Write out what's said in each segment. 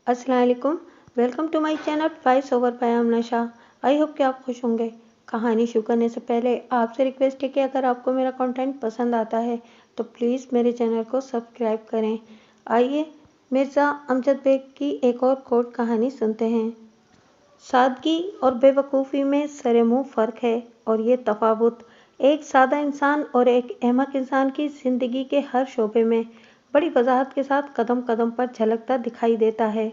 अस्सलाम वालेकुम। Welcome to my channel voice over by Amna Shah. I hope कि आप खुश होंगे। कहानी शुरू करने से पहले आपसे रिक्वेस्ट है कि अगर आपको मेरा कंटेंट पसंद आता है तो प्लीज़ मेरे चैनल को सब्सक्राइब करें। आइए मिर्ज़ा अमजद बेग की एक और कोट कहानी सुनते हैं। सादगी और बेवकूफ़ी में सरे मुँह फ़र्क है, और ये तफावत एक सादा इंसान और एक अहमक इंसान की ज़िंदगी के हर शोबे में बड़ी वजाहत के साथ कदम कदम पर झलकता दिखाई देता है।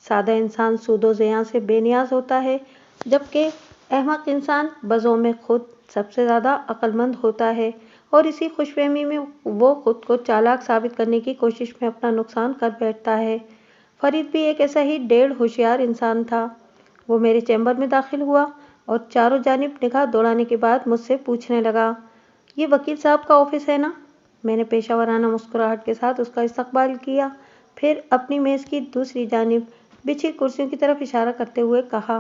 सादा इंसान सूदो ज़िया से बेनियाज होता है, जबकि अहमक इंसान बज़ों में खुद सबसे ज़्यादा अक्लमंद होता है, और इसी खुशफहमी में वो खुद को चालाक साबित करने की कोशिश में अपना नुकसान कर बैठता है। फरीद भी एक ऐसा ही डेढ़ होशियार इंसान था। वो मेरे चैम्बर में दाखिल हुआ और चारों जानिब निगाह दौड़ाने के बाद मुझसे पूछने लगा, ये वकील साहब का ऑफिस है ना? मैंने पेशावराना मुस्कुराहट के साथ उसका इस्तकबाल किया, फिर अपनी मेज़ की दूसरी जानिब बिछी कुर्सियों की तरफ इशारा करते हुए कहा,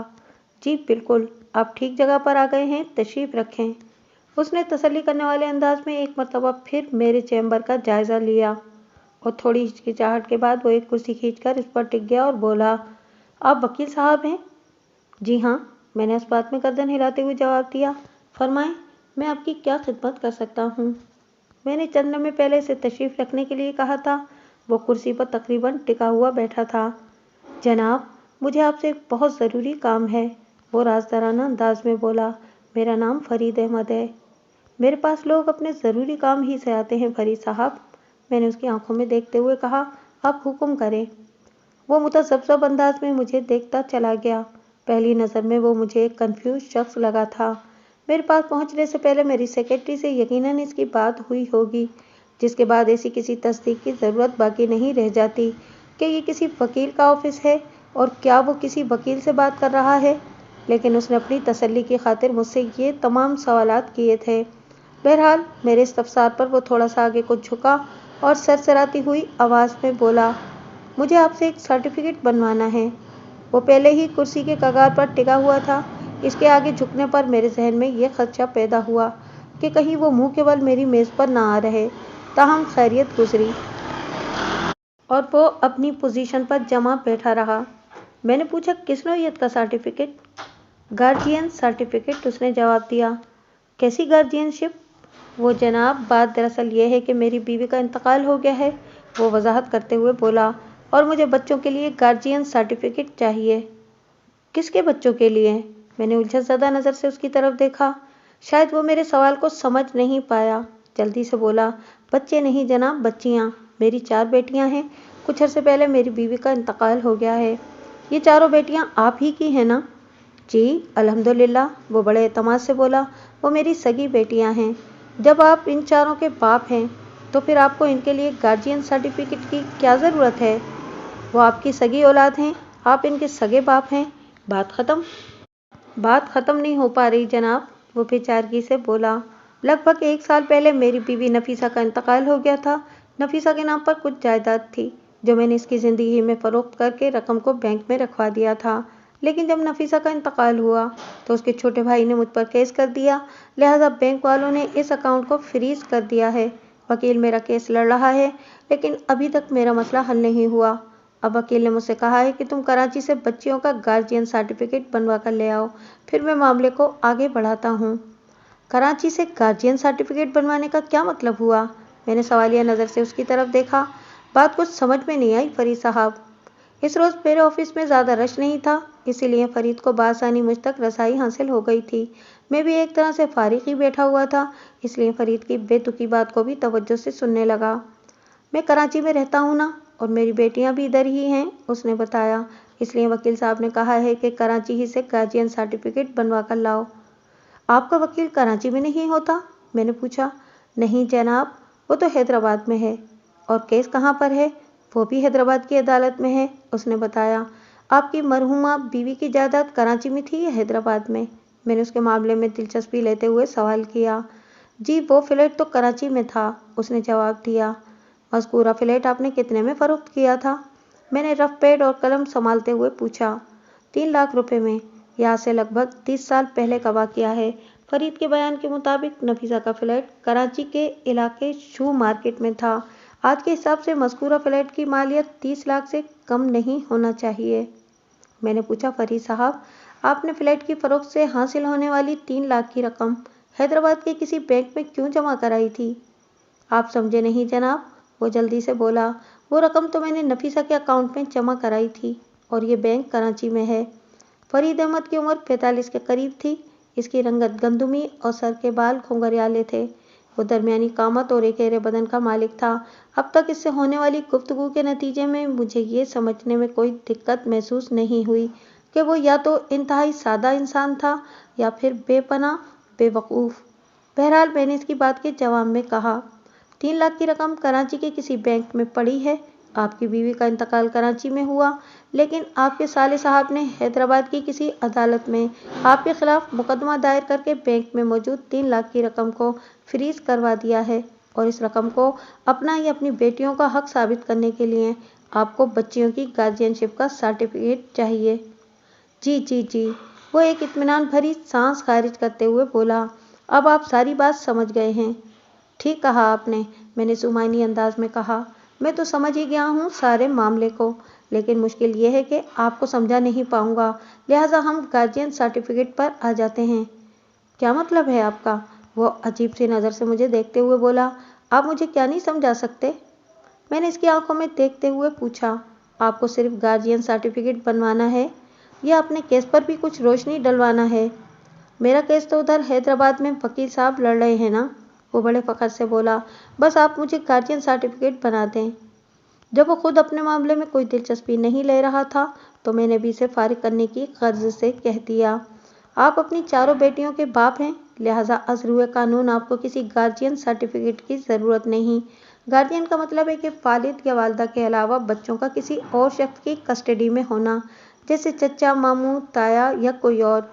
जी बिल्कुल, आप ठीक जगह पर आ गए हैं, तशरीफ़ रखें। उसने तसल्ली करने वाले अंदाज में एक मरतबा फिर मेरे चैम्बर का जायज़ा लिया और थोड़ी हिचकिचाहट के बाद वो एक कुर्सी खींचकर उस पर टिक गया और बोला, आप वकील साहब हैं? जी हाँ, मैंने इस बात में गर्दन हिलाते हुए जवाब दिया। फरमाएं, मैं आपकी क्या खिदमत कर सकता हूँ? मैंने चंद लम्हे पहले से तशरीफ़ रखने के लिए कहा था। वो कुर्सी पर तकरीबन टिका हुआ बैठा था। जनाब, मुझे आपसे एक बहुत ज़रूरी काम है, वो राजदाराना अंदाज में बोला। मेरा नाम फरीद अहमद है। मेरे पास लोग अपने ज़रूरी काम ही से आते हैं फरीद साहब, मैंने उसकी आंखों में देखते हुए कहा। आप हुक्म करें। वो मुतज़ब्ज़ब अंदाज में मुझे देखता चला गया। पहली नज़र में वो मुझे एक कन्फ्यूज शख्स लगा था। मेरे पास पहुंचने से पहले मेरी सेक्रेटरी से यकीनन इसकी बात हुई होगी, जिसके बाद ऐसी किसी तस्दीक की ज़रूरत बाकी नहीं रह जाती कि ये किसी वकील का ऑफिस है और क्या वो किसी वकील से बात कर रहा है। लेकिन उसने अपनी तसल्ली की खातिर मुझसे ये तमाम सवालात किए थे। बहरहाल मेरे इस्तफसार पर वो थोड़ा सा आगे को झुका और सरसराती हुई आवाज़ में बोला, मुझे आपसे एक सर्टिफिकेट बनवाना है। वो पहले ही कुर्सी के कगार पर टिका हुआ था। इसके आगे झुकने पर मेरे जहन में यह खदशा पैदा हुआ कि कहीं वो मुंह के बल मेरी मेज़ पर ना आ रहे। ताहम खैरियत गुजरी और वो अपनी पोजीशन पर जमा बैठा रहा। मैंने पूछा, किस नौइयत का सर्टिफिकेट? गार्जियन सर्टिफिकेट, उसने जवाब दिया। कैसी गार्जियनशिप? वो जनाब, बात दरअसल ये है कि मेरी बीवी का इंतकाल हो गया है, वो वजाहत करते हुए बोला, और मुझे बच्चों के लिए गार्जियन सर्टिफिकेट चाहिए। किसके बच्चों के लिए? मैंने उलझनज़दा नज़र से उसकी तरफ देखा। शायद वो मेरे सवाल को समझ नहीं पाया। जल्दी से बोला, बच्चे नहीं जनाब, बच्चियाँ। मेरी 4 बेटियाँ हैं। कुछ अरसे पहले मेरी बीवी का इंतकाल हो गया है। ये चारों बेटियाँ आप ही की हैं ना? जी अल्हम्दुलिल्लाह, वो बड़े एतमाद से बोला। वो मेरी सगी बेटियाँ हैं। जब आप इन चारों के बाप हैं तो फिर आपको इनके लिए गार्जियन सर्टिफिकेट की क्या ज़रूरत है? वो आपकी सगी औलाद हैं, आप इनके सगे बाप हैं। बात ख़त्म? बात ख़त्म नहीं हो पा रही जनाब, वो बेचारगी से बोला। लगभग 1 साल पहले मेरी बीवी नफीसा का इंतकाल हो गया था। नफीसा के नाम पर कुछ जायदाद थी जो मैंने इसकी ज़िंदगी में फ़रोख्त करके रकम को बैंक में रखवा दिया था। लेकिन जब नफीसा का इंतकाल हुआ तो उसके छोटे भाई ने मुझ पर केस कर दिया, लिहाजा बैंक वालों ने इस अकाउंट को फ्रीज कर दिया है। वकील मेरा केस लड़ रहा है, लेकिन अभी तक मेरा मसला हल नहीं हुआ। अब वकील ने मुझसे कहा है कि तुम कराची से बच्चियों का गार्जियन सर्टिफिकेट बनवा कर ले आओ, फिर मैं मामले को आगे बढ़ाता हूँ। कराची से गार्जियन सर्टिफिकेट बनवाने का क्या मतलब हुआ? मैंने सवालिया नज़र से उसकी तरफ देखा। बात कुछ समझ में नहीं आई फरीद साहब। इस रोज़ मेरे ऑफिस में ज़्यादा रश नहीं था, इसीलिए फरीद को बासानी मुझ तक रसाई हासिल हो गई थी। मैं भी एक तरह से फारिग ही बैठा हुआ था, इसलिए फरीद की बेतुकी बात को भी तवज्जो से सुनने लगा। मैं कराची में रहता हूँ ना, और मेरी बेटियाँ भी इधर ही हैं, उसने बताया। इसलिए वकील साहब ने कहा है कि कराची ही से गार्जियन सर्टिफिकेट बनवा कर लाओ। आपका वकील कराची में नहीं होता? मैंने पूछा। नहीं जनाब, वो तो हैदराबाद में है। और केस कहाँ पर है? वो भी हैदराबाद की अदालत में है, उसने बताया। आपकी मरहूमा बीवी की जायदाद कराची में थी या हैदराबाद में? मैंने उसके मामले में दिलचस्पी लेते हुए सवाल किया। जी, वो फ्लैट तो कराची में था, उसने जवाब दिया। मज़कूरा फ्लैट आपने कितने में फ़रोख्त किया था? मैंने रफ पैड और कलम संभालते हुए पूछा। 3 लाख रुपए में। यहाँ से लगभग 30 साल पहले का वाक़या है। फरीद के बयान के मुताबिक नफीसा का फ्लैट कराची के इलाके शू मार्केट में था। आज के हिसाब से मज़कूरा फ्लैट की मालियत 30 लाख से कम नहीं होना चाहिए। मैंने पूछा, फरीद साहब, आपने फ्लैट की फरोख्त से हासिल होने वाली 3 लाख की रकम हैदराबाद के किसी बैंक में क्यों जमा कराई थी? आप समझे नहीं जनाब, वो जल्दी से बोला। वो रकम तो मैंने नफीसा के अकाउंट में जमा कराई थी और ये बैंक कराची में है। फरीद अहमद की उम्र 45 के करीब थी। इसकी रंगत गंदुमी और सर के बाल घुंघराले थे। वो दरमियानी कामत और एकेरे बदन का मालिक था। अब तक इससे होने वाली गुफ्तगू के नतीजे में मुझे ये समझने में कोई दिक्कत महसूस नहीं हुई कि वो या तो इंतहाई सादा इंसान था या फिर बेपनाह बेवकूफ़। बहरहाल मैंने इसकी बात के जवाब में कहा, 3 लाख की रकम कराची के किसी बैंक में पड़ी है। आपकी बीवी का इंतकाल कराची में हुआ, लेकिन आपके साले साहब ने हैदराबाद की किसी अदालत में आपके खिलाफ मुकदमा दायर करके बैंक में मौजूद 3 लाख की रकम को फ्रीज करवा दिया है और इस रकम को अपना या अपनी बेटियों का हक साबित करने के लिए आपको बच्चियों की गार्जियनशिप का सर्टिफिकेट चाहिए। जी जी जी, वो एक इत्मीनान भरी सांस खारिज करते हुए बोला। अब आप सारी बात समझ गए हैं। ठीक कहा आपने, मैंने सुमाइनी अंदाज में कहा। मैं तो समझ ही गया हूँ सारे मामले को, लेकिन मुश्किल ये है कि आपको समझा नहीं पाऊंगा, लिहाजा हम गार्जियन सर्टिफिकेट पर आ जाते हैं। क्या मतलब है आपका? वो अजीब सी नज़र से मुझे देखते हुए बोला। आप मुझे क्या नहीं समझा सकते? मैंने इसकी आंखों में देखते हुए पूछा। आपको सिर्फ गार्जियन सर्टिफिकेट बनवाना है या अपने केस पर भी कुछ रोशनी डलवाना है? मेरा केस तो उधर हैदराबाद में वकील साहब लड़ रहे हैं ना, वो बड़े फखर से बोला। बस आप मुझे गार्जियन सर्टिफिकेट बना दें। जब वो खुद अपने मामले में कोई दिलचस्पी नहीं ले रहा था तो मैंने भी इसे फारिग करने की गर्ज से कह दिया, आप अपनी चारों बेटियों के बाप हैं, लिहाजा अज़रुए कानून आपको किसी गार्जियन सर्टिफिकेट की ज़रूरत नहीं। गार्जियन का मतलब है कि वालिद या वालदा के अलावा बच्चों का किसी और शख्स की कस्टडी में होना, जैसे चचा, मामू, ताया या कोई और।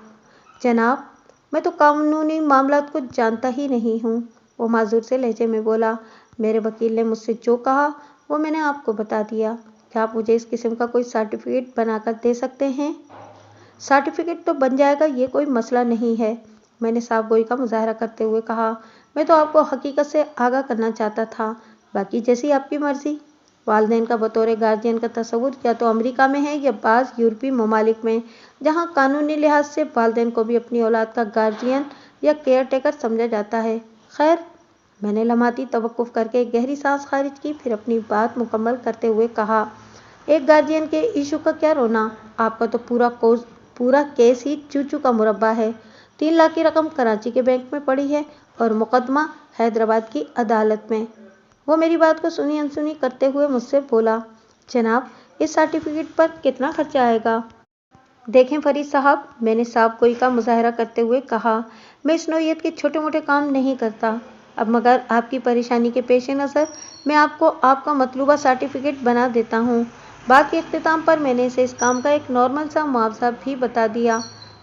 जनाब, मैं तो कानूनी मामलात को जानता ही नहीं हूँ, वो माजूर से लहजे में बोला। मेरे वकील ने मुझसे जो कहा वो मैंने आपको बता दिया। क्या आप मुझे इस किस्म का कोई सर्टिफिकेट बनाकर दे सकते हैं? सर्टिफिकेट तो बन जाएगा, ये कोई मसला नहीं है, मैंने साफ गोई का मुजाहरा करते हुए कहा। मैं तो आपको हकीकत से आगाह करना चाहता था, बाकी जैसी आपकी मर्जी। वालिदैन का बतौर गार्जियन का तस्वुर या तो अमेरिका में है या बाज़ यूरोपीय ममालिक में, जहाँ कानूनी लिहाज से वालिदैन को भी अपनी औलाद का गार्जियन या केयर टेकर समझा जाता है। खैर, मैंने लम्हाती तवक्कुफ करके गहरी सांस खारिज की, फिर अपनी बात मुकम्मल करते हुए कहा, एक गार्जियन के इशू का क्या रोना? आपका तो पूरा केस ही चूचू का मुरब्बा है। 3 लाख की रकम कराची के बैंक में पड़ी है और मुकदमा हैदराबाद की अदालत में। वो मेरी बात को सुनी अनसुनी करते हुए मुझसे बोला, जनाब, इस सर्टिफिकेट पर कितना खर्चा आएगा? देखें फरीद साहब, मैंने साफ गोई का मुजाहरा करते हुए कहा, मैं इस नौइयत के छोटे मोटे काम नहीं करता। अब मगर आपकी परेशानी के पेश नज़र मैं आपको आपका मतलूबा सर्टिफिकेट बना देता हूँ। बात के इख्तिताम पर मैंने इसे इस काम का एक नॉर्मल सा मुआवजा भी बता दिया।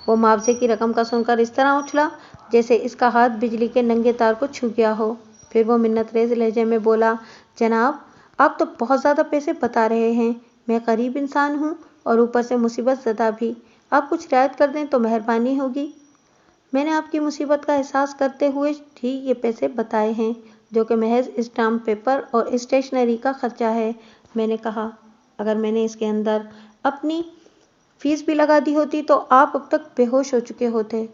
वो मुआवजे की रकम का सुनकर इस तरह उछला जैसे इसका हाथ बिजली के नंगे तार को छू गया हो। फिर वो मिन्नतरेज लहजे में बोला, जनाब, आप तो बहुत ज़्यादा पैसे बता रहे हैं। मैं गरीब इंसान हूँ और ऊपर से मुसीबत ज़दा भी। आप कुछ रियायत कर दें तो मेहरबानी होगी। मैंने आपकी मुसीबत का एहसास करते हुए ही ये पैसे बताए हैं, जो कि महज स्टाम्प पेपर और स्टेशनरी का खर्चा है। मैंने कहा, अगर मैंने इसके अंदर अपनी फीस भी लगा दी होती तो आप अब तक बेहोश हो चुके होते।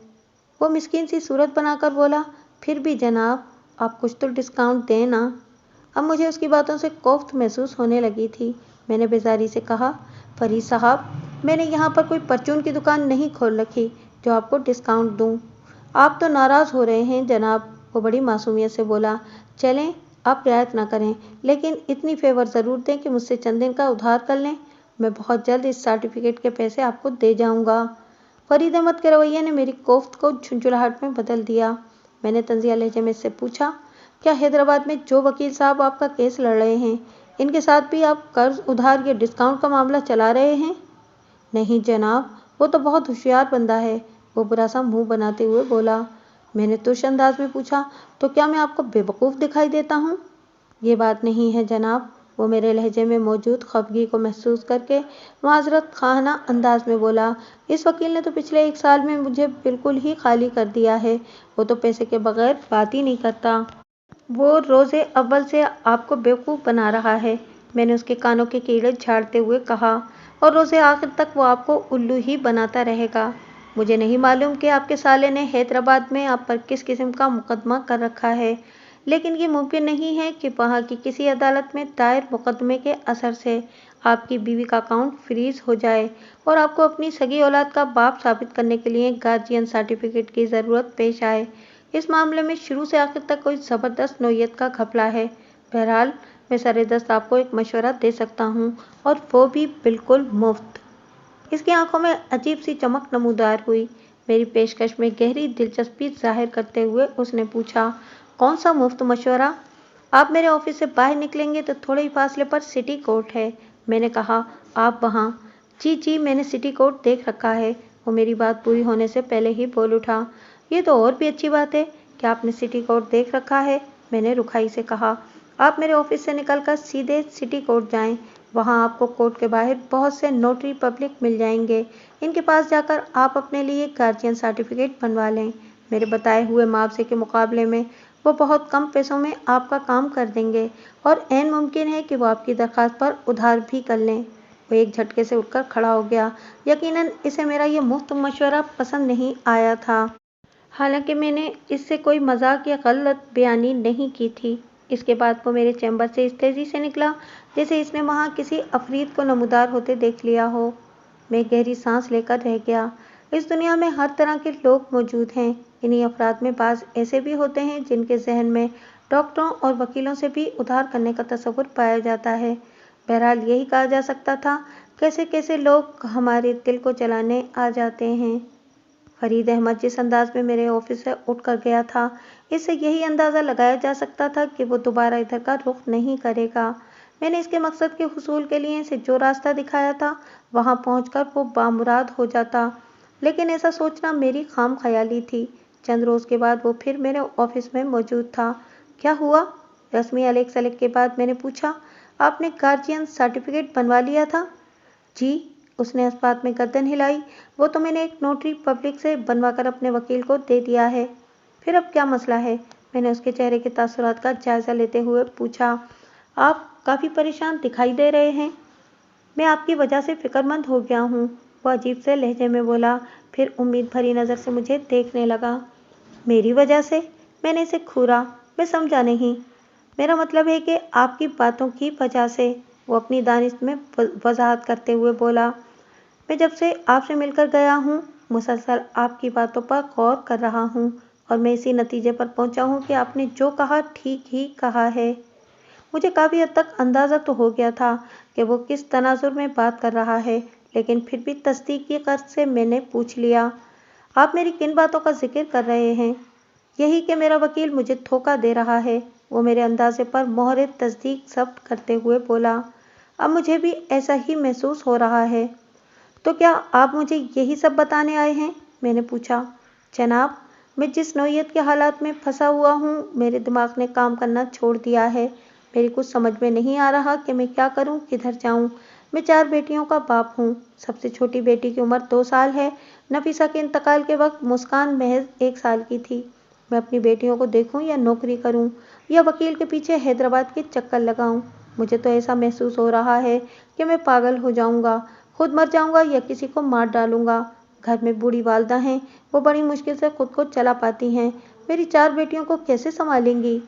वो मिस्कीन सी सूरत बनाकर बोला, फिर भी जनाब, आप कुछ तो डिस्काउंट दें ना। अब मुझे उसकी बातों से कोफ्त महसूस होने लगी थी। मैंने बेजारी से कहा, फरीद साहब, मैंने यहाँ पर कोई परचून की दुकान नहीं खोल रखी जो आपको डिस्काउंट दूँ। आप तो नाराज़ हो रहे हैं जनाब, वो बड़ी मासूमियत से बोला। चलें, आप रियायत ना करें, लेकिन इतनी फेवर ज़रूर दें कि मुझसे चंद दिन का उधार कर लें। मैं बहुत जल्द इस सर्टिफिकेट के पैसे आपको दे जाऊंगा। फरीद अहमद के रवैये ने मेरी कोफ्त को झुंझुलाहट में बदल दिया। मैंने तंजिया लहजे में इससे पूछा, क्या हैदराबाद में जो वकील साहब आपका केस लड़ रहे हैं, इनके साथ भी आप कर्ज उधार या डिस्काउंट का मामला चला रहे हैं? नहीं जनाब, वो तो बहुत होशियार बंदा है, वो बुरा सा मुंह बनाते हुए बोला। मैंने तुर्श अंदाज में पूछा, तो क्या मैं आपको बेवकूफ़ दिखाई देता हूँ? ये बात नहीं है जनाब, वो मेरे लहजे में मौजूद खफगी को महसूस करके माजरत खाना अंदाज में बोला। इस वकील ने तो पिछले 1 साल में मुझे बिल्कुल ही खाली कर दिया है। वो तो पैसे के बगैर बात ही नहीं करता। वो रोज़े अव्वल से आपको बेवकूफ़ बना रहा है, मैंने उसके कानों के कीड़े झाड़ते हुए कहा, और रोज़े आखिर तक वो आपको उल्लू ही बनाता रहेगा। मुझे नहीं मालूम कि आपके साले ने हैदराबाद में आप पर किस किस्म का मुकदमा कर रखा है, लेकिन ये मुमकिन नहीं है कि वहाँ की किसी अदालत में दायर मुकदमे के असर से आपकी बीवी का अकाउंट फ्रीज हो जाए और आपको अपनी सगी औलाद का बाप साबित करने के लिए गार्जियन सर्टिफिकेट की ज़रूरत पेश आए। इस मामले में शुरू से आखिर तक कोई ज़बरदस्त नोयत का घपला है। बहरहाल मैं सरेदस्त आपको एक मशवरा दे सकता हूँ, और वो भी बिल्कुल मुफ्त। इसकी आंखों में अजीब सी चमक नमूदार हुई। मेरी पेशकश में गहरी दिलचस्पी जाहिर करते हुए उसने पूछा, कौन सा मुफ्त मशवरा? आप मेरे ऑफिस से बाहर निकलेंगे तो थोड़े ही फासले पर सिटी कोर्ट है। मैंने कहा, आप वहाँ? जी जी, मैंने सिटी कोर्ट देख रखा है। वो मेरी बात पूरी होने से पहले ही बोल उठा, ये तो और भी अच्छी बात है कि आपने सिटी कोर्ट देख रखा है। मैंने रुखाई से कहा, आप मेरे ऑफिस से निकलकर सीधे सिटी कोर्ट जाएं। वहां आपको कोर्ट के बाहर बहुत से नोटरी पब्लिक मिल जाएंगे। इनके पास जाकर आप अपने लिए गार्जियन सर्टिफिकेट बनवा लें। मेरे बताए हुए मुआवजे के मुकाबले में वो बहुत कम पैसों में आपका काम कर देंगे, और ऐन मुमकिन है कि वो आपकी दरख्वास्त पर उधार भी कर लें। वो एक झटके से उठकर खड़ा हो गया। यकीनन इसे मेरा ये मुफ्त मशवरा पसंद नहीं आया था। हालांकि मैंने इससे कोई मजाक या गलत बयानी नहीं की थी। इसके बाद वो मेरे चैम्बर से इस तेजी से निकला जैसे इसने वहां किसी अफरीद को नमूदार होते देख लिया हो। मैं गहरी सांस लेकर रह गया। इस दुनिया में हर तरह के लोग मौजूद हैं। इन्हीं अफराद में बाज ऐसे भी होते हैं जिनके जहन में डॉक्टरों और वकीलों से भी उधार करने का तस्वुर पाया जाता है। बहरहाल यही कहा जा सकता था, कैसे कैसे लोग हमारे दिल को जलाने आ जाते हैं। फरीद अहमद जिस अंदाज में मेरे ऑफिस से उठकर गया था, इससे यही अंदाज़ा लगाया जा सकता था कि वो दोबारा इधर का रुख नहीं करेगा। मैंने इसके मकसद के हुसूल के लिए इसे जो रास्ता दिखाया था, वहां पहुंचकर वो बामुराद हो जाता। लेकिन ऐसा सोचना मेरी खाम ख्याली थी। चंद रोज के बाद वो फिर मेरे ऑफिस में मौजूद था। क्या हुआ? रस्मी अलेख सलेख के बाद मैंने पूछा, आपने गार्जियन सर्टिफिकेट बनवा लिया था? जी, उसने इस बात में गर्दन हिलाई। वो तो मैंने एक नोटरी पब्लिक से बनवाकर अपने वकील को दे दिया है। फिर अब क्या मसला है? मैंने उसके चेहरे के तासुरात का जायजा लेते हुए पूछा। आप काफ़ी परेशान दिखाई दे रहे हैं। मैं आपकी वजह से फिक्रमंद हो गया हूँ, वो अजीब से लहजे में बोला, फिर उम्मीद भरी नज़र से मुझे देखने लगा। मेरी वजह से? मैंने इसे घूरा। मैं समझा नहीं। मेरा मतलब है कि आपकी बातों की वजह से, वो अपनी दानिश में वजाहत करते हुए बोला। मैं जब से आपसे मिलकर गया हूँ, मुसलसल आपकी बातों पर गौर कर रहा हूँ, और मैं इसी नतीजे पर पहुँचा हूँ कि आपने जो कहा ठीक ही कहा है। मुझे काफ़ी हद तक अंदाज़ा तो हो गया था कि वो किस तनाजुर में बात कर रहा है, लेकिन फिर भी तस्दीक की गर्ज से मैंने पूछ लिया, आप मेरी किन बातों का जिक्र कर रहे हैं? यही कि मेरा वकील मुझे धोखा दे रहा है, वो मेरे अंदाजे पर मोहरे तस्दीक जब्त करते हुए बोला। अब मुझे भी ऐसा ही महसूस हो रहा है। तो क्या आप मुझे यही सब बताने आए हैं? मैंने पूछा। जनाब, मैं जिस नौइयत के हालात में फंसा हुआ हूँ, मेरे दिमाग ने काम करना छोड़ दिया है। मेरी कुछ समझ में नहीं आ रहा कि मैं क्या करूँ, किधर जाऊँ। मैं 4 बेटियों का बाप हूँ। सबसे छोटी बेटी की उम्र 2 साल है। नफीसा के इंतकाल के वक्त मुस्कान महज 1 साल की थी। मैं अपनी बेटियों को देखूं या नौकरी करूं, या वकील के पीछे हैदराबाद के चक्कर लगाऊं। मुझे तो ऐसा महसूस हो रहा है कि मैं पागल हो जाऊंगा, खुद मर जाऊंगा या किसी को मार डालूंगा। घर में बूढ़ी वालदा हैं, वो बड़ी मुश्किल से खुद को चला पाती हैं। मेरी 4 बेटियों को कैसे संभालेंगी?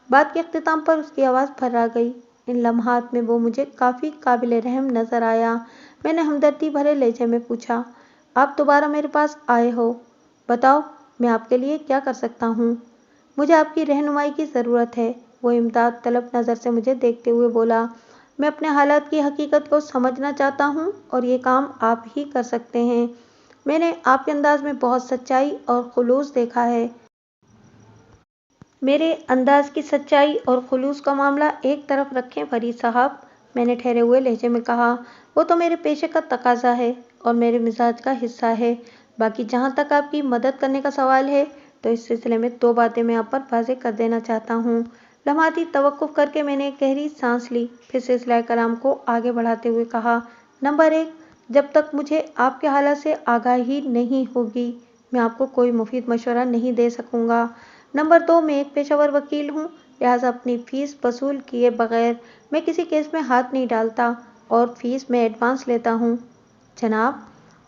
बात के अख्तिताम पर उसकी आवाज़ फर्रा गई। इन लम्हात में वो मुझे काफ़ी काबिल रहम नजर आया। मैंने हमदर्दी भरे लहजे में पूछा, आप दोबारा मेरे पास आए हो, बताओ मैं आपके लिए क्या कर सकता हूँ? मुझे आपकी रहनुमाई की ज़रूरत है, वो इमदाद तलब नज़र से मुझे देखते हुए बोला। मैं अपने हालात की हकीकत को समझना चाहता हूँ, और ये काम आप ही कर सकते हैं। मैंने आपके अंदाज में बहुत सच्चाई और खुलूस देखा है। मेरे अंदाज की सच्चाई और खुलूस का मामला एक तरफ रखें फरीद साहब, मैंने ठहरे हुए लहजे में कहा। वो तो मेरे पेशे का तकाजा है और मेरे मिजाज का हिस्सा है। बाकी जहाँ तक आपकी मदद करने का सवाल है, तो इस सिलसिले में 2 बातें मैं आप पर वाज़ेह कर देना चाहता हूँ। लम्हाती तवक्कुफ करके मैंने एक गहरी सांस ली, फिर सिलसिला कलाम को आगे बढ़ाते हुए कहा। नंबर 1, जब तक मुझे आपके हालात से आगाही नहीं होगी, मैं आपको कोई मुफीद मशवरा नहीं दे सकूँगा। नंबर 2, मैं एक पेशेवर वकील हूँ, लिहाजा अपनी फीस वसूल किए बगैर मैं किसी केस में हाथ नहीं डालता और फीस में एडवांस लेता हूँ। जनाब,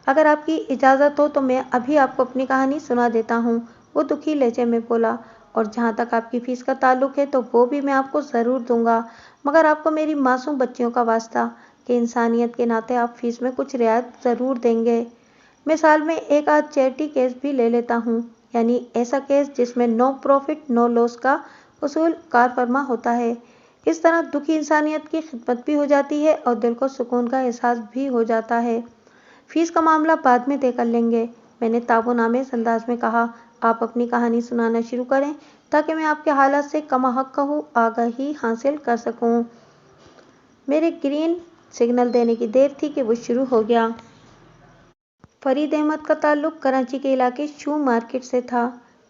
अगर आपकी इजाज़त हो तो मैं अभी आपको अपनी कहानी सुना देता हूँ, वो दुखी लहजे में बोला। और जहाँ तक आपकी फीस का ताल्लुक है तो वो भी मैं आपको ज़रूर दूंगा, मगर आपको मेरी मासूम बच्चियों का वास्ता कि इंसानियत के नाते आप फीस में कुछ रियायत ज़रूर देंगे। मैं साल में एक आध चैरिटी केस भी ले लेता हूँ, यानी ऐसा केस जिसमें नो प्रॉफिट नो लॉस का उसूल कार फरमा होता है। इस तरह दुखी इंसानियत की खिदमत भी हो जाती है और दिल को सुकून का एहसास भी हो जाता है। फीस का मामला बाद में तय कर लेंगे, मैंने ताबोनामेज़ अंदाज में कहा। आप अपनी कहानी सुनाना शुरू करें ताकि मैं आपके हालात से कमाहक आगाही हासिल कर सकूं। मेरे ग्रीन सिग्नल देने की देर थी कि वो शुरू हो गया। फरीद अहमद का ताल्लुक कराची के इलाके शू मार्केट से था।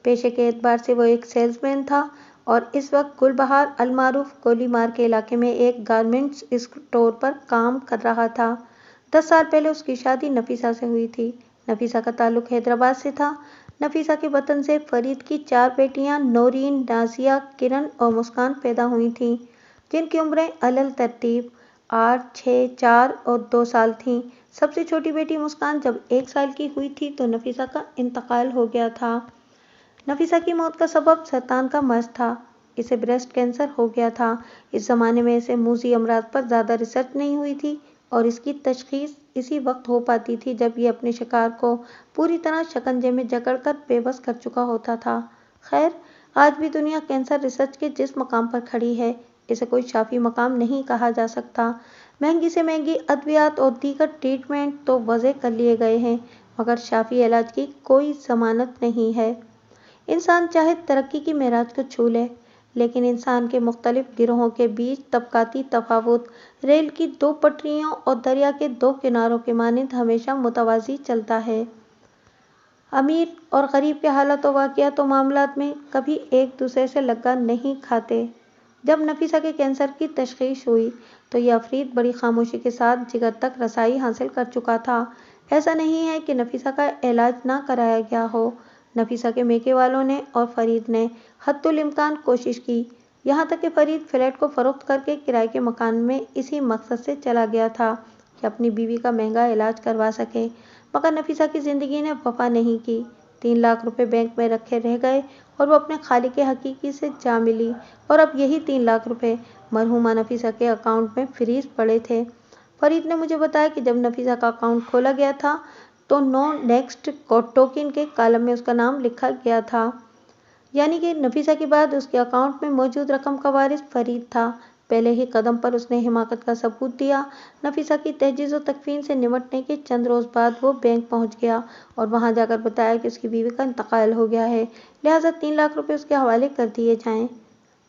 पेशे के एतबार से वो एक सेल्समैन था और इस वक्त गुलबहार अलमारूफ गोलीमार के इलाके में एक गारमेंट्स स्टोर पर काम कर रहा था। 10 साल पहले उसकी शादी नफीसा से हुई थी। नफीसा का ताल्लुक हैदराबाद से था। नफीसा के वतन से फरीद की 4 बेटियां नौरीन, नाजिया, किरण और मुस्कान पैदा हुई थीं, जिनकी उम्रें अलल तरतीब 8, 6, 4 और 2 साल थीं। सबसे छोटी बेटी मुस्कान जब 1 साल की हुई थी तो नफीसा का इंतकाल हो गया था। नफीसा की मौत का सबब सरतान का मर्ज था। इसे ब्रेस्ट कैंसर हो गया था। इस ज़माने में ऐसे मूजी अमराज पर ज़्यादा रिसर्च नहीं हुई थी और इसकी तशखीस इसी वक्त हो पाती थी जब ये अपने शिकार को पूरी तरह शिकंजे में जकड़कर बेबस कर चुका होता था। खैर, आज भी दुनिया कैंसर रिसर्च के जिस मकाम पर खड़ी है, इसे कोई शाफी मकाम नहीं कहा जा सकता। महंगी से महंगी अद्वियात और दीगर ट्रीटमेंट तो वज़े कर लिए गए हैं, मगर शाफी इलाज की कोई ज़मानत नहीं है। इंसान चाहे तरक्की की मेराज को छू ले, लेकिन इंसान के मुख्तलिफ गिरोहों के बीच तबकाती तफावुत रेल की 2 पटरियों और दरिया के 2 किनारों के मानिंद हमेशा मुतवाज़ी चलता है। अमीर और गरीब के हालात व वाक़ियात व मामलात में कभी एक दूसरे से लगा नहीं खाते। जब नफीसा के कैंसर की तशख़ीस हुई तो ये अफरीद बड़ी खामोशी के साथ जिगर तक रसाई हासिल कर चुका था। ऐसा नहीं है कि नफीसा का इलाज ना कराया गया हो। नफीसा के मेके वालों ने और फरीद ने हद्दुल इम्कान कोशिश की। यहाँ तक कि फरीद फ्लैट को फ़रोख्त करके किराए के मकान में इसी मकसद से चला गया था कि अपनी बीवी का महंगा इलाज करवा सके, मगर नफीसा की ज़िंदगी ने वफा नहीं की। 3 लाख रुपए बैंक में रखे रह गए और वो अपने खालिक हकीकी से जा मिली, और अब यही 3 लाख रुपए मरहूमा नफीसा के अकाउंट में फ्रीज पड़े थे। फरीद ने मुझे बताया कि जब नफीसा का अकाउंट खोला गया था तो नो नेक्स्ट टोकन के कॉलम में उसका नाम लिखा गया था, यानी कि नफीसा के बाद उसके अकाउंट में मौजूद रकम का वारिस फरीद था। पहले ही कदम पर उसने हिमाकत का सबूत दिया। नफीसा की तहजीज़ व तकफीन से निमटने के चंद रोज़ बाद वो बैंक पहुंच गया और वहां जाकर बताया कि उसकी बीवी का इंतकाल हो गया है, लिहाजा 3 लाख रुपए उसके हवाले कर दिए जाएं।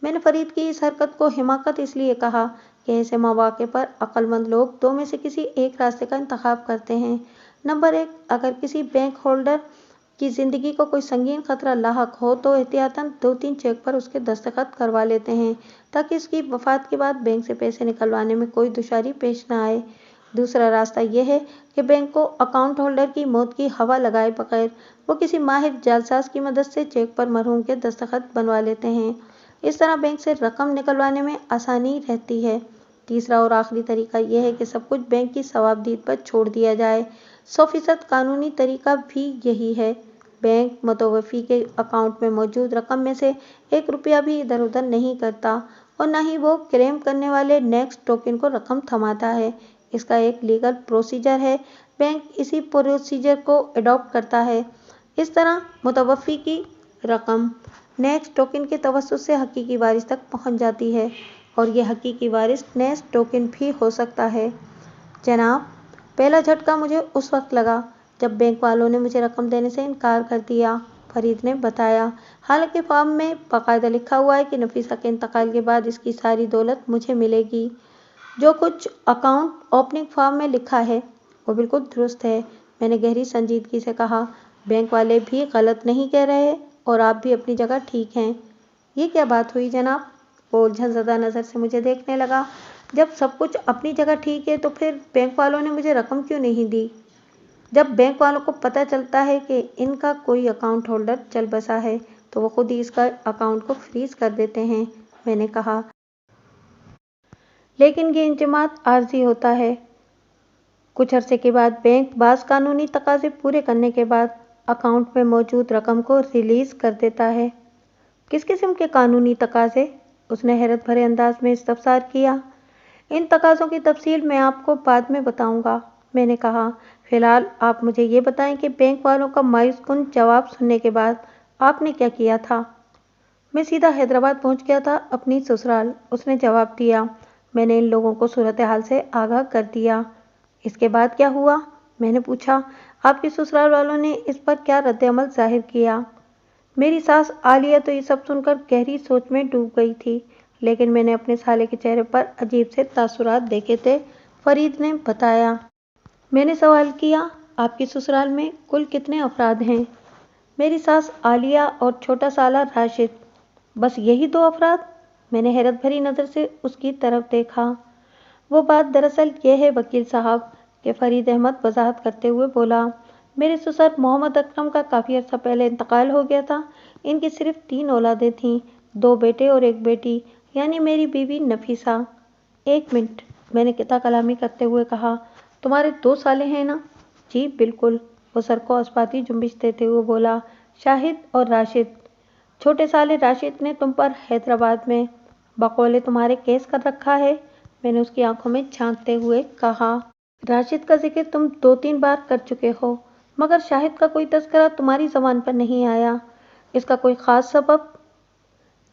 मैंने फरीद की इस हरकत को हिमाकत इसलिए कहा कि ऐसे मौके पर अक्लमंद लोग 2 में से किसी एक रास्ते का इंतखाब करते हैं। नंबर 1, अगर किसी बैंक होल्डर की ज़िंदगी को कोई संगीन खतरा लाहक हो तो एहतियातन 2-3 चेक पर उसके दस्तखत करवा लेते हैं ताकि उसकी वफात के बाद बैंक से पैसे निकलवाने में कोई दुशारी पेश न आए। दूसरा रास्ता यह है कि बैंक को अकाउंट होल्डर की मौत की हवा लगाए बगैर वो किसी माहिर जालसाज की मदद से चेक पर मरहूम के दस्तखत बनवा लेते हैं। इस तरह बैंक से रकम निकलवाने में आसानी रहती है। तीसरा और आखिरी तरीका यह है कि सब कुछ बैंक की सवाबदीद पर छोड़ दिया जाए। 100% कानूनी तरीका भी यही है। बैंक मुतवफ़ी के अकाउंट में मौजूद रकम में से 1 रुपया भी इधर उधर नहीं करता और न ही वो क्लेम करने वाले नेक्स्ट टोकन को रकम थमाता है। इसका एक लीगल प्रोसीजर है। बैंक इसी प्रोसीजर को अडॉप्ट करता है। इस तरह मुतवफ़ी की रकम नेक्स्ट टोकन के तवस्सुत से हकीकी वारिस तक पहुंच जाती है और ये हकीकी वारिस नेक्स्ट टोकन भी हो सकता है। जनाब, पहला झटका मुझे उस वक्त लगा जब बैंक वालों ने मुझे रकम देने से इनकार कर दिया, फरीद ने बताया। हालांकि फॉर्म में बाकायदा लिखा हुआ है कि नफीसा के इंतकाल के बाद इसकी सारी दौलत मुझे मिलेगी। जो कुछ अकाउंट ओपनिंग फॉर्म में लिखा है वो बिल्कुल दुरुस्त है, मैंने गहरी संजीदगी से कहा। बैंक वाले भी गलत नहीं कह रहे और आप भी अपनी जगह ठीक हैं। ये क्या बात हुई जनाब? वो उलझनज़दा नज़र से मुझे देखने लगा। जब सब कुछ अपनी जगह ठीक है तो फिर बैंक वालों ने मुझे रकम क्यों नहीं दी? जब बैंक वालों को पता चलता है कि इनका कोई अकाउंट होल्डर चल बसा है तो वो खुद ही इसका अकाउंट को फ्रीज कर देते हैं। میں نے کہا، لیکن یہ انضمام عارضی ہوتا ہے۔ کچھ عرصے کے بعد بینک بعض قانونی تقاضے پورے کرنے کے بعد اکاؤنٹ میں موجود رقم کو ریلیز کر دیتا ہے۔ کس قسم کے قانونی تقاضے؟ اس نے حیرت بھرے انداز میں استفسار کیا۔ ان تقاضوں کی تفصیل میں آپ کو بعد میں بتاؤں گا، میں نے کہا۔ فی الحال آپ مجھے یہ بتائیں کہ بینک والوں کا مایوس کن جواب سننے کے بعد آپ نے کیا کیا تھا؟ میں سیدھا حیدرآباد پہنچ گیا تھا، اپنی سسرال، اس نے جواب دیا۔ میں نے ان لوگوں کو صورتحال سے آگاہ کر دیا۔ اس کے بعد کیا ہوا؟ میں نے پوچھا۔ آپ کی سسرال والوں نے اس پر کیا رد عمل ظاہر کیا؟ میری ساس عالیہ تو یہ سب سن کر گہری سوچ میں ڈوب گئی تھی، لیکن میں نے اپنے سالے کے چہرے پر عجیب سے تاثرات دیکھے تھے۔ فرید نے بتایا۔ میں نے سوال کیا، آپ کی سسرال میں کل کتنے افراد ہیں؟ میری ساس عالیہ اور چھوٹا سالہ راشد، بس یہی 2 افراد؟ میں نے حیرت بھری نظر سے اس کی طرف دیکھا۔ وہ بات دراصل یہ ہے وکیل صاحب، کہ فرید احمد وضاحت کرتے ہوئے بولا، میرے سسر محمد اکرم کا کافی عرصہ پہلے انتقال ہو گیا تھا۔ ان کی صرف 3 اولادیں تھیں، 2 بیٹے اور 1 بیٹی، یعنی میری بیوی نفیسہ۔ 1 منٹ، میں نے قطع کلامی کرتے ہوئے کہا، تمہارے 2 سالے ہیں نا؟ جی بالکل، وہ سر کو اسباتی جنبش دیتے ہوئے بولا، شاہد اور راشد۔ چھوٹے سالے راشد نے تم پر حیدرآباد میں بقول تمہارے کیس کر رکھا ہے، میں نے اس کی آنکھوں میں جھانکتے ہوئے کہا۔ راشد کا ذکر تم 2-3 بار کر چکے ہو، مگر شاہد کا کوئی تذکرہ تمہاری زبان پر نہیں آیا۔ اس کا کوئی خاص سبب؟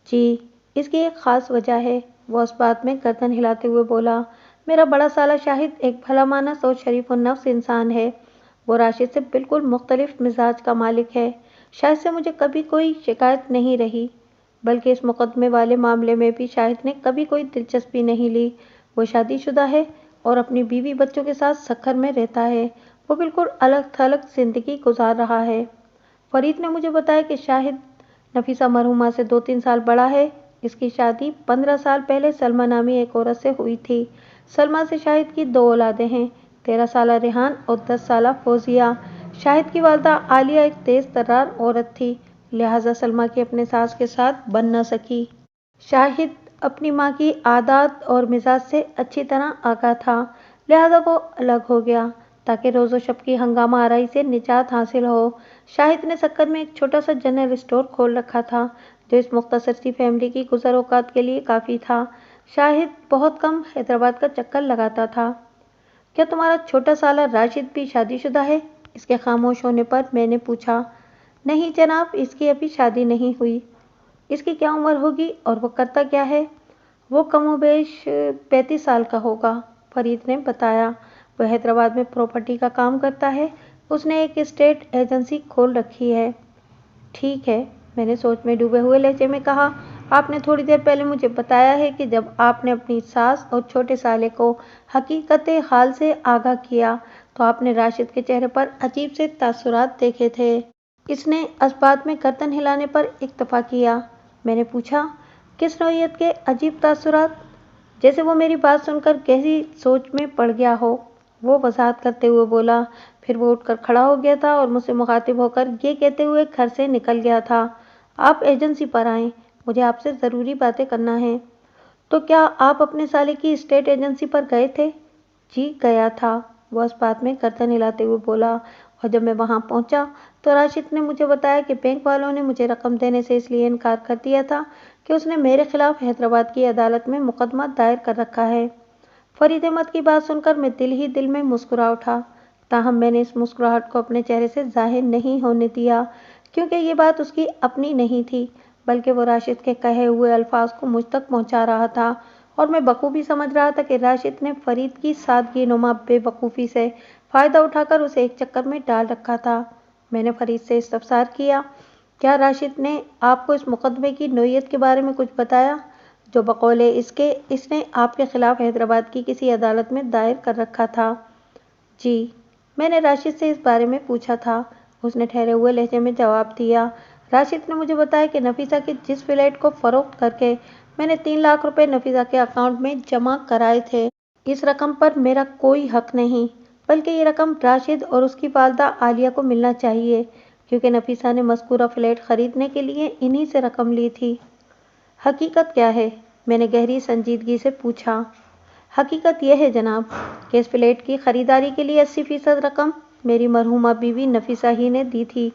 جی، اس کی ایک خاص وجہ ہے، وہ اس بات میں گردن ہلاتے ہوئے بولا۔ میرا بڑا سالہ شاہد ایک بھلا مانس اور شریف النفس انسان ہے۔ وہ راشد سے بالکل مختلف مزاج کا مالک ہے۔ شاہد سے مجھے کبھی کوئی شکایت نہیں رہی، بلکہ اس مقدمے والے معاملے میں بھی شاہد نے کبھی کوئی دلچسپی نہیں لی۔ وہ شادی شدہ ہے اور اپنی بیوی بچوں کے ساتھ سکھر میں رہتا ہے۔ وہ بالکل الگ تھلگ زندگی گزار رہا ہے۔ فرید نے مجھے بتایا کہ شاہد نفیسہ مرحومہ سے 2-3 سال بڑا ہے۔ اس کی شادی 15 سال پہلے سلمیٰ نامی ایک عورت سے ہوئی تھی۔ سلمیٰ سے شاہد کی 2 اولادیں ہیں، 13 سالہ ریحان اور 10 سالہ فوزیہ۔ شاہد کی والدہ عالیہ ایک تیز ترار عورت تھی، لہٰذا سلمیٰ کی اپنے ساس کے ساتھ بن نہ سکی۔ شاہد اپنی ماں کی عادات اور مزاج سے اچھی طرح آگاہ تھا، لہٰذا وہ الگ ہو گیا تاکہ روز و شب کی ہنگامہ آرائی سے نجات حاصل ہو۔ شاہد نے سکر میں ایک چھوٹا سا جنرل اسٹور کھول رکھا تھا، جو اس مختصر سی فیملی کی گزر اوقات کے لیے کافی تھا۔ شاہد بہت کم حیدرآباد کا چکر لگاتا تھا۔ کیا تمہارا چھوٹا سالہ راشد بھی شادی شدہ ہے؟ اس کے خاموش ہونے پر میں نے پوچھا۔ نہیں جناب، اس کی ابھی شادی نہیں ہوئی۔ اس کی کیا عمر ہوگی اور وہ کرتا کیا ہے؟ وہ کم و بیش 35 سال کا ہوگا، فرید نے بتایا۔ وہ حیدرآباد میں پراپرٹی کا کام کرتا ہے، اس نے ایک اسٹیٹ ایجنسی کھول رکھی ہے۔ ٹھیک ہے، میں نے سوچ میں ڈوبے ہوئے لہجے میں کہا، آپ نے تھوڑی دیر پہلے مجھے بتایا ہے کہ جب آپ نے اپنی ساس اور چھوٹے سالے کو حقیقت حال سے آگاہ کیا تو آپ نے راشد کے چہرے پر عجیب سے تاثرات دیکھے تھے۔ اس نے اس بات میں گردن ہلانے پر اکتفا کیا۔ میں نے پوچھا، کس نوعیت کے عجیب تاثرات؟ جیسے وہ میری بات سن کر گہری سوچ میں پڑ گیا ہو، وہ وضاحت کرتے ہوئے بولا۔ پھر وہ اٹھ کر کھڑا ہو گیا تھا اور مجھ سے مخاطب ہو کر یہ کہتے ہوئے گھر سے نکل گیا تھا، آپ ایجنسی پر آئیں، مجھے آپ سے ضروری باتیں کرنا ہے۔ تو کیا آپ اپنے سالے کی اسٹیٹ ایجنسی پر گئے تھے؟ جی گیا تھا، وہ اس بات میں گردن ہلاتے ہوئے بولا، اور جب میں وہاں پہنچا تو راشد نے مجھے بتایا کہ بینک والوں نے مجھے رقم دینے سے اس لیے انکار کر دیا تھا کہ اس نے میرے خلاف حیدرآباد کی عدالت میں مقدمہ دائر کر رکھا ہے۔ فرید احمد کی بات سن کر میں دل ہی دل میں مسکرا اٹھا، تاہم میں نے اس مسکراہٹ کو اپنے چہرے سے ظاہر نہیں ہونے دیا، کیونکہ یہ بات اس کی اپنی نہیں تھی، بلکہ وہ راشد کے کہے ہوئے الفاظ کو مجھ تک پہنچا رہا تھا، اور میں بخوبی سمجھ رہا تھا کہ راشد نے فرید کی سادگی نما بے وقوفی سے فائدہ اٹھا کر اسے ایک چکر میں ڈال رکھا تھا۔ میں نے فرید سے استفسار کیا، کیا راشد نے آپ کو اس مقدمے کی نوعیت کے بارے میں کچھ بتایا، جو بقول اس کے اس نے آپ کے خلاف حیدرآباد کی کسی عدالت میں دائر کر رکھا تھا؟ جی، میں نے راشد سے اس بارے میں پوچھا تھا، اس نے ٹھہرے ہوئے لہجے میں جواب دیا۔ راشد نے مجھے بتایا کہ نفیسہ کے جس فلیٹ کو فروخت کر کے میں نے 3 لاکھ روپے نفیسہ کے اکاؤنٹ میں جمع کرائے تھے، اس رقم پر میرا کوئی حق نہیں، بلکہ یہ رقم راشد اور اس کی والدہ عالیہ کو ملنا چاہیے، کیونکہ نفیسہ نے مذکورہ فلیٹ خریدنے کے لیے انہی سے رقم لی تھی۔ حقیقت کیا ہے؟ میں نے گہری سنجیدگی سے پوچھا۔ حقیقت یہ ہے جناب کہ اس فلیٹ کی خریداری کے لیے 80% رقم میری مرحومہ بیوی نفیسہ ہی نے دی تھی۔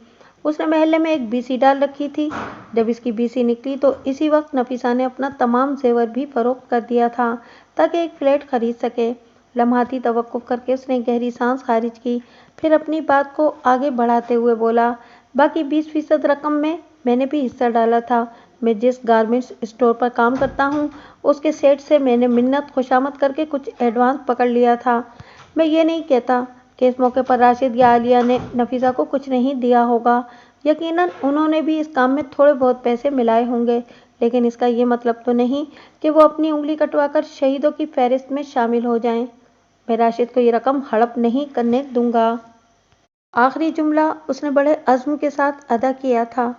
اس نے محلے میں ایک BC ڈال رکھی تھی۔ جب اس کی BC نکلی تو اسی وقت نفیسہ نے اپنا تمام زیور بھی فروخت کر دیا تھا تاکہ ایک فلیٹ خرید سکے۔ لمحاتی توقف کر کے اس نے گہری سانس خارج کی، پھر اپنی بات کو آگے بڑھاتے ہوئے بولا، باقی 20% رقم میں نے بھی حصہ ڈالا تھا۔ میں جس گارمنٹس اسٹور پر کام کرتا ہوں اس کے سیٹ سے میں نے منت خوشامد کر کے کچھ ایڈوانس پکڑ لیا تھا۔ میں یہ نہیں کہتا کہ اس موقع پر راشد یا عالیہ نے نفیسہ کو کچھ نہیں دیا ہوگا، یقیناً انہوں نے بھی اس کام میں تھوڑے بہت پیسے ملائے ہوں گے، لیکن اس کا یہ مطلب تو نہیں کہ وہ اپنی انگلی کٹوا کر شہیدوں کی فہرست میں شامل ہو جائیں۔ میں راشد کو یہ رقم ہڑپ نہیں کرنے دوں گا۔ آخری جملہ اس نے بڑے عزم کے ساتھ ادا کیا تھا۔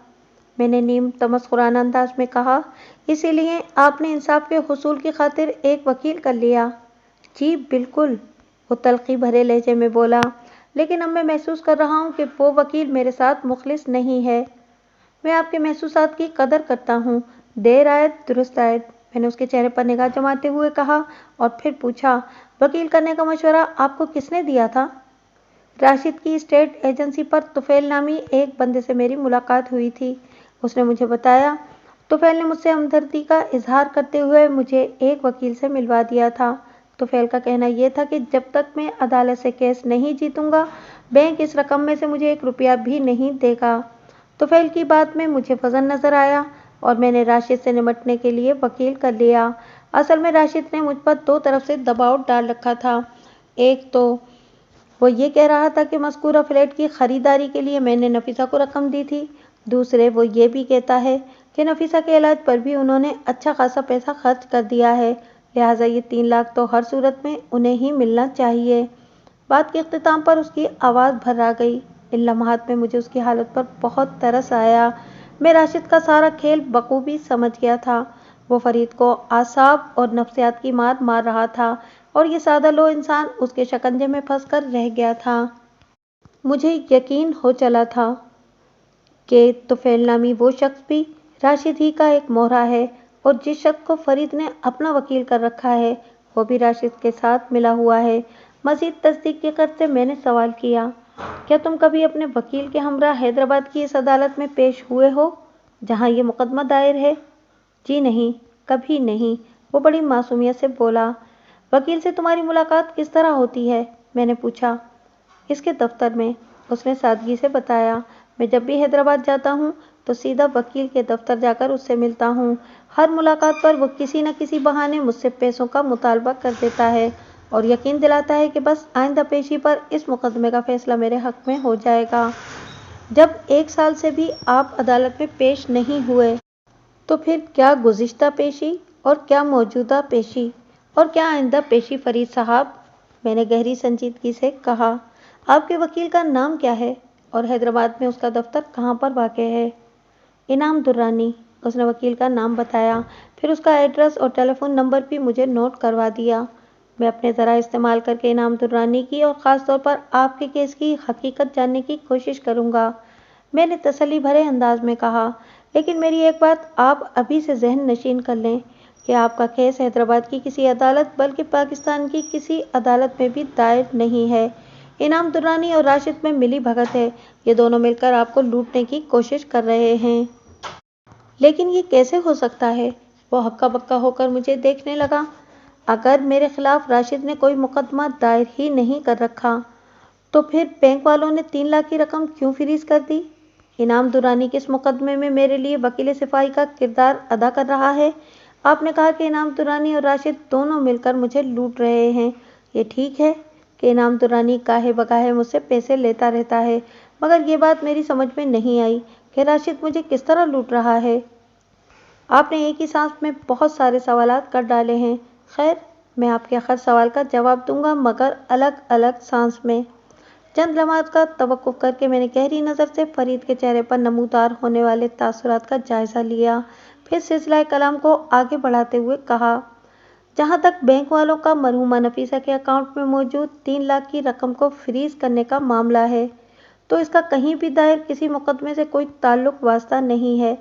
میں نے نیم تمسخرانہ انداز میں کہا، اسی لیے آپ نے انصاف کے حصول کی خاطر ایک وکیل کر لیا؟ جی بالکل، وہ تلخی بھرے لہجے میں بولا، لیکن اب میں محسوس کر رہا ہوں کہ وہ وکیل میرے ساتھ مخلص نہیں ہے۔ میں آپ کے محسوسات کی قدر کرتا ہوں، دیر آید درست آید، میں نے اس کے چہرے پر نگاہ جماتے ہوئے کہا اور پھر پوچھا، وکیل کرنے کا مشورہ آپ کو کس نے دیا تھا؟ راشد کی اسٹیٹ ایجنسی پر طفیل نامی ایک بندے سے میری ملاقات ہوئی تھی، اس نے مجھے بتایا۔ طفیل نے مجھ سے ہمدردی کا اظہار کرتے ہوئے مجھے ایک وکیل سے ملوا دیا تھا۔ طفیل کا کہنا یہ تھا کہ جب تک میں عدالت سے کیس نہیں جیتوں گا، بینک اس رقم میں سے مجھے 1 روپیہ بھی نہیں دے گا۔ طفیل کی بات میں مجھے وزن نظر آیا اور میں نے راشد سے نمٹنے کے لیے وکیل کر لیا۔ اصل میں راشد نے مجھ پر 2 طرف سے دباؤ ڈال رکھا تھا۔ ایک تو وہ یہ کہہ رہا تھا کہ مذکورہ فلیٹ کی خریداری کے لیے میں نے نفیسہ کو رقم دی تھی، دوسرے وہ یہ بھی کہتا ہے کہ نفیسہ کے علاج پر بھی انہوں نے اچھا خاصا پیسہ خرچ کر دیا ہے، لہٰذا یہ 3 لاکھ تو ہر صورت میں انہیں ہی ملنا چاہیے۔ بات کے اختتام پر اس کی آواز بھر گئی۔ ان لمحات میں مجھے اس کی حالت پر بہت ترس آیا۔ میں راشد کا سارا کھیل بخوبی سمجھ گیا تھا۔ وہ فرید کو اعصاب اور نفسیات کی مار مار رہا تھا اور یہ سادہ لوح انسان اس کے شکنجے میں پھنس کر رہ گیا تھا۔ مجھے یقین ہو چلا تھا کہ طفیل نامی وہ شخص بھی راشد ہی کا ایک مہرہ ہے اور جس شخص کو فرید نے اپنا وکیل کر رکھا ہے وہ بھی راشد کے ساتھ ملا ہوا ہے۔ مزید تصدیق کی غرض سے میں نے سوال کیا، کیا تم کبھی اپنے وکیل کے ہمراہ حیدرآباد کی اس عدالت میں پیش ہوئے ہو جہاں یہ مقدمہ دائر ہے؟ جی نہیں، کبھی نہیں، وہ بڑی معصومیت سے بولا۔ وکیل سے تمہاری ملاقات کس طرح ہوتی ہے؟ میں نے پوچھا۔ اس کے دفتر میں، اس نے سادگی سے بتایا۔ میں جب بھی حیدرآباد جاتا ہوں تو سیدھا وکیل کے دفتر جا کر اس سے ملتا ہوں۔ ہر ملاقات پر وہ کسی نہ کسی بہانے مجھ سے پیسوں کا مطالبہ کر دیتا ہے اور یقین دلاتا ہے کہ بس آئندہ پیشی پر اس مقدمے کا فیصلہ میرے حق میں ہو جائے گا۔ جب 1 سال سے بھی آپ عدالت میں پیش نہیں ہوئے تو پھر کیا گزشتہ پیشی اور کیا موجودہ پیشی اور کیا آئندہ پیشی فرید صاحب؟ میں نے گہری سنجیدگی سے کہا، آپ کے وکیل کا نام کیا ہے اور حیدرآباد میں اس کا دفتر کہاں پر واقع ہے؟ انعام درانی، اس نے وکیل کا نام بتایا، پھر اس کا ایڈریس اور ٹیلی فون نمبر بھی مجھے نوٹ کروا دیا۔ میں اپنے ذرائع استعمال کر کے انعام درانی کی اور خاص طور پر آپ کے کیس کی حقیقت جاننے کی کوشش کروں گا، میں نے تسلی بھرے انداز میں کہا، لیکن میری ایک بات آپ ابھی سے ذہن نشین کر لیں کہ آپ کا کیس حیدرآباد کی کسی عدالت بلکہ پاکستان کی کسی عدالت میں بھی دائر نہیں ہے۔ انعام درانی اور راشد میں ملی بھگت ہے، یہ دونوں مل کر آپ کو لوٹنے کی کوشش کر رہے ہیں۔ لیکن یہ کیسے ہو سکتا ہے؟ وہ ہکا بکا ہو کر مجھے دیکھنے لگا۔ اگر میرے خلاف راشد نے کوئی مقدمہ دائر ہی نہیں کر رکھا تو پھر بینک والوں نے 3 لاکھ کی رقم کیوں فریز کر دی؟ انعام درانی کس مقدمے میں میرے لیے وکیل صفائی کا کردار ادا کر رہا ہے؟ آپ نے کہا کہ انعام درانی اور راشد دونوں مل کر مجھے لوٹ رہے ہیں۔ یہ ٹھیک ہے کہ انعام درانی گاہے بگاہے مجھ سے پیسے لیتا رہتا ہے، مگر یہ بات میری سمجھ میں نہیں آئی کہ راشد مجھے کس طرح لوٹ رہا ہے۔ آپ نے ایک ہی سانس میں بہت سارے سوالات کر ڈالے ہیں۔ خیر، میں آپ کے ہر سوال کا جواب دوں گا مگر الگ الگ سانس میں۔ چند لمحات کا توقف کر کے میں نے گہری نظر سے فرید کے چہرے پر نمودار ہونے والے تاثرات کا جائزہ لیا، پھر سلسلہ کلام کو آگے بڑھاتے ہوئے کہا، جہاں تک بینک والوں کا مرحومہ نفیسہ کے اکاؤنٹ میں موجود 3 لاکھ کی رقم کو فریز کرنے کا معاملہ ہے تو اس کا کہیں بھی دائر کسی مقدمے سے کوئی تعلق واسطہ نہیں ہے۔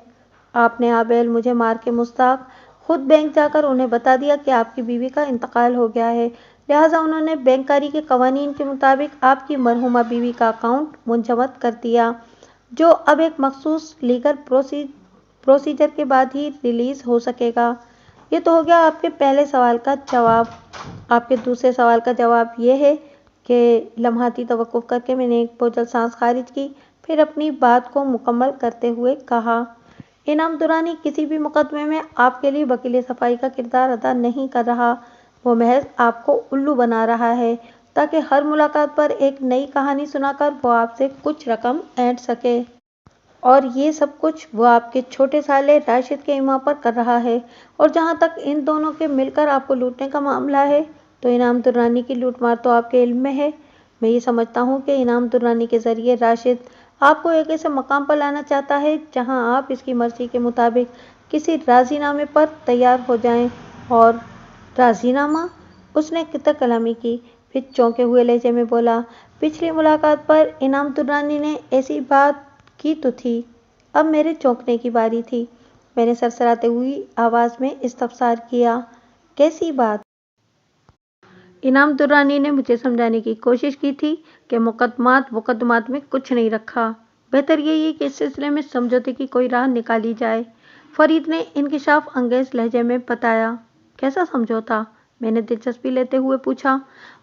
आपने आबेल मुझे मार के मुस्ताक खुद बैंक जाकर उन्हें बता दिया कि आपकी बीवी का इंतकाल हो गया है, लिहाजा उन्होंने बैंककारी के कवानीन के मुताबिक आपकी मरहुमा बीवी का अकाउंट मुंजमद कर दिया, जो अब एक मखसूस लीगल प्रोसीजर के बाद ही रिलीज हो सकेगा। ये तो हो गया आपके पहले सवाल का जवाब। आपके दूसरे सवाल का जवाब ये है कि लम्हाती तवक्कुफ करके मैंने एक बोझल सांस खारिज की, फिर अपनी बात को मुकम्मल करते हुए कहा, इनाम दुरानी किसी भी मुकदमे में आपके लिए वकील सफाई का किरदार अदा नहीं कर रहा। वो महज आपको उल्लू बना रहा है ताकि हर मुलाकात पर एक नई कहानी सुनाकर वो आपसे कुछ रकम ऐंठ सके। और ये सब कुछ वो आपके छोटे साले राशिद के इमा पर कर रहा है। और जहाँ तक इन दोनों के मिलकर आपको लूटने का मामला है, तो इनाम दुरानी की लूटमार तो आपके इल्म में है। मैं ये समझता हूँ कि इनाम दुरानी के जरिए राशिद आपको एक ऐसे मकाम पर लाना चाहता है जहाँ आप इसकी मर्जी के मुताबिक किसी राजीनामे पर तैयार हो जाएं। और राजीनामा? उसने कितर कलामी की, फिर चौंके हुए लहजे में बोला, पिछली मुलाकात पर इनाम दुरानी ने ऐसी बात की तो थी, अब मेरे चौंकने की बारी थी। मैंने सरसराते हुई आवाज में इस्तफसार किया, कैसी बात? इनाम दुरानी ने मुझे समझाने की कोशिश की थी कि मुकदमात में कुछ नहीं रखा, बेहतर यही है कि इस सिलसिले में समझौते की कोई राह निकाली जाए। फरीद ने इंकिशाफ अंगेज लहजे में बताया। कैसा समझौता? मैंने दिलचस्पी लेते हुए पूछा।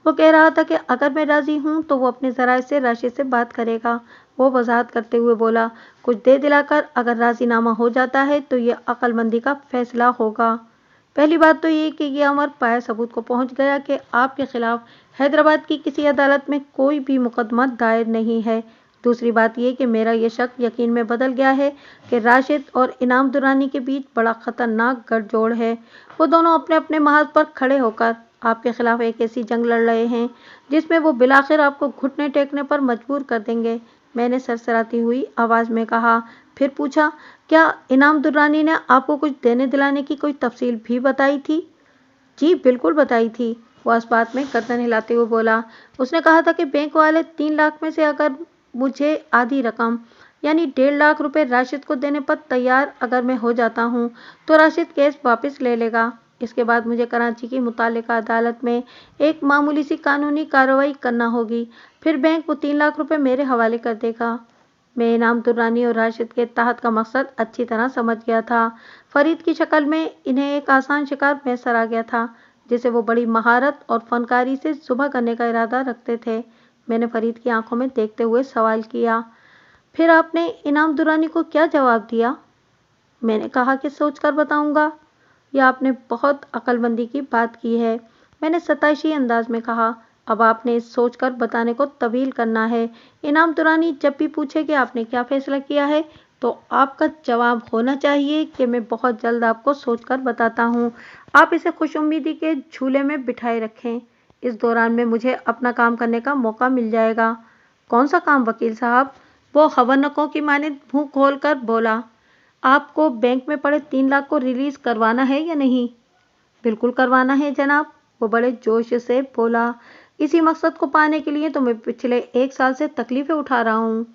वो कह रहा था कि अगर मैं राजी हूँ तो वो अपने जराये से राशिद से बात करेगा। वो वजाहत करते हुए बोला, कुछ दे दिलाकर अगर राजीनामा हो जाता है तो ये अक्लमंदी का फैसला होगा। पहली बात तो ये कि ये अमर पाए सबूत को पहुंच गया कि आपके खिलाफ हैदराबाद की किसी अदालत में कोई भी मुकदमा दायर नहीं है। दूसरी बात ये कि मेरा ये शक यकीन में बदल गया है कि राशिद और इनाम दुरानी के बीच बड़ा खतरनाक गठजोड़ है। वो दोनों अपने अपने महाज पर खड़े होकर आपके खिलाफ एक ऐसी जंग लड़ रहे हैं जिसमें वो बिलाखिर आपको घुटने टेकने पर मजबूर कर देंगे। मैंने सरसराती हुई आवाज में कहा। फिर पूछा, क्या इनाम दुरानी ने आपको कुछ देने दिलाने की कोई तफसील भी बताई थी? जी बिल्कुल बताई थी। वो इस बात में गर्दन हिलाते हुए बोला। उसने कहा था कि बैंक वाले 3 लाख में से अगर मुझे आधी रकम यानी 1.5 लाख रुपए राशिद को देने पर तैयार अगर मैं हो जाता हूँ तो राशिद केस वापस ले लेगा। इसके बाद मुझे कराची की मुतालिका अदालत में एक मामूली सी कानूनी कार्रवाई करना होगी, फिर बैंक वो 3 लाख रुपए मेरे हवाले कर देगा। मैं इनाम दुरानी और राशिद के तहत का मकसद अच्छी तरह समझ गया था। फरीद की शक्ल में इन्हें एक आसान शिकार मैसर आ गया था जिसे वो बड़ी महारत और फनकारी से सुबह करने का इरादा रखते थे। मैंने फरीद की आंखों में देखते हुए सवाल किया, फिर आपने इनाम दुरानी को क्या जवाब दिया? मैंने कहा कि सोचकर बताऊंगा। यह आपने बहुत अक्लमंदी की बात की है, मैंने सताइशी अंदाज में कहा। अब आपने इस सोचकर बताने को तवील करना है। इनाम दुरानी जब भी पूछे कि आपने क्या फैसला किया है तो आपका जवाब होना चाहिए कि मैं बहुत जल्द आपको सोचकर बताता हूँ। आप इसे खुशउम्मीदी के झूले में बिठाए रखें। इस दौरान में मुझे अपना काम करने का मौका मिल जाएगा। कौन सा काम वकील साहब? वो खबरनकों की मानिंद मुंह खोलकर बोला। आपको बैंक में पड़े 3 लाख को रिलीज करवाना है या नहीं? बिल्कुल करवाना है जनाब, वो बड़े जोश से बोला। इसी मकसद को पाने के लिए तो मैं पिछले 1 साल से तकलीफें उठा रहा हूँ।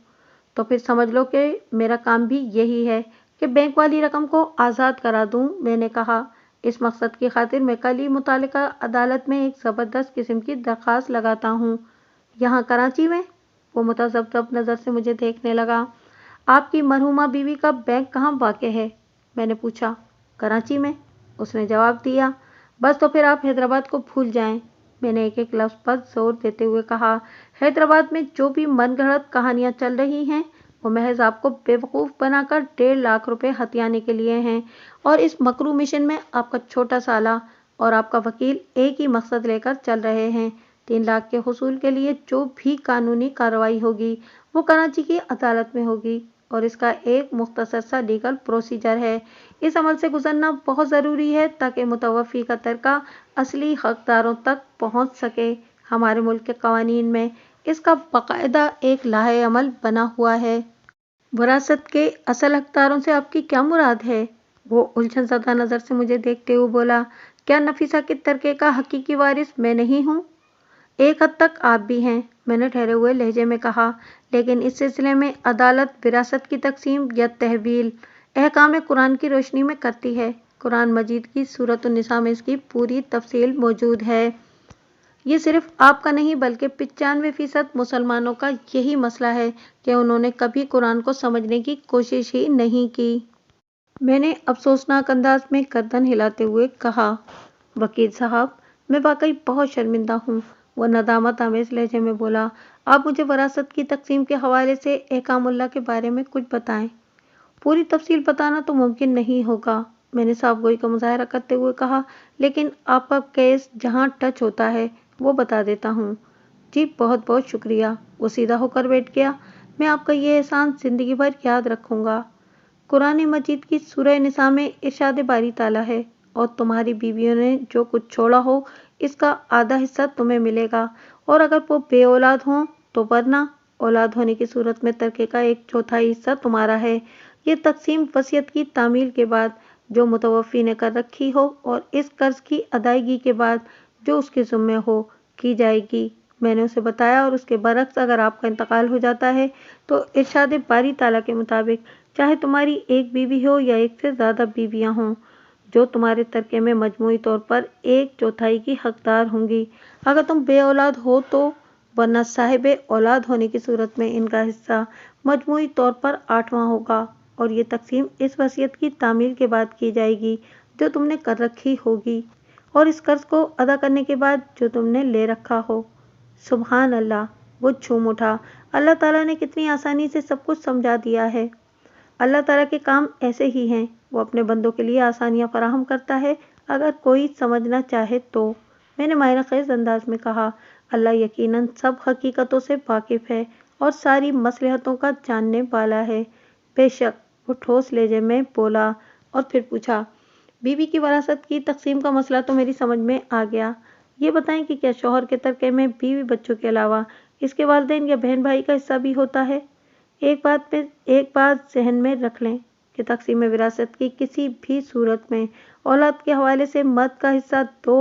तो फिर समझ लो कि मेरा काम भी यही है कि बैंक वाली रकम को आज़ाद करा दूं। मैंने कहा, इस मकसद की खातिर मैं कल ही मुतालिका अदालत में एक ज़बरदस्त किस्म की दरख्वास्त लगाता हूँ। यहाँ कराची में? वो मुतज़ब्ज़ब नज़र से मुझे देखने लगा। आपकी मरहुमा बीवी का बैंक कहाँ वाक़ है? मैंने पूछा। कराची में, उसने जवाब दिया। बस तो फिर आप हैदराबाद को भूल जाएं। मैंने एक एक लफ्ज़ पर जोर देते हुए कहा, हैदराबाद में जो भी मनगढ़ंत कहानियाँ चल रही हैं वो महज आपको बेवकूफ़ बनाकर 1.5 लाख रुपए हथियाने के लिए हैं। और इस मकरू मिशन में आपका छोटा साला और आपका वकील एक ही मकसद लेकर चल रहे हैं। 3 लाख के हुसूल के लिए जो भी कानूनी कार्रवाई होगी वो कराची की अदालत में होगी और इसका एक मुख्तसर सा लीगल प्रोसीजर है। इस अमल से गुजरना बहुत ज़रूरी है ताकि मुतवफ़ी का तरका असली हकदारों तक पहुंच सके। हमारे मुल्क के कवानीन में इसका बाकायदा एक लाहे अमल बना हुआ है। विरासत के असल हकदारों से आपकी क्या मुराद है? वो उलझन ज़दा नज़र से मुझे देखते हुए बोला। क्या नफीसा के तरके का हकीकी वारिस मैं नहीं हूँ? एक हद तक आप भी हैं, मैंने ठहरे हुए लहजे में कहा, लेकिन इस सिलसिले में अदालत विरासत की तकसीम या तहवील احکام قرآن کی روشنی میں کرتی ہے۔ قرآن مجید کی سورۃ النساء میں اس کی پوری تفصیل موجود ہے۔ یہ صرف آپ کا نہیں بلکہ 95% مسلمانوں کا یہی مسئلہ ہے کہ انہوں نے کبھی قرآن کو سمجھنے کی کوشش ہی نہیں کی۔ میں نے افسوسناک انداز میں گردن ہلاتے ہوئے کہا، وکیل صاحب، میں واقعی بہت شرمندہ ہوں۔ وہ ندامت آمیز لہجے میں بولا، آپ مجھے وراثت کی تقسیم کے حوالے سے احکام اللہ کے بارے میں کچھ بتائیں۔ پوری تفصیل بتانا تو ممکن نہیں ہوگا، میں نے صاف گوئی کا مظاہرہ کرتے ہوئے کہا، لیکن آپ کا کیس جہاں ٹچ ہوتا ہے وہ بتا دیتا ہوں۔ جی بہت بہت شکریہ۔ وہ سیدھا ہو کر بیٹھ گیا۔ میں آپ کا یہ احسان زندگی بھر یاد رکھوں گا۔ قرآن مجید کی سورہ نساء میں ارشاد باری تعالیٰ ہے، اور تمہاری بیویوں نے جو کچھ چھوڑا ہو اس کا آدھا حصہ تمہیں ملے گا، اور اگر وہ بے اولاد ہوں تو، ورنہ اولاد ہونے کی صورت میں ترکے کا 1/4 حصہ تمہارا ہے۔ یہ تقسیم وصیت کی تعمیل کے بعد جو متوفی نے کر رکھی ہو اور اس قرض کی ادائیگی کے بعد جو اس کے ذمہ ہو کی جائے گی۔ میں نے اسے بتایا، اور اس کے برعکس اگر آپ کا انتقال ہو جاتا ہے تو ارشاد باری تعالیٰ کے مطابق چاہے تمہاری ایک بیوی ہو یا ایک سے زیادہ بیویاں ہوں، جو تمہارے ترکے میں مجموعی طور پر 1/4 کی حقدار ہوں گی اگر تم بے اولاد ہو تو، ورنہ صاحب اولاد ہونے کی صورت میں ان کا حصہ مجموعی طور پر 8واں ہوگا، اور یہ تقسیم اس وصیت کی تعمیل کے بعد کی جائے گی جو تم نے کر رکھی ہوگی، اور اس قرض کو ادا کرنے کے بعد جو تم نے لے رکھا ہو۔ سبحان اللہ! وہ جھوم اٹھا، اللہ تعالیٰ نے کتنی آسانی سے سب کچھ سمجھا دیا ہے۔ اللہ تعالیٰ کے کام ایسے ہی ہیں، وہ اپنے بندوں کے لیے آسانیاں فراہم کرتا ہے اگر کوئی سمجھنا چاہے تو۔ میں نے معنی خیز انداز میں کہا، اللہ یقیناً سب حقیقتوں سے واقف ہے اور ساری مصلحتوں کا جاننے والا ہے۔ بے شک، وہ ٹھوس لہجے میں بولا، اور پھر پوچھا، بیوی کی وراثت کی تقسیم کا مسئلہ تو میری سمجھ میں آ گیا۔ یہ بتائیں کہ کیا شوہر کے ترکے میں بیوی بچوں کے علاوہ اس کے والدین یا بہن بھائی کا حصہ بھی ہوتا ہے؟ ایک بات ذہن میں رکھ لیں کہ تقسیم وراثت کی کسی بھی صورت میں اولاد کے حوالے سے مرد کا حصہ 2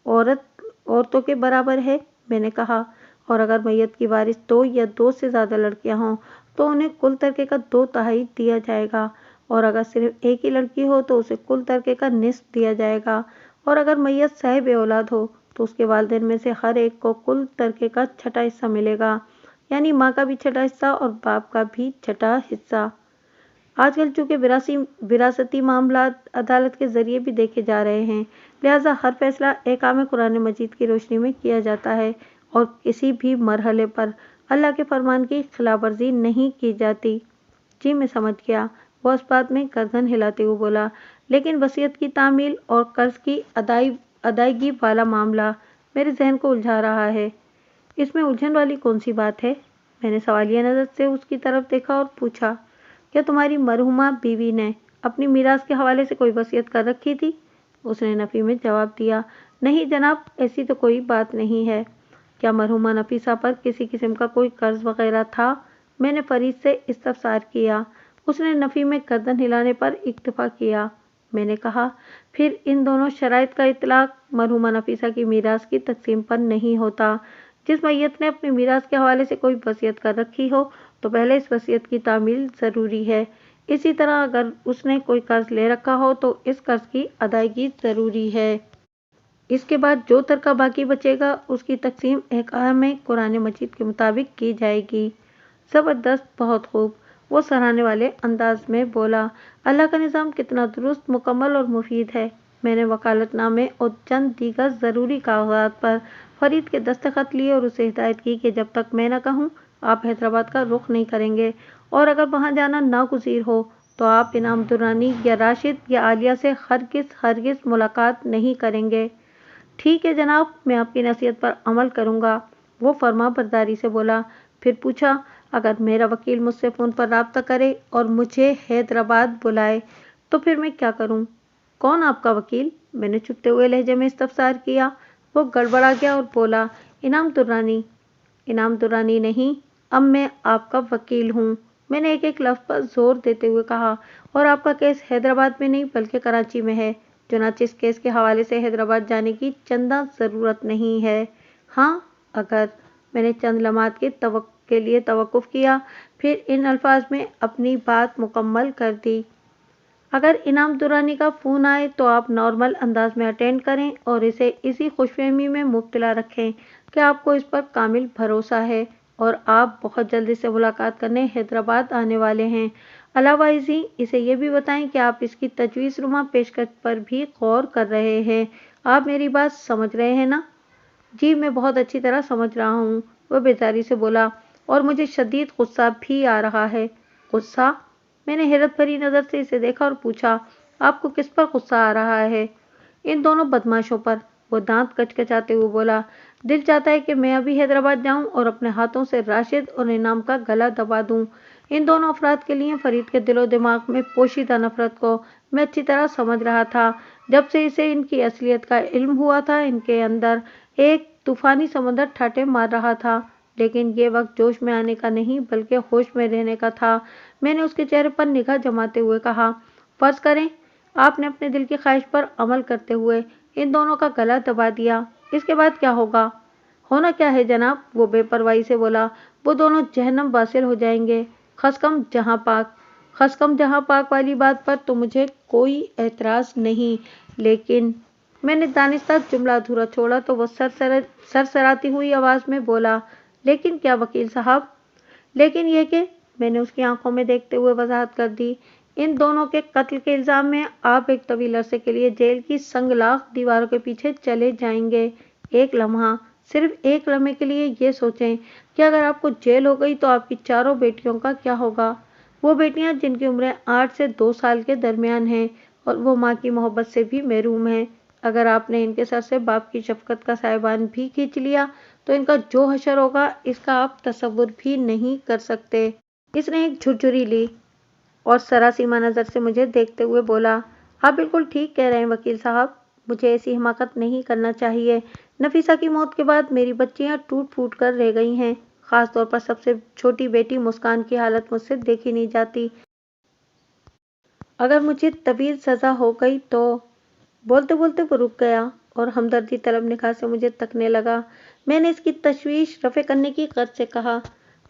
عورتوں کے برابر ہے، میں نے کہا، اور اگر میت کی وارث 2 یا 2 سے زیادہ لڑکیاں ہوں تو انہیں کل ترکے کا 2/3 دیا جائے گا، اور اگر صرف ایک ہی لڑکی ہو تو اسے کل ترکے کا نصف دیا جائے گا، اور اگر میت صاحب اولاد ہو تو اس کے والدین میں سے ہر ایک کو کل ترکے کا 6واں حصہ ملے گا، یعنی ماں کا بھی 6واں حصہ اور باپ کا بھی 6واں حصہ۔ آج کل چونکہ وراثتی معاملات عدالت کے ذریعے بھی دیکھے جا رہے ہیں، لہٰذا ہر فیصلہ احکام قرآن مجید کی روشنی میں کیا جاتا ہے، اور کسی بھی مرحلے پر اللہ کے فرمان کی خلاف ورزی نہیں کی جاتی۔ جی میں سمجھ گیا، وہ اس بات میں گردن ہلاتے ہوئے بولا، لیکن وصیت کی تعمیل اور قرض کی ادائیگی والا معاملہ میرے ذہن کو الجھا رہا ہے۔ اس میں الجھن والی کون سی بات ہے؟ میں نے سوالیہ نظر سے اس کی طرف دیکھا اور پوچھا، کیا تمہاری مرحومہ بیوی نے اپنی میراث کے حوالے سے کوئی وصیت کر رکھی تھی؟ اس نے نفی میں جواب دیا، نہیں جناب، ایسی تو کوئی بات نہیں ہے۔ کیا مرحومہ نفیسہ پر کسی قسم کا کوئی قرض وغیرہ تھا؟ میں نے فرید سے استفسار کیا۔ اس نے نفی میں گردن ہلانے پر اکتفا کیا۔ میں نے کہا، پھر ان دونوں شرائط کا اطلاق مرحومہ نفیسہ کی میراث کی تقسیم پر نہیں ہوتا۔ جس میت نے اپنی میراث کے حوالے سے کوئی وصیت کر رکھی ہو تو پہلے اس وصیت کی تعمیل ضروری ہے، اسی طرح اگر اس نے کوئی قرض لے رکھا ہو تو اس قرض کی ادائیگی ضروری ہے۔ اس کے بعد جو ترکہ باقی بچے گا اس کی تقسیم احکام قرآن مجید کے مطابق کی جائے گی۔ زبردست، بہت خوب، وہ سراہنے والے انداز میں بولا، اللہ کا نظام کتنا درست، مکمل اور مفید ہے۔ میں نے وکالت نامے اور چند دیگر ضروری کاغذات پر فرید کے دستخط لیے اور اسے ہدایت کی کہ جب تک میں نہ کہوں آپ حیدرآباد کا رخ نہیں کریں گے، اور اگر وہاں جانا ناگزیر ہو تو آپ انعام الدرانی یا راشد یا عالیہ سے ہرگز ملاقات نہیں کریں گے۔ ٹھیک ہے جناب، میں آپ کی نصیحت پر عمل کروں گا، وہ فرما برداری سے بولا۔ پھر پوچھا، اگر میرا وکیل مجھ سے فون پر رابطہ کرے اور مجھے حیدرآباد بلائے تو پھر میں کیا کروں؟ کون آپ کا وکیل؟ میں نے چپتے ہوئے لہجے میں استفسار کیا۔ وہ گڑبڑا گیا اور بولا، انعام الدرانی۔ انعام الدرانی نہیں، اب میں آپ کا وکیل ہوں، میں نے ایک لفظ پر زور دیتے ہوئے کہا، اور آپ کا کیس حیدرآباد میں نہیں بلکہ کراچی میں ہے، چنانچہ اس کیس کے حوالے سے حیدرآباد جانے کی چنداں ضرورت نہیں ہے۔ ہاں، اگر، میں نے چند لمحات کے لیے توقف کیا، پھر ان الفاظ میں اپنی بات مکمل کر دی۔ अगर इनाम दुरानी का फ़ोन आए तो आप नॉर्मल अंदाज में अटेंड करें और इसे इसी खुशफहमी में मुब्तला रखें कि आपको इस पर कामिल भरोसा है और आप बहुत जल्दी से मुलाकात करने हैदराबाद आने वाले हैं। अलावा इसे ये भी बताएं कि आप इसकी तजवीज़नुमा पेशकश पर भी गौर कर रहे हैं। आप मेरी बात समझ रहे हैं ना? जी, मैं बहुत अच्छी तरह समझ रहा हूँ, वह बेजारी से बोला, और मुझे शदीद गुस्सा भी आ रहा है। गुस्सा? मैंने हैरत भरी नज़र से इसे देखा और पूछा, आपको किस पर गुस्सा आ रहा है? इन दोनों बदमाशों पर, वो दांत कचकचाते हुए बोला। दिल चाहता है कि मैं अभी हैदराबाद जाऊं और अपने हाथों से राशिद और इनाम का गला दबा दूं। इन दोनों अफराद के लिए फरीद के दिलो दिमाग में पोशीदा नफरत को मैं अच्छी तरह समझ रहा था। जब से इसे इनकी असलियत का इल्म हुआ था, इनके अंदर एक तूफानी समंदर ठाटे मार रहा था, लेकिन ये वक्त जोश में आने का नहीं बल्कि होश में रहने का था। मैंने उसके चेहरे पर निगाह जमाते हुए कहा, फर्ज करें आपने अपने दिल की ख्वाहिश पर अमल करते हुए इन दोनों का गला दबा दिया, इसके बाद क्या होगा? होना क्या है जनाब? वो बेपरवाही से बोला, वो दोनों जहन्नम वासिल हो जाएंगे। खसकम जहां पाक। खसकम जहां पाक वाली बात पर तो मुझे कोई एतराज नहीं, लेकिन मैंने दानिस्ता जुमला अधूरा छोड़ा तो वो सरसराती हुई आवाज में बोला, लेकिन क्या वकील साहब? लेकिन ये कि, मैंने उसकी आंखों में देखते हुए वजाहत कर दी, इन दोनों के कत्ल के इल्जाम में आप एक तवील अरसे के लिए जेल की संगलाख दीवारों के पीछे चले जाएंगे। एक लम्हा, सिर्फ एक लम्हे के लिए ये सोचें कि अगर आपको जेल हो गई तो आपकी चारों बेटियों का क्या होगा? वो बेटियां जिनकी उम्रें 8 से 2 साल के दरमियान हैं और वो माँ की मोहब्बत से भी महरूम हैं। अगर आपने इनके सर से बाप की शफकत का साहिबान भी खींच लिया तो इनका जो हशर होगा इसका आप तसव्वुर भी नहीं कर सकते। इसने एक झुरझुरी ली और सरासीमा नज़र से मुझे देखते हुए बोला, आप बिल्कुल ठीक कह रहे हैं वकील साहब, मुझे ऐसी हिमाकत नहीं करना चाहिए। नफीसा की मौत के बाद मेरी बच्चियां टूट फूट कर रह गई हैं, खास तौर पर सबसे छोटी बेटी मुस्कान की हालत मुझसे देखी नहीं जाती। अगर मुझे तवील सजा हो गई तो। बोलते बोलते वो रुक गया और हमदर्दी तलब निगाह से मुझे तकने लगा। मैंने इसकी तशवीश रफ़े करने की गर्ज से कहा,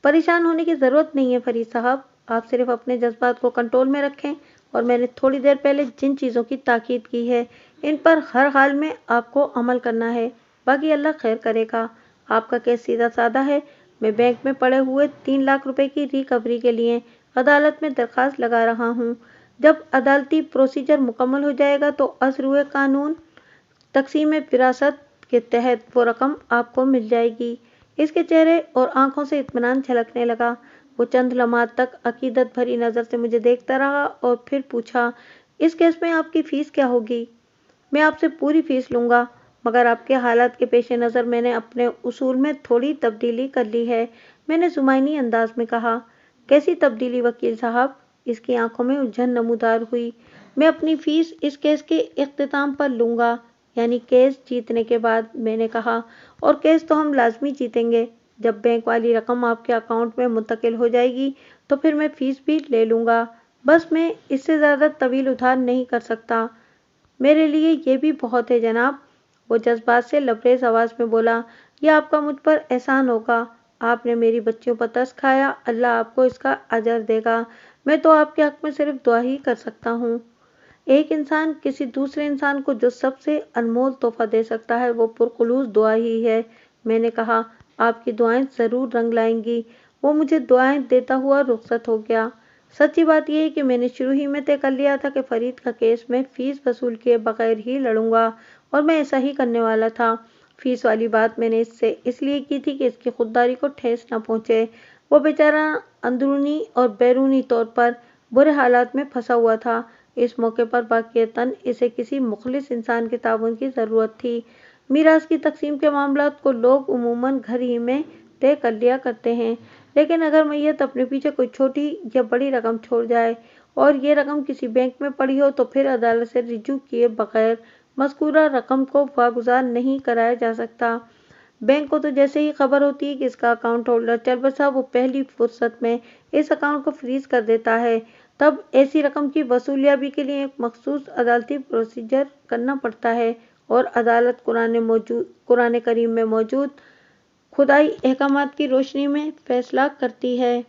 परेशान होने की ज़रूरत नहीं है फरीद साहब, आप सिर्फ अपने जज्बात को कंट्रोल में रखें और मैंने थोड़ी देर पहले जिन चीज़ों की ताकीद की है इन पर हर हाल में आपको अमल करना है, बाकी अल्लाह खैर करेगा। आपका केस सीधा साधा है। मैं बैंक में पड़े हुए 3 लाख रुपए की रिकवरी के लिए अदालत में दरख्वास्त लगा रहा हूँ। जब अदालती प्रोसीजर मुकम्मल हो जाएगा तो असर कानून तकसीम विरासत के तहत वो रकम आपको मिल जाएगी। इसके चेहरे और आंखों से इत्मीनान झलकने लगा। वो चंद लम्हात तक अकीदत भरी नज़र से मुझे देखता रहा और फिर पूछा, इस केस में आपकी फ़ीस क्या होगी? मैं आपसे पूरी फीस लूँगा, मगर आपके हालात के पेश नज़र मैंने अपने उसूल में थोड़ी तब्दीली कर ली है, मैंने ज़ुमाइनी अंदाज में कहा। कैसी तब्दीली वकील साहब? इसकी आंखों में उलझन नमूदार हुई। मैं अपनी फ़ीस इस केस के इख्तिताम पर लूँगा, यानी केस जीतने के बाद, मैंने कहा, और केस तो हम लाजमी जीतेंगे। जब बैंक वाली रकम आपके अकाउंट में मुंतकिल हो जाएगी तो फिर मैं फ़ीस भी ले लूँगा। बस मैं इससे ज़्यादा तवील उधार नहीं कर सकता। मेरे लिए ये भी बहुत है जनाब, वो जज्बात से लबरेज आवाज़ में बोला, यह आपका मुझ पर एहसान होगा। आपने मेरी बच्चियों पर तरस खाया, अल्लाह आपको इसका अजर देगा। मैं तो आपके हक में सिर्फ दुआ ही कर सकता हूँ। एक इंसान किसी दूसरे इंसान को जो सबसे अनमोल तोहफा दे सकता है वो पुरखुलूस दुआ ही है। मैंने कहा, आपकी दुआएं ज़रूर रंग लाएंगी। वो मुझे दुआएं देता हुआ रुखसत हो गया। सच्ची बात यह है कि मैंने शुरू ही में तय कर लिया था कि फरीद का केस मैं फ़ीस वसूल किए बगैर ही लड़ूंगा और मैं ऐसा ही करने वाला था। फ़ीस वाली बात मैंने इससे इसलिए की थी कि इसकी खुददारी को ठेस न पहुँचे। वो बेचारा अंदरूनी और बैरूनी तौर पर बुरे हालात में फंसा हुआ था। इस मौके पर वाक़ईतन इसे किसी मुखलिस इंसान के ताउन की ज़रूरत थी। मीरास की तकसीम के मामलात को लोग उमूमन घर ही में तय कर लिया करते हैं, लेकिन अगर मैयत अपने पीछे कोई छोटी या बड़ी रकम छोड़ जाए और ये रकम किसी बैंक में पड़ी हो तो फिर अदालत से रिजू किए बगैर मज़कूरा रकम को वागुज़ार नहीं कराया जा सकता। बैंक को तो जैसे ही खबर होती है कि इसका अकाउंट होल्डर चल बसा, वो पहली फुर्सत में इस अकाउंट को फ्रीज कर देता है। तब ऐसी रकम की वसूलियाबी के लिए एक मखसूस अदालती प्रोसीजर करना पड़ता है और अदालत कुरान करीम में मौजूद खुदाई अहकामात की रोशनी में फैसला करती है।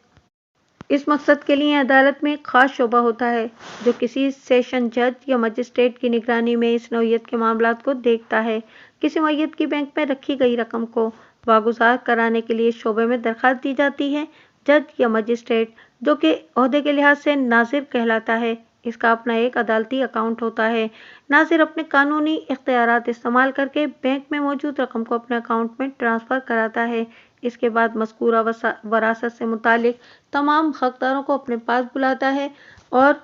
इस मकसद के लिए अदालत में एक खास शोबा होता है जो किसी सेशन जज या मजिस्ट्रेट की निगरानी में इस नौइयत के मामलात को देखता है। किसी मैयत की बैंक में रखी गई रकम को वागुजार कराने के लिए शोबे में दरखास्त दी जाती है। जज या मजिस्ट्रेट, जो कि ओहदे के लिहाज से नाजिर कहलाता है, इसका अपना एक अदालती अकाउंट होता है। नाजिर अपने कानूनी इख्तियारात इस्तेमाल करके बैंक में मौजूद रकम को अपने अकाउंट में ट्रांसफ़र कराता है। इसके बाद मज़कूरा वरासत से मुतालिक तमाम हकदारों को अपने पास बुलाता है और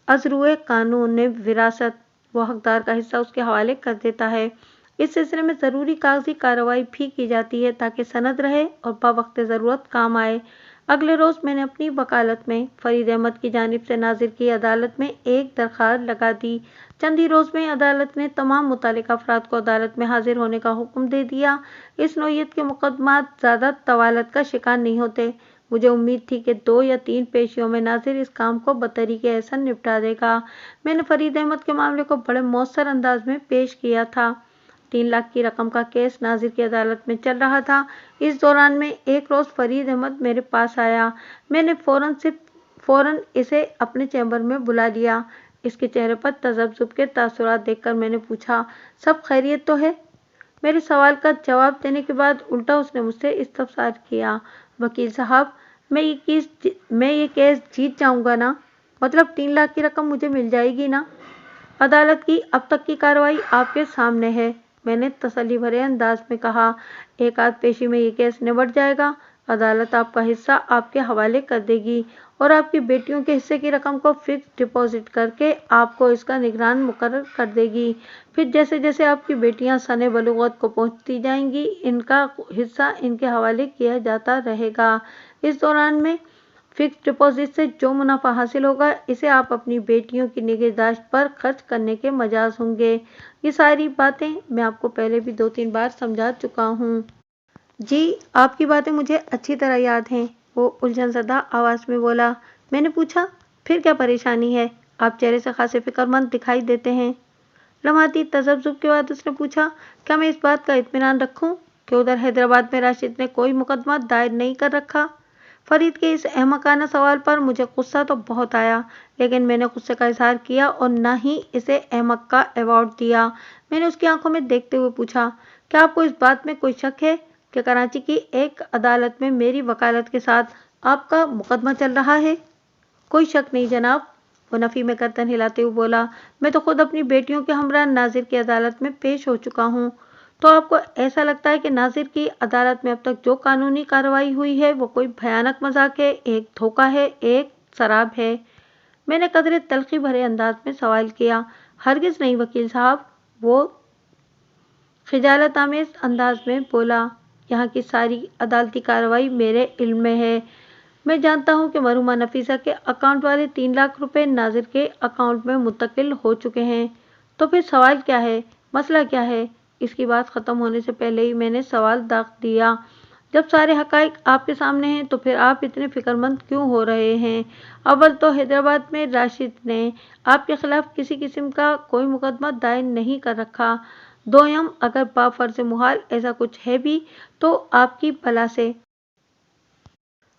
अज़रुए कानून ने विरासत व हकदार का हिस्सा उसके हवाले कर देता है। इस सिलसिले में ज़रूरी कागजी कार्रवाई भी की जाती है ताकि सनद रहे और बवक्त ज़रूरत काम आए। अगले रोज़ मैंने अपनी वकालत में फरीद अहमद की जानिब से नाजिर की अदालत में एक दरख्वास्त लगा दी। चंद ही रोज़ में अदालत ने तमाम मुतालिका अफराद को अदालत में हाजिर होने का हुक्म दे दिया। इस नौइयत के मुकदमात ज़्यादा तवालत का शिकार नहीं होते। मुझे उम्मीद थी कि 2 या 3 पेशियों में नाजिर इस काम को बतरीके एहसन निपटा देगा। मैंने फरीद अहमद के मामले को बड़े मौसर अंदाज में पेश किया था। 3 लाख की रकम का केस नाजिर की अदालत में चल रहा था। इस दौरान में एक रोज़ फरीद अहमद मेरे पास आया। मैंने फ़ौरन इसे अपने चैम्बर में बुला लिया। इसके चेहरे पर तज़ब्ज़ुब के तासुरात देखकर मैंने पूछा, सब खैरियत तो है? मेरे सवाल का जवाब देने के बाद उल्टा उसने मुझसे इस्तफसार किया, वकील साहब, मैं ये केस जीत जाऊंगा ना? मतलब 3 लाख की रकम मुझे मिल जाएगी ना? अदालत की अब तक की कार्रवाई आपके सामने है, मैंने तसल्ली भरे अंदाज में कहा। एक आध पेशी में ये केस निबट जाएगा। अदालत आपका हिस्सा आपके हवाले कर देगी और आपकी बेटियों के हिस्से की रकम को फिक्स डिपॉजिट करके आपको इसका निगरान मुकर्रर कर देगी। फिर जैसे जैसे आपकी बेटियां सने बलूगत को पहुंचती जाएंगी, इनका हिस्सा इनके हवाले किया जाता रहेगा। इस दौरान में फिक्स डिपॉजिट से जो मुनाफा हासिल होगा, इसे आप अपनी बेटियों की निगहदाश्त पर खर्च करने के मजाज होंगे। ये सारी बातें मैं आपको पहले भी 2-3 बार समझा चुका हूँ। जी, आपकी बातें मुझे अच्छी तरह याद हैं, वो उलझन ज़दा आवाज़ में बोला। मैंने पूछा, फिर क्या परेशानी है? आप चेहरे से खासे फिक्रमंद दिखाई देते हैं। लम्हाती तज़ब्ज़ुब के बाद उसने पूछा, क्या मैं इस बात का इत्मीनान रखूं कि उधर हैदराबाद में राशिद ने कोई मुकदमा दायर नहीं कर रखा? फरीद के इस अहमकाना सवाल पर मुझे गुस्सा तो बहुत आया, लेकिन मैंने गुस्से का इजहार किया और न ही इसे अहमक का अवार्ड दिया। मैंने उसकी आंखों में देखते हुए पूछा, क्या आपको इस बात में कोई शक है कि कराची की एक अदालत में मेरी वकालत के साथ आपका मुकदमा चल रहा है? कोई शक नहीं जनाब, वो नफ़ी में गर्दन हिलाते हुए बोला। मैं तो खुद अपनी बेटियों के हमरा नाजिर की अदालत में पेश हो चुका हूँ। तो आपको ऐसा लगता है कि नाजिर की अदालत में अब तक जो कानूनी कार्रवाई हुई है वो कोई भयानक मजाक है, एक धोखा है, एक शराब है? मैंने कदरे तलखी भरे अंदाज में सवाल किया। हरगिज़ नहीं वकील साहब, वो खिजालत आमेज अंदाज में बोला। यहाँ की सारी अदालती कार्रवाई मेरे इल्म में है। मैं जानता हूँ कि मरहुमा नफीसा के अकाउंट वाले 3 लाख रुपए नाजिर के अकाउंट में मुंतकिल हो चुके हैं। तो फिर सवाल क्या है, मसला क्या है? इसकी बात ख़त्म होने से पहले ही मैंने सवाल दाग दिया। जब सारे हकाइक आपके सामने हैं तो फिर आप इतने फिक्रमंद क्यों हो रहे हैं? अव्वल तो हैदराबाद में राशिद ने आपके खिलाफ किसी किस्म का कोई मुकदमा दायर नहीं कर रखा। दोयम, अगर बाफर्ज मुहाल ऐसा कुछ है भी तो आपकी भला से।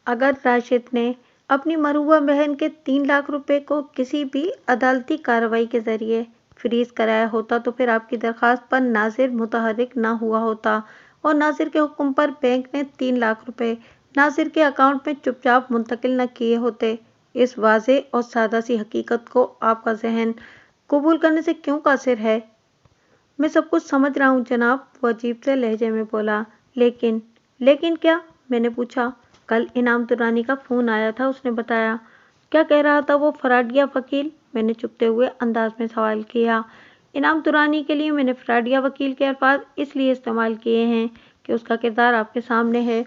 अगर राशिद ने अपनी मरहूमा बहन के 3 लाख रुपए को किसी भी अदालती कार्रवाई के जरिए फ्रीज कराया होता तो फिर आपकी दरख्वास्त पर नाजिर मुतहर्रिक ना हुआ होता और नाजिर के हुक्म पर बैंक ने 3 लाख रुपए नाजिर के अकाउंट में चुपचाप मुंतकिल न किए होते। इस वाज़े और सादा सी हकीकत को आपका जहन कबूल करने से क्यों कासिर है? मैं सब कुछ समझ रहा हूँ जनाब, वो अजीब से लहजे में बोला। लेकिन क्या? मैंने पूछा। कल इनाम दुरानी का फ़ोन आया था, उसने बताया। क्या कह रहा था वो फराडिया वकील? मैंने चुपते हुए अंदाज में सवाल किया। इनाम दुरानी के लिए मैंने फराडिया वकील के अल्फाज इसलिए इस्तेमाल किए हैं कि उसका किरदार आपके सामने है।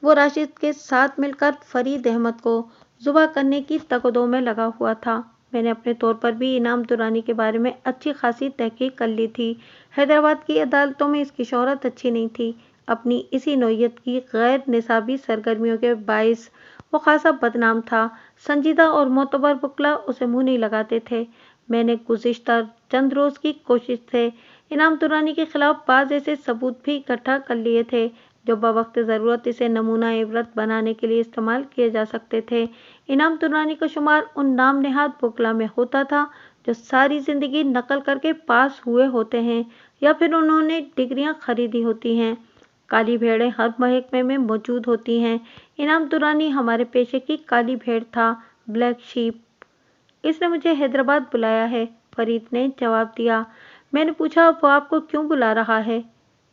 वो राशिद के साथ मिलकर फरीद अहमद को ज़ुबा करने की तकदो में लगा हुआ था। मैंने अपने तौर पर भी इनाम दुरानी के बारे में अच्छी खासी तहकीक कर ली थी। हैदराबाद की अदालतों में इसकी शोहरत अच्छी नहीं थी। अपनी इसी नौइयत की गैर निसाबी सरगर्मियों के बाइस वो खासा बदनाम था। संजीदा और मोतबर वकला उसे मुंह नहीं लगाते थे। मैंने गुज़िश्ता चंद रोज़ की कोशिश से इनाम दुरानी के खिलाफ बाज़ ऐसे सबूत भी इकट्ठा कर लिए थे जो बवक्त ज़रूरत इसे नमूना इबरत बनाने के लिए इस्तेमाल किए जा सकते थे। इनाम दुरानी का शुमार उन नाम नेहाद वकला में होता था जो सारी ज़िंदगी नकल करके पास हुए होते हैं या फिर उन्होंने डिग्रियां खरीदी होती हैं। काली भेड़ें हर महकमे में मौजूद होती हैं। इनाम दुरानी हमारे पेशे की काली भेड़ था, ब्लैक शीप। इसने मुझे हैदराबाद बुलाया है, फरीद ने जवाब दिया। मैंने पूछा, वो आपको क्यों बुला रहा है?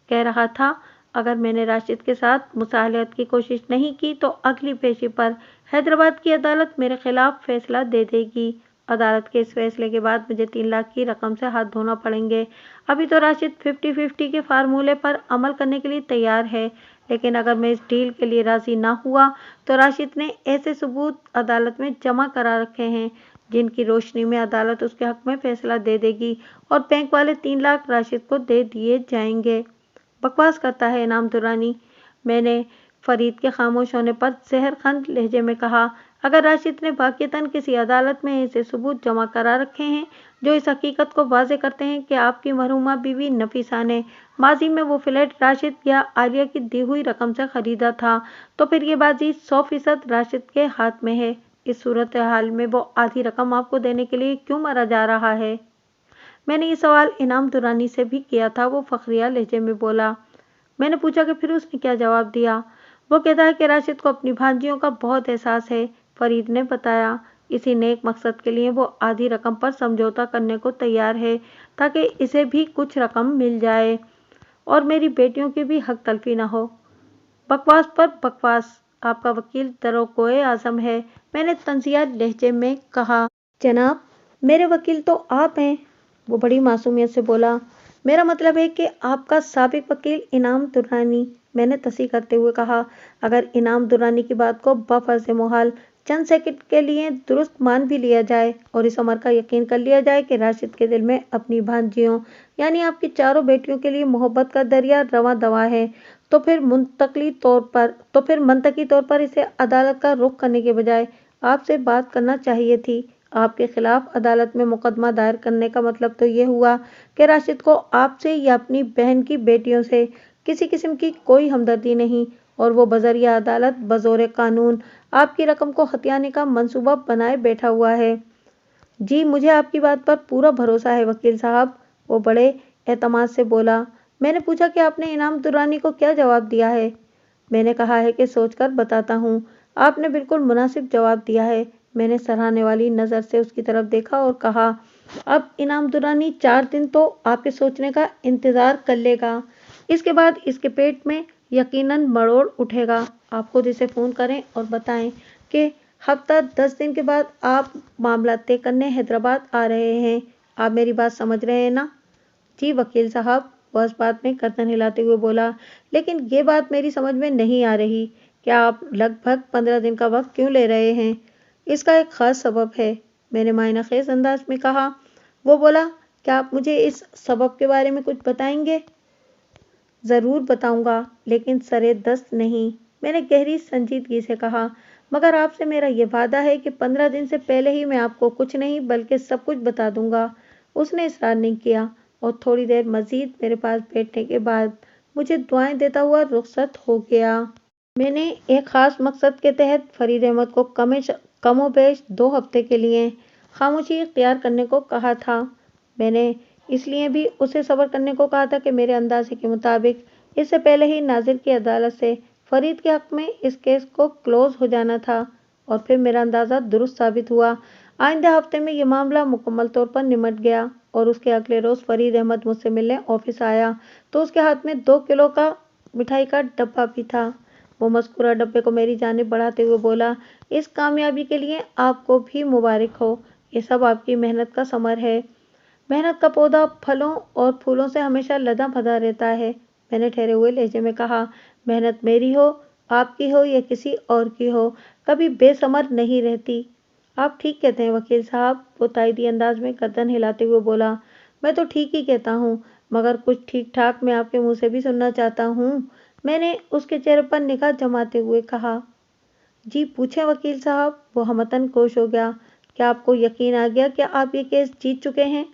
कह रहा था अगर मैंने राशिद के साथ मुसाहलत की कोशिश नहीं की तो अगली पेशी पर हैदराबाद की अदालत मेरे खिलाफ फैसला दे देगी। अदालत के इस फैसले के बाद मुझे 3 लाख की रकम से हाथ धोना पड़ेंगे। अभी तो राशिद 50-50 के फार्मूले पर अमल करने के लिए तैयार है, लेकिन अगर मैं इस डील के लिए राजी ना हुआ तो राशिद ने ऐसे सबूत अदालत में जमा करा रखे हैं जिनकी रोशनी में अदालत उसके हक में फैसला दे देगी और बैंक वाले 3 लाख राशिद को दे दिए जाएंगे। बकवास करता है इनाम दुरानी, मैंने फरीद के खामोश होने पर जहरखंद लहजे में कहा। अगर राशिद ने वाक़ईतन किसी अदालत में ऐसे सबूत जमा करा रखे हैं जो इस हकीकत को वाज़े करते हैं कि आपकी मरहूमा बीवी नफीसा ने माजी में वो फ्लैट राशिद या आलिया की दी हुई रकम से खरीदा था, तो फिर ये बाजी 100% राशिद के हाथ में है। इस सूरत हाल में वो आधी रकम आपको देने के लिए क्यों मरा जा रहा है? मैंने ये सवाल इनाम दुरानी से भी किया था, वो फखरिया लहजे में बोला। मैंने पूछा कि फिर उसने क्या जवाब दिया? वो कहता है कि राशिद को अपनी भांजियों का बहुत एहसास है, फरीद ने बताया। इसी नेक मकसद के लिए वो आधी रकम पर समझौता करने को तैयार है ताकि इसे भी कुछ रकम मिल जाए और मेरी बेटियों की भी हक तलफी न हो। बकवास पर बकवास, आपका वकील दरोगोए आजम है, मैंने तंजिया लहजे में कहा। जनाब, मेरे वकील तो आप हैं, वो बड़ी मासूमियत से बोला। मेरा मतलब है कि आपका साबिक वकील इनाम दुरानी, मैंने तस्दीक करते हुए कहा। अगर इनाम दुरानी की बात को बफर्ज मुहाल चंद सेकंड के लिए दुरुस्त मान भी लिया जाए और इस अमर का यकीन कर लिया जाए कि राशिद के दिल में अपनी भांजियों यानी आपकी चारों बेटियों के लिए मोहब्बत का दरिया रवां दवा है, तो फिर मंतकी तौर पर इसे अदालत का रुख करने के बजाय आपसे बात करना चाहिए थी। आपके खिलाफ अदालत में मुकदमा दायर करने का मतलब तो ये हुआ कि राशिद को आपसे या अपनी बहन की बेटियों से किसी किस्म की कोई हमदर्दी नहीं और वो बजरिया अदालत बजोरे कानून आपकी रकम को हथियाने का मंसूबा बनाए बैठा हुआ है। जी, मुझे आपकी बात पर पूरा भरोसा है वकील साहब, वो बड़े एतमाद से बोला। मैंने पूछा कि आपने इनाम दुरानी को क्या जवाब दिया है? मैंने कहा है कि सोचकर बताता हूँ। आपने बिल्कुल मुनासिब जवाब दिया है। मैंने सराहने वाली नज़र से उसकी तरफ देखा और कहा, अब इनाम दुरानी 4 दिन तो आपके सोचने का इंतज़ार कर लेगा, इसके बाद इसके पेट में यकीनन मरोड़ उठेगा। आप खुद इसे फ़ोन करें और बताएं कि हफ्ता 10 दिन के बाद आप मामला तय करने हैदराबाद आ रहे हैं। आप मेरी बात समझ रहे हैं ना? जी वकील साहब, वह इस बात में गर्दन हिलाते हुए बोला, लेकिन ये बात मेरी समझ में नहीं आ रही। क्या आप लगभग 15 दिन का वक्त क्यों ले रहे हैं? इसका एक ख़ास सबब है, मैंने मायना खेज अंदाज में कहा। वो बोला, क्या आप मुझे इस सबब के बारे में कुछ बताएंगे? ज़रूर बताऊंगा, लेकिन सरे दस्त नहीं, मैंने गहरी संजीदगी से कहा। मगर आपसे मेरा ये वादा है कि 15 दिन से पहले ही मैं आपको कुछ नहीं बल्कि सब कुछ बता दूंगा। उसने इसरार नहीं किया और थोड़ी देर मजीद मेरे पास बैठने के बाद मुझे दुआएं देता हुआ रुखसत हो गया। मैंने एक ख़ास मकसद के तहत फरीद अहमद को कमोबेश 2 हफ्ते के लिए खामोशी इख्तियार करने को कहा था। मैंने इसलिए भी उसे सब्र करने को कहा था कि मेरे अंदाजे के मुताबिक इससे पहले ही नाजिर की अदालत से फरीद के हक में इस केस को क्लोज हो जाना था और फिर मेरा अंदाज़ा दुरुस्त साबित हुआ। आइंदे हफ्ते में ये मामला मुकम्मल तौर पर निमट गया और उसके अगले रोज़ फरीद अहमद मुझसे मिलने ऑफिस आया तो उसके हाथ में 2 किलो का मिठाई का डब्बा भी था। वो मज़कूरा डब्बे को मेरी जानिब बढ़ाते हुए बोला, इस कामयाबी के लिए आपको भी मुबारक हो, ये सब आपकी मेहनत का समर है। मेहनत का पौधा फलों और फूलों से हमेशा लदा भदा रहता है, मैंने ठहरे हुए लहजे में कहा। मेहनत मेरी हो, आपकी हो या किसी और की हो, कभी बेसमर नहीं रहती। आप ठीक कहते हैं वकील साहब, वो तायदी अंदाज में गर्दन हिलाते हुए बोला। मैं तो ठीक ही कहता हूँ, मगर कुछ ठीक ठाक मैं आपके मुंह से भी सुनना चाहता हूँ, मैंने उसके चेहरे पर निगाह जमाते हुए कहा। जी पूछें वकील साहब, वो हमतन कोश हो गया। क्या आपको यकीन आ गया कि आप ये केस जीत चुके हैं?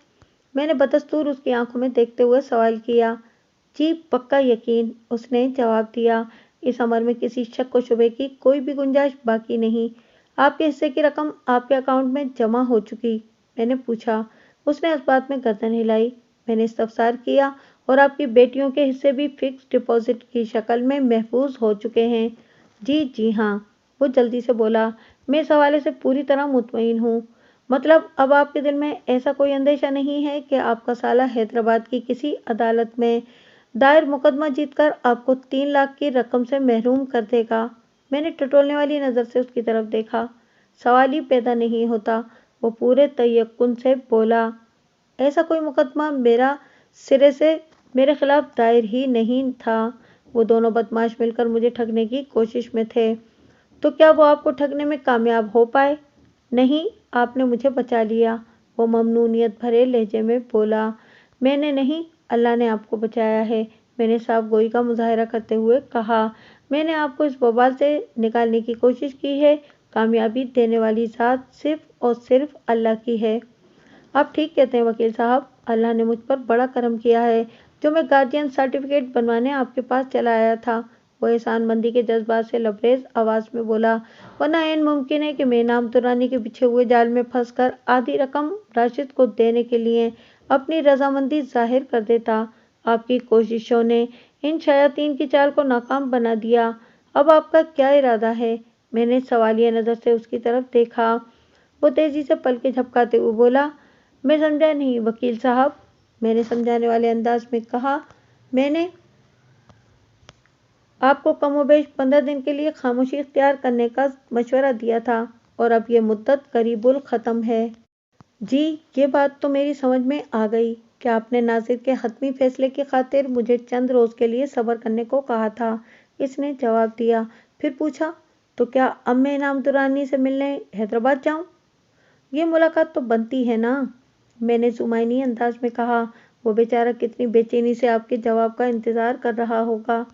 मैंने बदस्तूर उसकी आंखों में देखते हुए सवाल किया। जी पक्का यकीन, उसने जवाब दिया। इस अमर में किसी शक व शुबे की कोई भी गुंजाइश बाकी नहीं। आपके हिस्से की रकम आपके अकाउंट में जमा हो चुकी? मैंने पूछा। उसने इस बात में गर्दन हिलाई। मैंने इस्तफसार किया। और आपकी बेटियों के हिस्से भी फिक्स डिपॉजिट की शक्ल में महफूज हो चुके हैं? जी हाँ, वो जल्दी से बोला। मैं इस हवाले से पूरी तरह मुतमईन हूँ। मतलब अब आपके दिल में ऐसा कोई अंदेशा नहीं है कि आपका साला हैदराबाद की किसी अदालत में दायर मुकदमा जीतकर आपको 3 लाख की रकम से महरूम कर देगा? मैंने टटोलने वाली नज़र से उसकी तरफ देखा। सवाल ही पैदा नहीं होता। वो पूरे तयक्कुन से बोला, ऐसा कोई मुकदमा मेरा सिरे से मेरे खिलाफ दायर ही नहीं था। वो दोनों बदमाश मिलकर मुझे ठगने की कोशिश में थे। तो क्या वो आपको ठगने में कामयाब हो पाए? नहीं, आपने मुझे बचा लिया, वो ममनूनियत भरे लहजे में बोला। मैंने नहीं, अल्लाह ने आपको बचाया है, मैंने साफ गोई का मुजाहरा करते हुए कहा। मैंने आपको इस बवाल से निकालने की कोशिश की है। कामयाबी देने वाली ज़ात सिर्फ और सिर्फ अल्लाह की है। आप ठीक कहते हैं वकील साहब, अल्लाह ने मुझ पर बड़ा करम किया है जो मैं गार्जियन सर्टिफिकेट बनवाने आपके पास चला आया था। वो एहसानमंदी के जज्बात से लबरेज आवाज़ में बोला, वरना ऐन मुमकिन है कि मैं इनाम दुरानी के बिछे हुए जाल में फंसकर आधी रकम राशिद को देने के लिए अपनी रजामंदी जाहिर कर देता। आपकी कोशिशों ने इन शयातीन की चाल को नाकाम बना दिया। अब आपका क्या इरादा है? मैंने सवालिया नज़र से उसकी तरफ देखा। वो तेजी से पलकें झपकाते हुए बोला, मैं समझा नहीं वकील साहब। मैंने समझाने वाले अंदाज में कहा, मैंने आपको कमोबेश 15 दिन के लिए खामोशी इख्तियार करने का मशवरा दिया था और अब ये मुद्दत करीबुल ख़त्म है। जी, ये बात तो मेरी समझ में आ गई कि आपने नासिर के हतमी फैसले की खातिर मुझे चंद रोज़ के लिए सब्र करने को कहा था, इसने जवाब दिया। फिर पूछा, तो क्या अब मैं इनाम दुरानी से मिलने हैदराबाद जाऊं? ये मुलाकात तो बनती है ना, मैंने जुमाइनी अंदाज में कहा। वो बेचारा कितनी बेचैनी से आपके जवाब का इंतज़ार कर रहा होगा।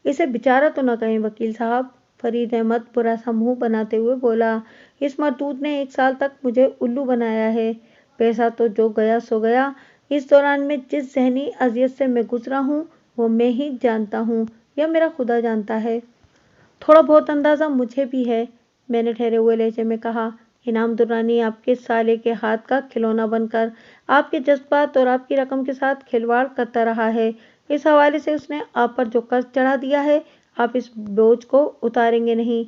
इसे बेचारा तो न कहें वकील साहब, फरीद अहमद बुरा सा मुंह बनाते हुए बोला। इस मरदूद ने 1 साल तक मुझे उल्लू बनाया है। पैसा तो जो गया सो गया। इस दौरान में जिस जहनी अजियत से मैं गुजरा हूँ वो मैं ही जानता हूँ या मेरा खुदा जानता है। थोड़ा बहुत अंदाज़ा मुझे भी है, मैंने ठहरे हुए लहजे में कहा। इनाम दुरानी आपके साले के हाथ का खिलौना बनकर आपके जज्बात और आपकी रकम के साथ खिलवाड़ करता रहा है। इस हवाले से उसने आप पर जो कर्ज चढ़ा दिया है, आप इस बोझ को उतारेंगे नहीं।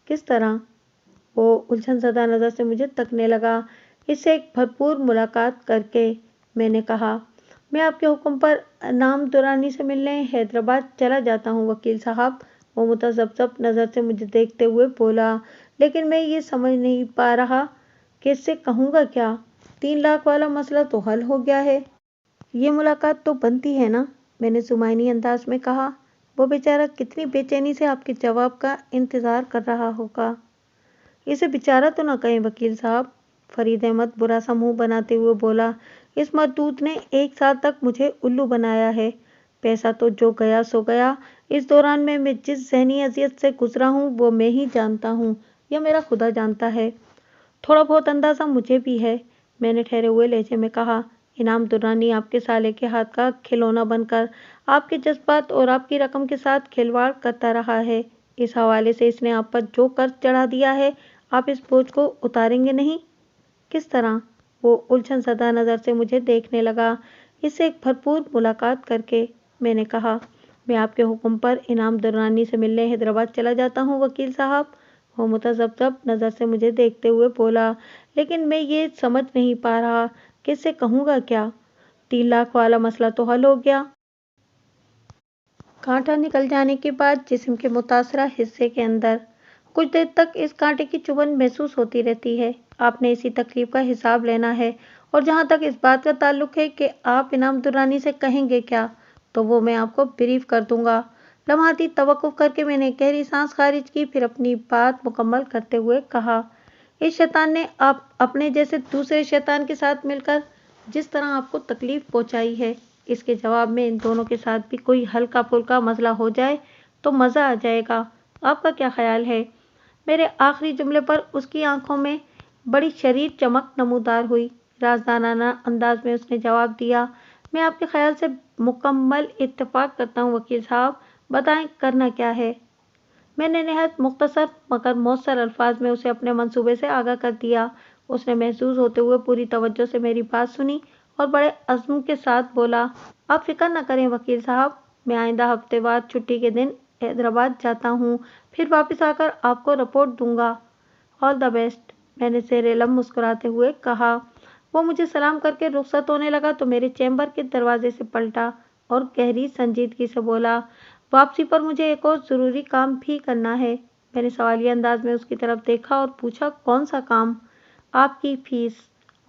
किस तरह? वो उलझन ज़दा नज़र से मुझे तकने लगा। इससे एक भरपूर मुलाकात करके, मैंने कहा। मैं आपके हुक्म पर इनाम दुरानी से मिलने हैदराबाद चला जाता हूँ वकील साहब, वो मुतज़ब्ज़ब नज़र से मुझे देखते हुए बोला। लेकिन मैं ये समझ नहीं पा रहा कि इससे कहूँगा क्या? 3 लाख वाला मसला तो हल हो गया है। ये मुलाकात तो बनती है ना, मैंने जुमाइनी अंदाज में कहा। वो बेचारा कितनी बेचैनी से आपके जवाब का इंतज़ार कर रहा होगा। इसे बेचारा तो न कहें वकील साहब, फरीद अहमद बुरा सा मुंह बनाते हुए बोला। इस मरदूद ने 1 साल तक मुझे उल्लू बनाया है। पैसा तो जो गया सो गया। इस दौरान में मैं जिस जहनी अजियत से गुजरा हूँ वो मैं ही जानता हूँ या मेरा खुदा जानता है। थोड़ा बहुत अंदाज़ा मुझे भी है, मैंने ठहरे हुए लहजे में कहा। इनाम दुरानी आपके साले के हाथ का खिलौना बनकर आपके जज्बात और आपकी रकम के साथ खिलवाड़ करता रहा है। इस हवाले से इसने आप पर जो कर्ज चढ़ा दिया है, आप इस बोझ को उतारेंगे नहीं। किस तरह? वो उलझन ज़दा नज़र से मुझे देखने लगा। इससे एक भरपूर मुलाकात करके, मैंने कहा। मैं आपके हुक्म पर इनाम दुरानी से मिलने हैदराबाद चला जाता हूँ वकील साहब, वो मुतज़ब्ज़ब नज़र से मुझे देखते हुए बोला। लेकिन मैं ये समझ नहीं पा रहा कि इससे कहूँगा क्या? 3 लाख वाला मसला तो हल हो गया। कांटा निकल जाने के बाद जिस्म के मुतासरा हिस्से के अंदर कुछ देर तक इस कांटे की चुभन महसूस होती रहती है। आपने इसी तकलीफ का हिसाब लेना है। और जहाँ तक इस बात का ताल्लुक है कि आप इनाम दुरानी से कहेंगे क्या, तो वो मैं आपको ब्रीफ कर दूंगा। लम्हाती तवक्कुफ करके मैंने गहरी सांस खारिज की, फिर अपनी बात मुकम्मल करते हुए कहा। इस शैतान ने आप अपने जैसे दूसरे शैतान के साथ मिलकर जिस तरह आपको तकलीफ पहुंचाई है, इसके जवाब में इन दोनों के साथ भी कोई हल्का फुल्का मसला हो जाए तो मज़ा आ जाएगा। आपका क्या ख्याल है? मेरे आखिरी जुमले पर उसकी आंखों में बड़ी शरीर चमक नमूदार हुई। राजदानाना अंदाज में उसने जवाब दिया, मैं आपके ख्याल से मुकम्मल इत्तेफाक करता हूँ वकील साहब, बताएं करना क्या है। मैंने नहायत मुख्तसर मगर मौसर अल्फाज में उसे अपने मंसूबे से आगाह कर दिया। उसने महसूस होते हुए पूरी तवज्जो से मेरी बात सुनी और बड़े अज़्म के साथ बोला, आप फिक्र न करें वकील साहब, मैं आइंदा हफ्ते बाद छुट्टी के दिन हैदराबाद जाता हूँ, फिर वापस आकर आपको रिपोर्ट दूंगा। ऑल द बेस्ट, मैंने ज़ेर-ए-लब मुस्कुराते हुए कहा। वो मुझे सलाम करके रुखसत होने लगा तो मेरे चैम्बर के दरवाजे से पलटा और गहरी संजीदगी से बोला, वापसी पर मुझे एक और ज़रूरी काम भी करना है। मैंने सवालिया अंदाज में उसकी तरफ देखा और पूछा, कौन सा काम? आपकी फीस।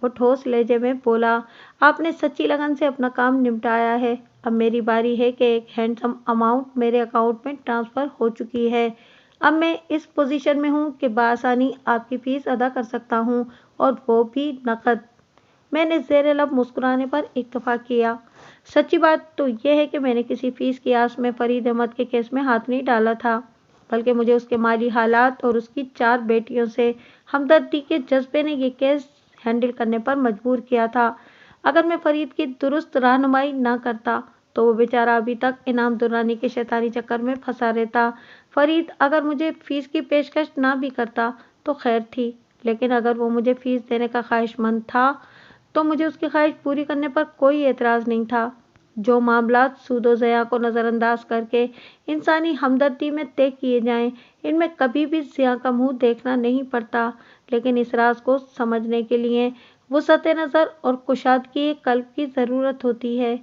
वो ठोस लहजे में बोला, आपने सच्ची लगन से अपना काम निपटाया है। अब मेरी बारी है कि एक हैंडसम अमाउंट मेरे अकाउंट में ट्रांसफ़र हो चुकी है। अब मैं इस पोजीशन में हूँ कि बआसानी आपकी फ़ीस अदा कर सकता हूँ, और वो भी नकद। मैंने ज़ेर लब मुस्कुराने पर इत्तफाक किया। सच्ची बात तो यह है कि मैंने किसी फ़ीस की आस में फरीद अहमद के केस में हाथ नहीं डाला था, बल्कि मुझे उसके माली हालात और उसकी 4 बेटियों से हमदर्दी के जज्बे ने यह केस हैंडल करने पर मजबूर किया था। अगर मैं फरीद की दुरुस्त रहनुमाई न करता तो वो बेचारा अभी तक इनाम दुर्रानी के शैतानी चक्कर में फंसा रहता। फरीद अगर मुझे फ़ीस की पेशकश ना भी करता तो खैर थी, लेकिन अगर वो मुझे फ़ीस देने का ख्वाहिशमंद था तो मुझे उसकी ख्वाहिश पूरी करने पर कोई एतराज़ नहीं था। जो मामलात सूदो ज़या को नज़रअंदाज करके इंसानी हमदर्दी में तय किए जाएं, इनमें कभी भी ज़िया का मुंह देखना नहीं पड़ता, लेकिन इस राज को समझने के लिए वुसअत नज़र और कुशादगी क़ल्ब की ज़रूरत होती है।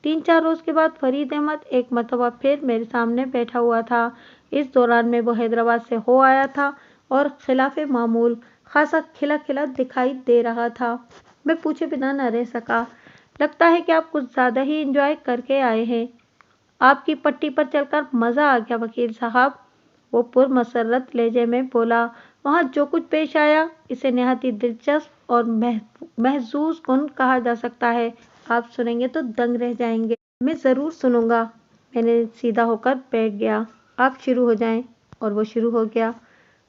3-4 रोज़ के बाद फरीद अहमद एक मरतबा फिर मेरे सामने बैठा हुआ था। इस दौरान में वो हैदराबाद से हो आया था और खिलाफ़े मामूल खासा खिला खिला दिखाई दे रहा था। मैं पूछे बिना न रह सका, लगता है कि आप कुछ ज़्यादा ही इंजॉय करके आए हैं। आपकी पट्टी पर चलकर मज़ा आ गया वकील साहब, वो पुरमसरत लहजे में बोला। वहाँ जो कुछ पेश आया इसे नहायत ही दिलचस्प और महजूज कुन कहा जा सकता है। आप सुनेंगे तो दंग रह जाएंगे। मैं ज़रूर सुनूंगा। मैंने सीधा होकर बैठ गया। आप शुरू हो जाएं। और वो शुरू हो गया।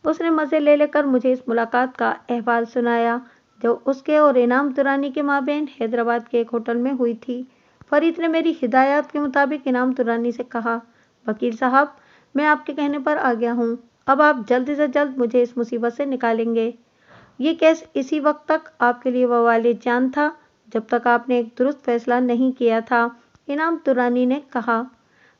उसने मज़े ले लेकर मुझे इस मुलाकात का अहवाल सुनाया जो उसके और इनाम दुरानी के माबेन हैदराबाद के एक होटल में हुई थी। फरीद ने मेरी हिदायत के मुताबिक इनाम दुरानी से कहा, वकील साहब, मैं आपके कहने पर आ गया हूँ। अब आप जल्द से जल्द मुझे इस मुसीबत से निकालेंगे। ये केस इसी वक्त तक आपके लिए वबाले जान था जब तक आपने एक दुरुस्त फैसला नहीं किया था। इनाम दुरानी ने कहा,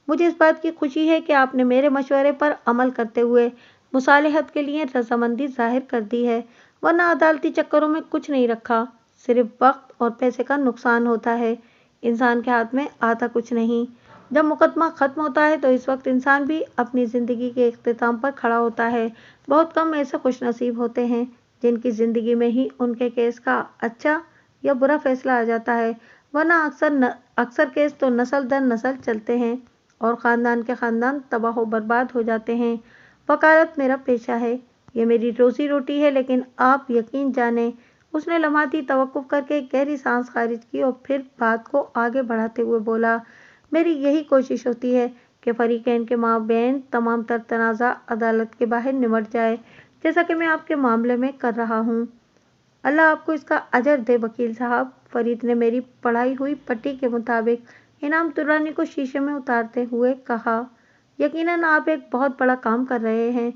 मुझे इस बात की खुशी है कि आपने मेरे मशवरे पर अमल करते हुए मुसालहत के लिए रजामंदी जाहिर कर दी है, वरना अदालती चक्करों में कुछ नहीं रखा, सिर्फ वक्त और पैसे का नुकसान होता है। इंसान के हाथ में आता कुछ नहीं। जब मुकदमा ख़त्म होता है तो इस वक्त इंसान भी अपनी ज़िंदगी के इख्तिताम पर खड़ा होता है। बहुत कम ऐसे खुशनसीब होते हैं जिनकी ज़िंदगी में ही उनके केस का अच्छा या बुरा फैसला आ जाता है, वरना अक्सर केस तो नस्ल दर नस्ल चलते हैं और ख़ानदान के ख़ानदान तबाह व बर्बाद हो जाते हैं। वकालत मेरा पेशा है, ये मेरी रोज़ी रोटी है, लेकिन आप यकीन जानें, उसने लम्हाती तवक्कुफ़ करके गहरी सांस खारिज की और फिर बात को आगे बढ़ाते हुए बोला, मेरी यही कोशिश होती है कि फरीकैन के माबैन तमाम तर तनाज़ा अदालत के बाहर निमट जाए, जैसा कि मैं आपके मामले में कर रहा हूँ। अल्लाह आपको इसका अजर दे वकील साहब। फरीद ने मेरी पढ़ाई हुई पट्टी के मुताबिक इनाम दुर्रानी को शीशे में उतारते हुए कहा, यकीनन आप एक बहुत बड़ा काम कर रहे हैं।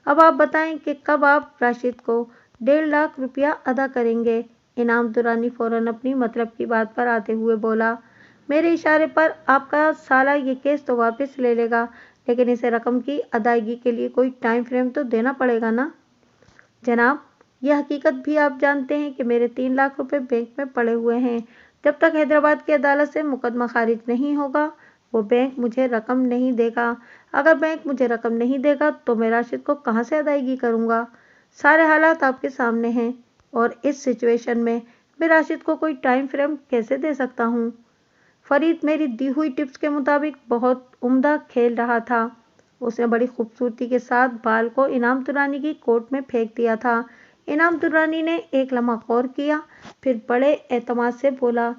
अब आप बताएं कि कब आप राशिद को 1.5 लाख रुपया अदा करेंगे। इनाम दुरानी फौरन अपनी मतलब की बात पर आते हुए बोला, मेरे इशारे पर आपका साला ये केस तो वापस ले लेगा, लेकिन इसे रकम की अदायगी के लिए कोई टाइम फ्रेम तो देना पड़ेगा ना। जनाब, यह हकीकत भी आप जानते हैं कि मेरे 3 लाख रुपए बैंक में पड़े हुए हैं। जब तक हैदराबाद की अदालत से मुकदमा खारिज नहीं होगा वो बैंक मुझे रकम नहीं देगा। अगर बैंक मुझे रकम नहीं देगा तो मैं राशिद को कहाँ से अदायगी करूँगा। सारे हालात आपके सामने हैं और इस सिचुएशन में मैं राशिद को कोई टाइम फ्रेम कैसे दे सकता हूँ। फरीद मेरी दी हुई टिप्स के मुताबिक बहुत उम्दा खेल रहा था। उसने बड़ी खूबसूरती के साथ बाल को इनाम दुरानी की कोट में फेंक दिया था। इनाम दुरानी ने एक लम्हा गौर किया, फिर बड़े एतमाद से बोला,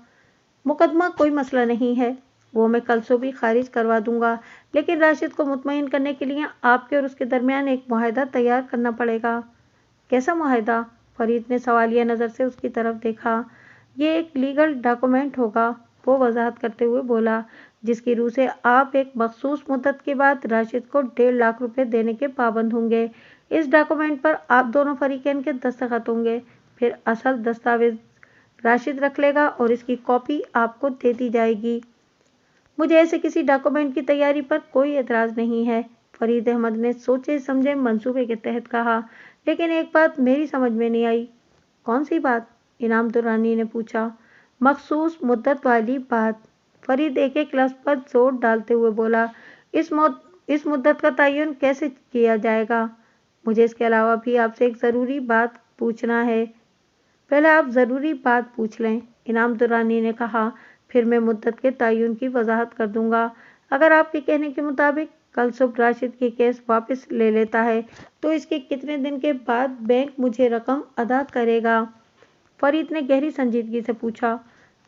मुकदमा कोई मसला नहीं है, वो मैं कल सुबह खारिज करवा दूंगा, लेकिन राशिद को मुतमईन करने के लिए आपके और उसके दरमियान एक मुआहदा तैयार करना पड़ेगा। कैसा मुआहदा? फरीद ने सवालिया नज़र से उसकी तरफ देखा। ये एक लीगल डॉक्यूमेंट होगा वो वजाहत करते हुए बोला, जिसकी रूह से आप एक मखसूस मुद्दत के बाद राशिद को 1.5 लाख रुपए देने के पाबंद होंगे। इस डॉक्यूमेंट पर आप दोनों फरीकैन के दस्तखत होंगे। फिर असल दस्तावेज राशिद रख लेगा और इसकी कॉपी आपको दे दी जाएगी। मुझे ऐसे किसी डॉक्यूमेंट की तैयारी पर कोई एतराज़ नहीं है, फरीद अहमद ने सोचे समझे मंसूबे के तहत कहा। लेकिन एक बात मेरी समझ में नहीं आई। कौन सी बात? इनाम दुर्रानी ने पूछा। मखसूस मुद्दत वाली बात, फरीद एक लफ्ज़ पर जोर डालते हुए बोला। इस मुद्दत का तयन कैसे किया जाएगा? मुझे इसके अलावा भी आपसे एक ज़रूरी बात पूछना है। पहले आप ज़रूरी बात पूछ लें, इनाम दुर्रानी ने कहा, फिर मैं मुद्दत के तयन की वजाहत कर दूंगा। अगर आपके कहने के मुताबिक कल सुबह राशिद की केस वापस ले लेता है तो इसके कितने दिन के बाद बैंक मुझे रकम अदा करेगा? फरीद ने गहरी संजीदगी से पूछा।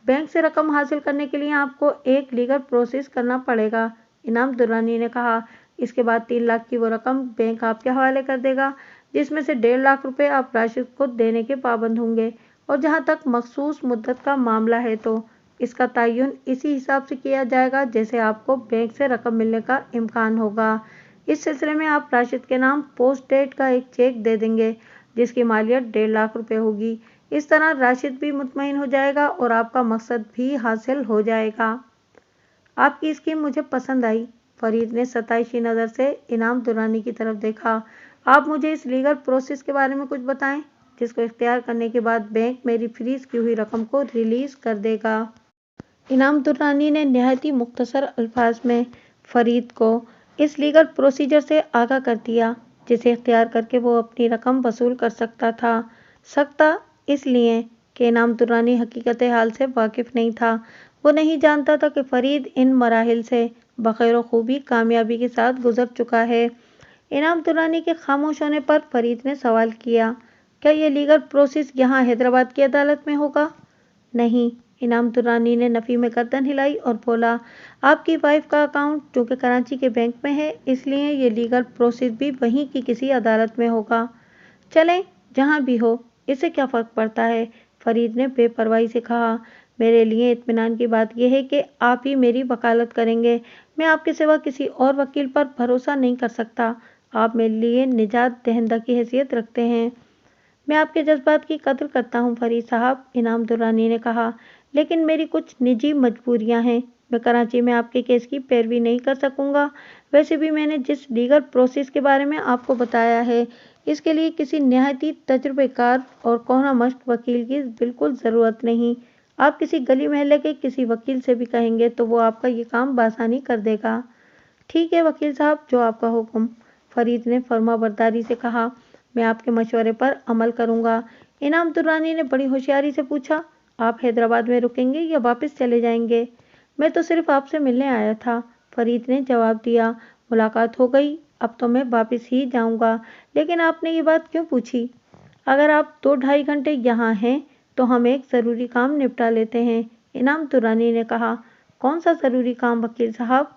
बैंक से रकम हासिल करने के लिए आपको एक लीगल प्रोसेस करना पड़ेगा, इनाम दुर्रानी ने कहा। इसके बाद 3 लाख की वो रकम बैंक आपके हवाले कर देगा, जिसमें से 1.5 लाख रुपए आप राशिद को देने के पाबंद होंगे। और जहाँ तक मखसूस मुद्दत का मामला है तो इसका तयन इसी हिसाब से किया जाएगा जैसे आपको बैंक से रकम मिलने का इम्कान होगा। इस सिलसिले में आप राशिद के नाम पोस्ट डेट का एक चेक दे देंगे जिसकी मालियत 1.5 लाख रुपए होगी। इस तरह राशिद भी मुतमईन हो जाएगा और आपका मकसद भी हासिल हो जाएगा। आपकी स्कीम मुझे पसंद आई, फरीद ने सताइशी नज़र से इनाम दुर्रानी की तरफ देखा। आप मुझे इस लीगल प्रोसेस के बारे में कुछ बताएं जिसको इख्तियार करने के बाद बैंक मेरी फ्रीज की हुई रकम को रिलीज कर देगा। इनाम दुर्रानी ने नहायत ही मुख्तसर अल्फाज में फरीद को इस लीगल प्रोसीजर से आगाह कर दिया जिसे इख्तियार करके वो अपनी रकम वसूल कर सकता इसलिए कि इनाम दुर्रानी हकीकत हाल से वाकिफ नहीं था। वो नहीं जानता था कि फरीद इन मराहिल से बखैर खूबी कामयाबी के साथ गुजर चुका है। इनाम दुर्रानी के खामोश होने पर फरीद ने सवाल किया, क्या ये लीगल प्रोसेस यहाँ हैदराबाद की अदालत में होगा? नहीं, इनाम दुर्रानी ने नफ़ी में गर्दन हिलाई और बोला, आपकी वाइफ का अकाउंट चूँकि कराची के बैंक में है इसलिए ये लीगल प्रोसेस भी वहीं की किसी अदालत में होगा। चलें, जहाँ भी हो, इससे क्या फ़र्क पड़ता है? फरीद ने बेपरवाही से कहा। मेरे लिए इत्मीनान की बात यह है कि आप ही मेरी वकालत करेंगे। मैं आपके सिवा किसी और वकील पर भरोसा नहीं कर सकता। आप मेरे लिए निजात दहिंदा की हैसियत रखते हैं। मैं आपके जज्बात की कदर करता हूँ फरीद साहब, इनाम दुर्रानी ने कहा, लेकिन मेरी कुछ निजी मजबूरियाँ हैं। मैं कराची में आपके केस की पैरवी नहीं कर सकूँगा। वैसे भी मैंने जिस लीगल प्रोसेस के बारे में आपको बताया है इसके लिए किसी नहायती तजुर्बेकार और कोहना मश्क वकील की बिल्कुल ज़रूरत नहीं। आप किसी गली महल्ले के किसी वकील से भी कहेंगे तो वो आपका ये काम बासानी कर देगा। ठीक है वकील साहब, जो आपका हुक्म, फरीद ने फर्माबरदारी से कहा। मैं आपके मशवरे पर अमल करूंगा। इनाम दुर्रानी ने बड़ी होशियारी से पूछा, आप हैदराबाद में रुकेंगे या वापस चले जाएंगे? मैं तो सिर्फ आपसे मिलने आया था, फरीद ने जवाब दिया। मुलाकात हो गई, अब तो मैं वापस ही जाऊंगा। लेकिन आपने ये बात क्यों पूछी? अगर आप 2-2.5 घंटे यहाँ हैं तो हम एक ज़रूरी काम निपटा लेते हैं, इनाम दुर्रानी ने कहा। कौन सा ज़रूरी काम वकील साहब?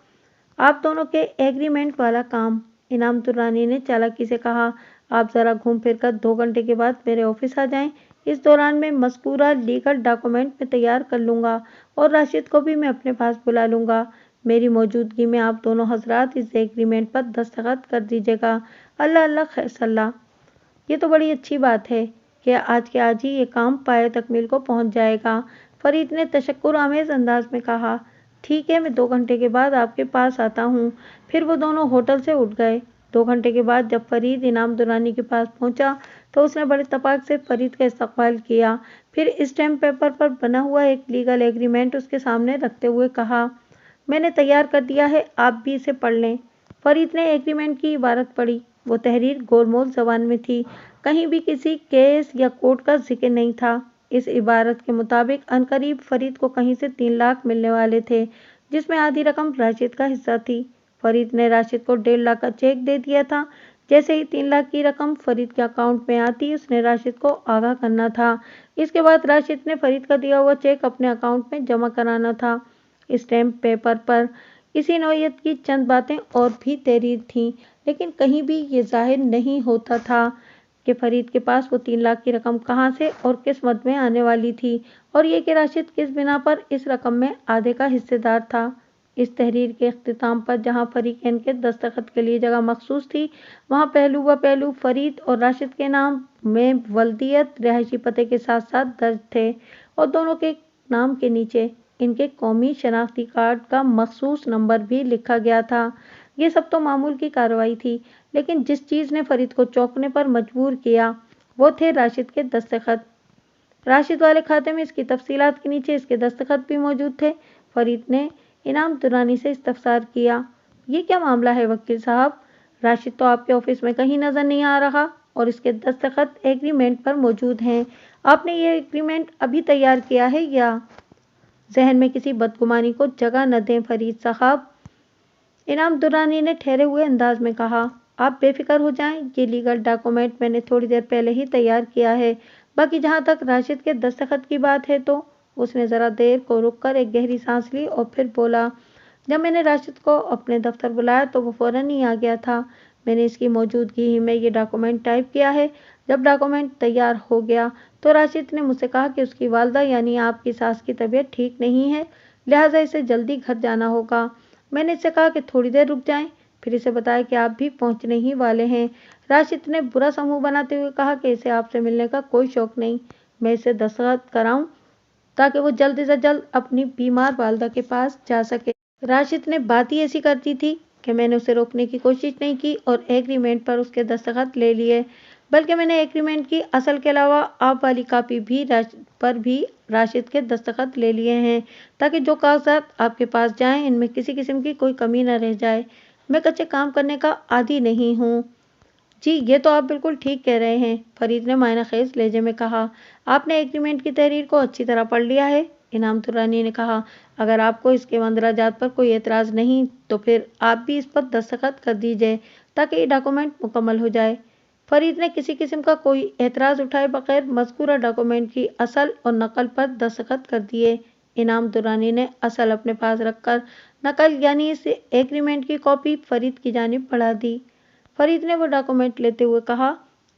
आप दोनों के एग्रीमेंट वाला काम, इनाम दुर्रानी ने चालाकी से कहा। आप ज़रा घूम फिर कर 2 घंटे के बाद मेरे ऑफिस आ जाएं। इस दौरान मैं मज़कूरा लीगल डॉक्यूमेंट में तैयार कर लूँगा और राशिद को भी मैं अपने पास बुला लूँगा। मेरी मौजूदगी में आप दोनों हजरात इस एग्रीमेंट पर दस्तखत कर दीजिएगा। अल्लाह अल्लाह खैर सल्ला। ये तो बड़ी अच्छी बात है कि आज के आज ही ये काम पाए तकमील को पहुंच जाएगा, फरीद ने तशक्कुर आमेज़ अंदाज में कहा। ठीक है, मैं 2 घंटे के बाद आपके पास आता हूँ। फिर वो दोनों होटल से उठ गए। 2 घंटे के बाद जब फरीद इनाम दुर्रानी के पास पहुंचा तो उसने बड़े तपाक से फरीद का इस्तकबाल किया। फिर स्टैम्प पेपर पर बना हुआ एक लीगल एग्रीमेंट उसके सामने रखते हुए कहा, मैंने तैयार कर दिया है, आप भी इसे पढ़ लें। फरीद ने एग्रीमेंट की इबारत पढ़ी। वो तहरीर गोलमोल ज़बान में थी, कहीं भी किसी केस या कोर्ट का जिक्र नहीं था। इस इबारत के मुताबिक अनकरीब फरीद को कहीं से 3 लाख मिलने वाले थे जिसमें आधी रकम राशिद का हिस्सा थी। फरीद ने राशिद को 1.5 लाख का चेक दे दिया था। जैसे ही 3 लाख की रकम फरीद के अकाउंट में आती उसने राशिद को आगाह करना था। इसके बाद राशिद ने फरीद का दिया हुआ चेक अपने अकाउंट में जमा कराना था। स्टैम्प पेपर पर इसी नौयत की चंद बातें और भी तहरीर थीं, लेकिन कहीं भी ये जाहिर नहीं होता था کہ فرید کے پاس وہ 3 लाख की रकम कहाँ से और किस मद में आने वाली थी, और ये कि राशिद किस बिना पर इस रकम में आधे का हिस्सेदार था। इस तहरीर के इख्तिताम पर जहां फरीकैन के दस्तखत के लिए जगह मखसूस थी, वहां पहलू व पहलू फरीद और राशिद के नाम में वल्दियत, रिहायशी पते के साथ साथ दर्ज थे, और दोनों के नाम के नीचे इनके कौमी शनाख्ती कार्ड का मखसूस नंबर भी लिखा गया था। ये सब तो मामूल की कार्रवाई थी, लेकिन जिस चीज़ ने फरीद को चौंकने पर मजबूर किया वो थे राशिद के दस्तखत। राशिद वाले खाते में इसकी तफसीलात के नीचे इसके दस्तखत भी मौजूद थे। फरीद ने इनाम दुरानी से इस्तफसार किया, ये क्या मामला है वकील साहब? राशिद तो आपके ऑफिस में कहीं नजर नहीं आ रहा और इसके दस्तखत एग्रीमेंट पर मौजूद हैं। आपने ये एग्रीमेंट अभी तैयार किया है या? जहन में किसी बदगुमानी को जगह न दें फरीद साहब, इनाम दुरानी ने ठहरे हुए अंदाज में कहा। आप बेफिक्र हो जाएं, ये लीगल डॉक्यूमेंट मैंने थोड़ी देर पहले ही तैयार किया है। बाकी जहां तक राशिद के दस्तखत की बात है तो उसने ज़रा देर को रुककर एक गहरी सांस ली और फिर बोला, जब मैंने राशिद को अपने दफ्तर बुलाया तो वो फ़ौरन ही आ गया था। मैंने इसकी मौजूदगी ही में ये डॉक्यूमेंट टाइप किया है। जब डॉक्यूमेंट तैयार हो गया तो राशिद ने मुझसे कहा कि उसकी वालदा यानी आपकी सास की तबीयत ठीक नहीं है, लिहाजा इसे जल्दी घर जाना होगा। मैंने इससे कहा कि थोड़ी देर रुक जाएं, फिर इसे बताया कि आप भी पहुंचने ही वाले हैं। राशिद ने बुरा सा मुंह बनाते हुए कहा कि इसे आपसे मिलने का कोई शौक नहीं, मैं इसे दस्तखत कराऊं ताकि वो जल्द से जल्द अपनी बीमार वालदा के पास जा सके। राशिद ने बात ही ऐसी कर दी थी कि मैंने उसे रोकने की कोशिश नहीं की और एग्रीमेंट पर उसके दस्तखत ले लिए, बल्कि मैंने एग्रीमेंट की असल के अलावा आप वाली कापी भी राशिद के दस्तखत ले लिए हैं, ताकि जो कागजात आपके पास जाएं इनमें किसी किस्म की कोई कमी न रह जाए। मैं कच्चे काम करने का आदी नहीं हूँ। जी, ये तो आप बिल्कुल ठीक कह रहे हैं, फरीद ने मायनाखेज लहजे में कहा। आपने एग्रीमेंट की तहरीर को अच्छी तरह पढ़ लिया है? इनाम दुरानी ने कहा। अगर आपको इसके मंदराजात पर कोई एतराज़ नहीं तो फिर आप भी इस पर दस्तखत कर दीजिए ताकि ये डॉक्यूमेंट मुकम्मल हो जाए। फरीद ने किसी किस्म का कोई एतराज़ उठाए बगैर मज़कूरा डॉक्यूमेंट की असल और नकल पर दस्तखत कर दिए। इनाम दुरानी ने असल अपने पास रखकर नकल यानी इस एग्रीमेंट की कॉपी फरीद की जानिब बढ़ा दी। फरीद ने वो डॉक्यूमेंट लेते हुए कहा,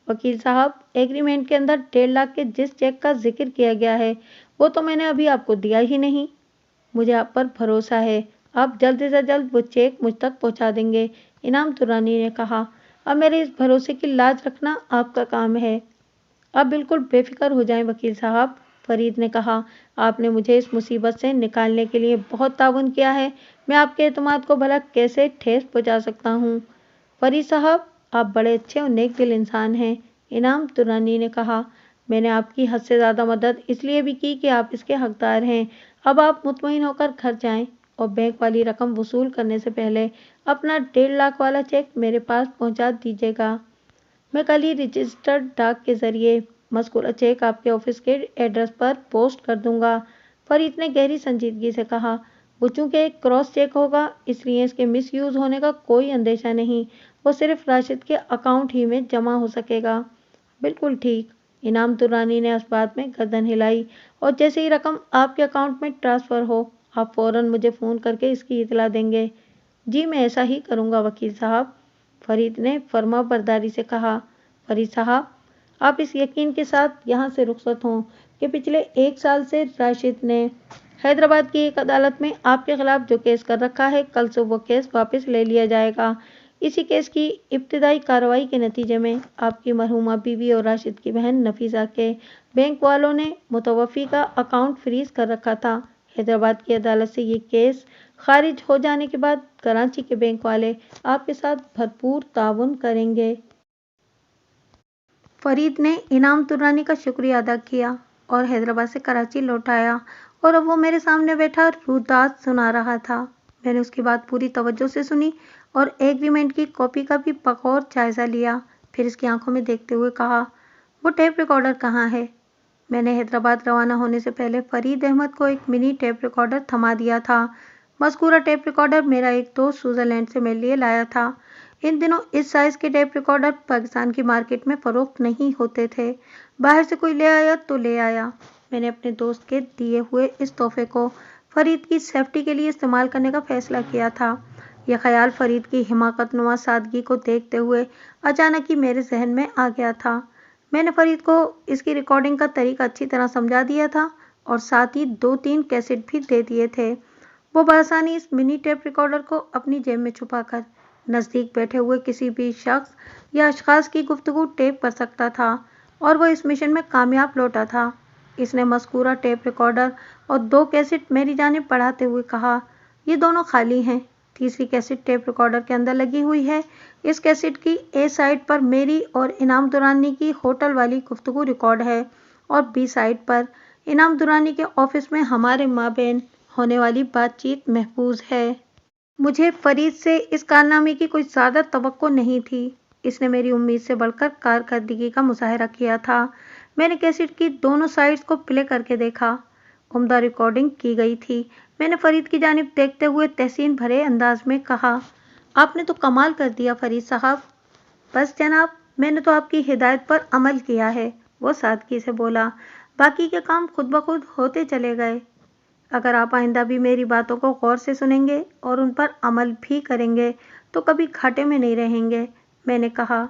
वकील साहब, एग्रीमेंट के अंदर 1.5 लाख के जिस चेक का जिक्र किया गया है वो तो मैंने अभी आपको दिया ही नहीं। मुझे आप पर भरोसा है, आप जल्द से जल्द वो चेक मुझ तक पहुंचा देंगे, इनाम दुरानी ने कहा। अब मेरे इस भरोसे की लाज रखना आपका काम है। आप बिल्कुल बेफिक्र हो जाएं वकील साहब, फरीद ने कहा। आपने मुझे इस मुसीबत से निकालने के लिए बहुत ताउन किया है, मैं आपके एतमाद को भला कैसे ठेस पहुंचा सकता हूँ? फरीद साहब, आप बड़े अच्छे और नेक दिल इंसान हैं, इनाम दुरानी ने कहा। मैंने आपकी हद से ज़्यादा मदद इसलिए भी की कि आप इसके हकदार हैं। अब आप मुतमईन होकर घर जाएं और बैंक वाली रकम वसूल करने से पहले अपना 1.5 लाख वाला चेक मेरे पास पहुंचा दीजिएगा। मैं कल ही रजिस्टर्ड डाक के जरिए मज़कूरा चेक आपके ऑफिस के एड्रेस पर पोस्ट कर दूंगा, फरीद ने गहरी संजीदगी से कहा। वो चूँकि एक क्रॉस चेक होगा इसलिए इसके मिस यूज़ होने का कोई अंदेशा नहीं, वो सिर्फ राशिद के अकाउंट ही में जमा हो सकेगा। बिल्कुल ठीक, इनाम दुरानी ने इस बात में गर्दन हिलाई, और जैसे ही रकम आपके अकाउंट में ट्रांसफ़र हो आप फ़ौरन मुझे फ़ोन करके इसकी इतला देंगे। जी, मैं ऐसा ही करूँगा वकील साहब, फरीद ने फर्मा बरदारी से कहा। फरीद साहब, आप इस यकीन के साथ यहाँ से रुखसत हों कि पिछले 1 साल से राशिद ने हैदराबाद की एक अदालत में आपके खिलाफ जो केस कर रखा है, कल से वो केस वापस ले लिया जाएगा। इसी केस की इब्तिदाई कार्रवाई के नतीजे में आपकी मरहूमा बीवी और राशिद की बहन नफीसा के बैंक वालों ने मुतवफ़ी का अकाउंट फ्रीज कर रखा था। हैदराबाद की अदालत से ये केस खारिज हो जाने के बाद कराची के बैंक वाले आपके साथ भरपूर ताउन करेंगे। फरीद ने इनाम दुरानी का शुक्रिया अदा किया और हैदराबाद से कराची लौट आया, और अब वो मेरे सामने बैठा रुदात सुना रहा था। मैंने उसकी बात पूरी तवज्जो से सुनी और एग्रीमेंट की कॉपी का भी बगौर जायज़ा लिया। फिर इसकी आंखों में देखते हुए कहा, वो टेप रिकॉर्डर कहाँ है? मैंने हैदराबाद रवाना होने से पहले फरीद अहमद को एक मिनी टेप रिकॉर्डर थमा दिया था। मज़कूरा टेप रिकॉर्डर मेरा एक दोस्त स्विट्ज़रलैंड से मेरे लिए लाया था। इन दिनों इस साइज़ के टेप रिकॉर्डर पाकिस्तान की मार्केट में फ़रोख्त नहीं होते थे। बाहर से कोई ले आया तो ले आया। मैंने अपने दोस्त के दिए हुए इस तोहफे को फरीद की सेफ्टी के लिए इस्तेमाल करने का फ़ैसला किया था। यह ख्याल फरीद की हिमाकतनुमा सादगी को देखते हुए अचानक ही मेरे जहन में आ गया था। मैंने फरीद को इसकी रिकॉर्डिंग का तरीका अच्छी तरह समझा दिया था और साथ ही 2-3 कैसेट भी दे दिए थे। वो बआसानी इस मिनी टेप रिकॉर्डर को अपनी जेब में छुपाकर नज़दीक बैठे हुए किसी भी शख्स या अशखास की गुफ्तगू टेप कर सकता था और वो इस मिशन में कामयाब लौटा था। इसने मज़कूरा टेप रिकॉर्डर और 2 कैसेट मेरी जानिब बढ़ाते हुए कहा, ये दोनों खाली हैं। तीसरी कैसेट टेप रिकॉर्डर के अंदर लगी हुई है। इस कैसेट की ए साइड पर मेरी और इनाम दुरानी की होटल वाली गुफ्तगू रिकॉर्ड है और बी साइड पर इनाम दुरानी के ऑफिस में हमारे माबेन होने वाली बातचीत महफूज है। मुझे फरीद से इस कारनामे की कोई ज़्यादा तवक्को नहीं थी। इसने मेरी उम्मीद से बढ़कर कारकर्दगी का मुजाहरा किया था। मैंने कैसेट की दोनों साइड्स को प्ले करके देखा। उम्दा रिकॉर्डिंग की गई थी। मैंने फरीद की जानिब देखते हुए तहसीन भरे अंदाज में कहा, आपने तो कमाल कर दिया फरीद साहब। बस जनाब, मैंने तो आपकी हिदायत पर अमल किया है, वो सादगी से बोला। बाकी के काम खुद ब खुद होते चले गए। अगर आप आइंदा भी मेरी बातों को गौर से सुनेंगे और उन पर अमल भी करेंगे तो कभी घाटे में नहीं रहेंगे। मैंने कहा,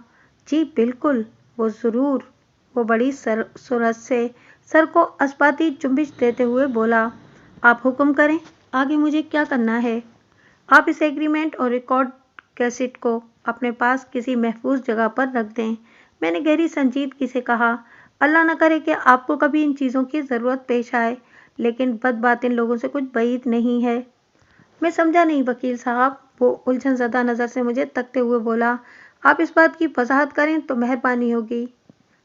जी बिल्कुल, वो ज़रूर। वो बड़ी सूरत से सर को अस्बाती जुम्बिश देते हुए बोला, आप हुक्म करें, आगे मुझे क्या करना है? आप इस एग्रीमेंट और रिकॉर्ड कैसेट को अपने पास किसी महफूज जगह पर रख दें। मैंने गहरी संजीदगी से कहा, अल्लाह न करे कि आपको कभी इन चीज़ों की ज़रूरत पेश आए, लेकिन बदबातिन लोगों से कुछ बैद नहीं है। मैं समझा नहीं वकील साहब। वो उलझन ज़दा नज़र से मुझे तकते हुए बोला, आप इस बात की वजाहत करें तो मेहरबानी होगी।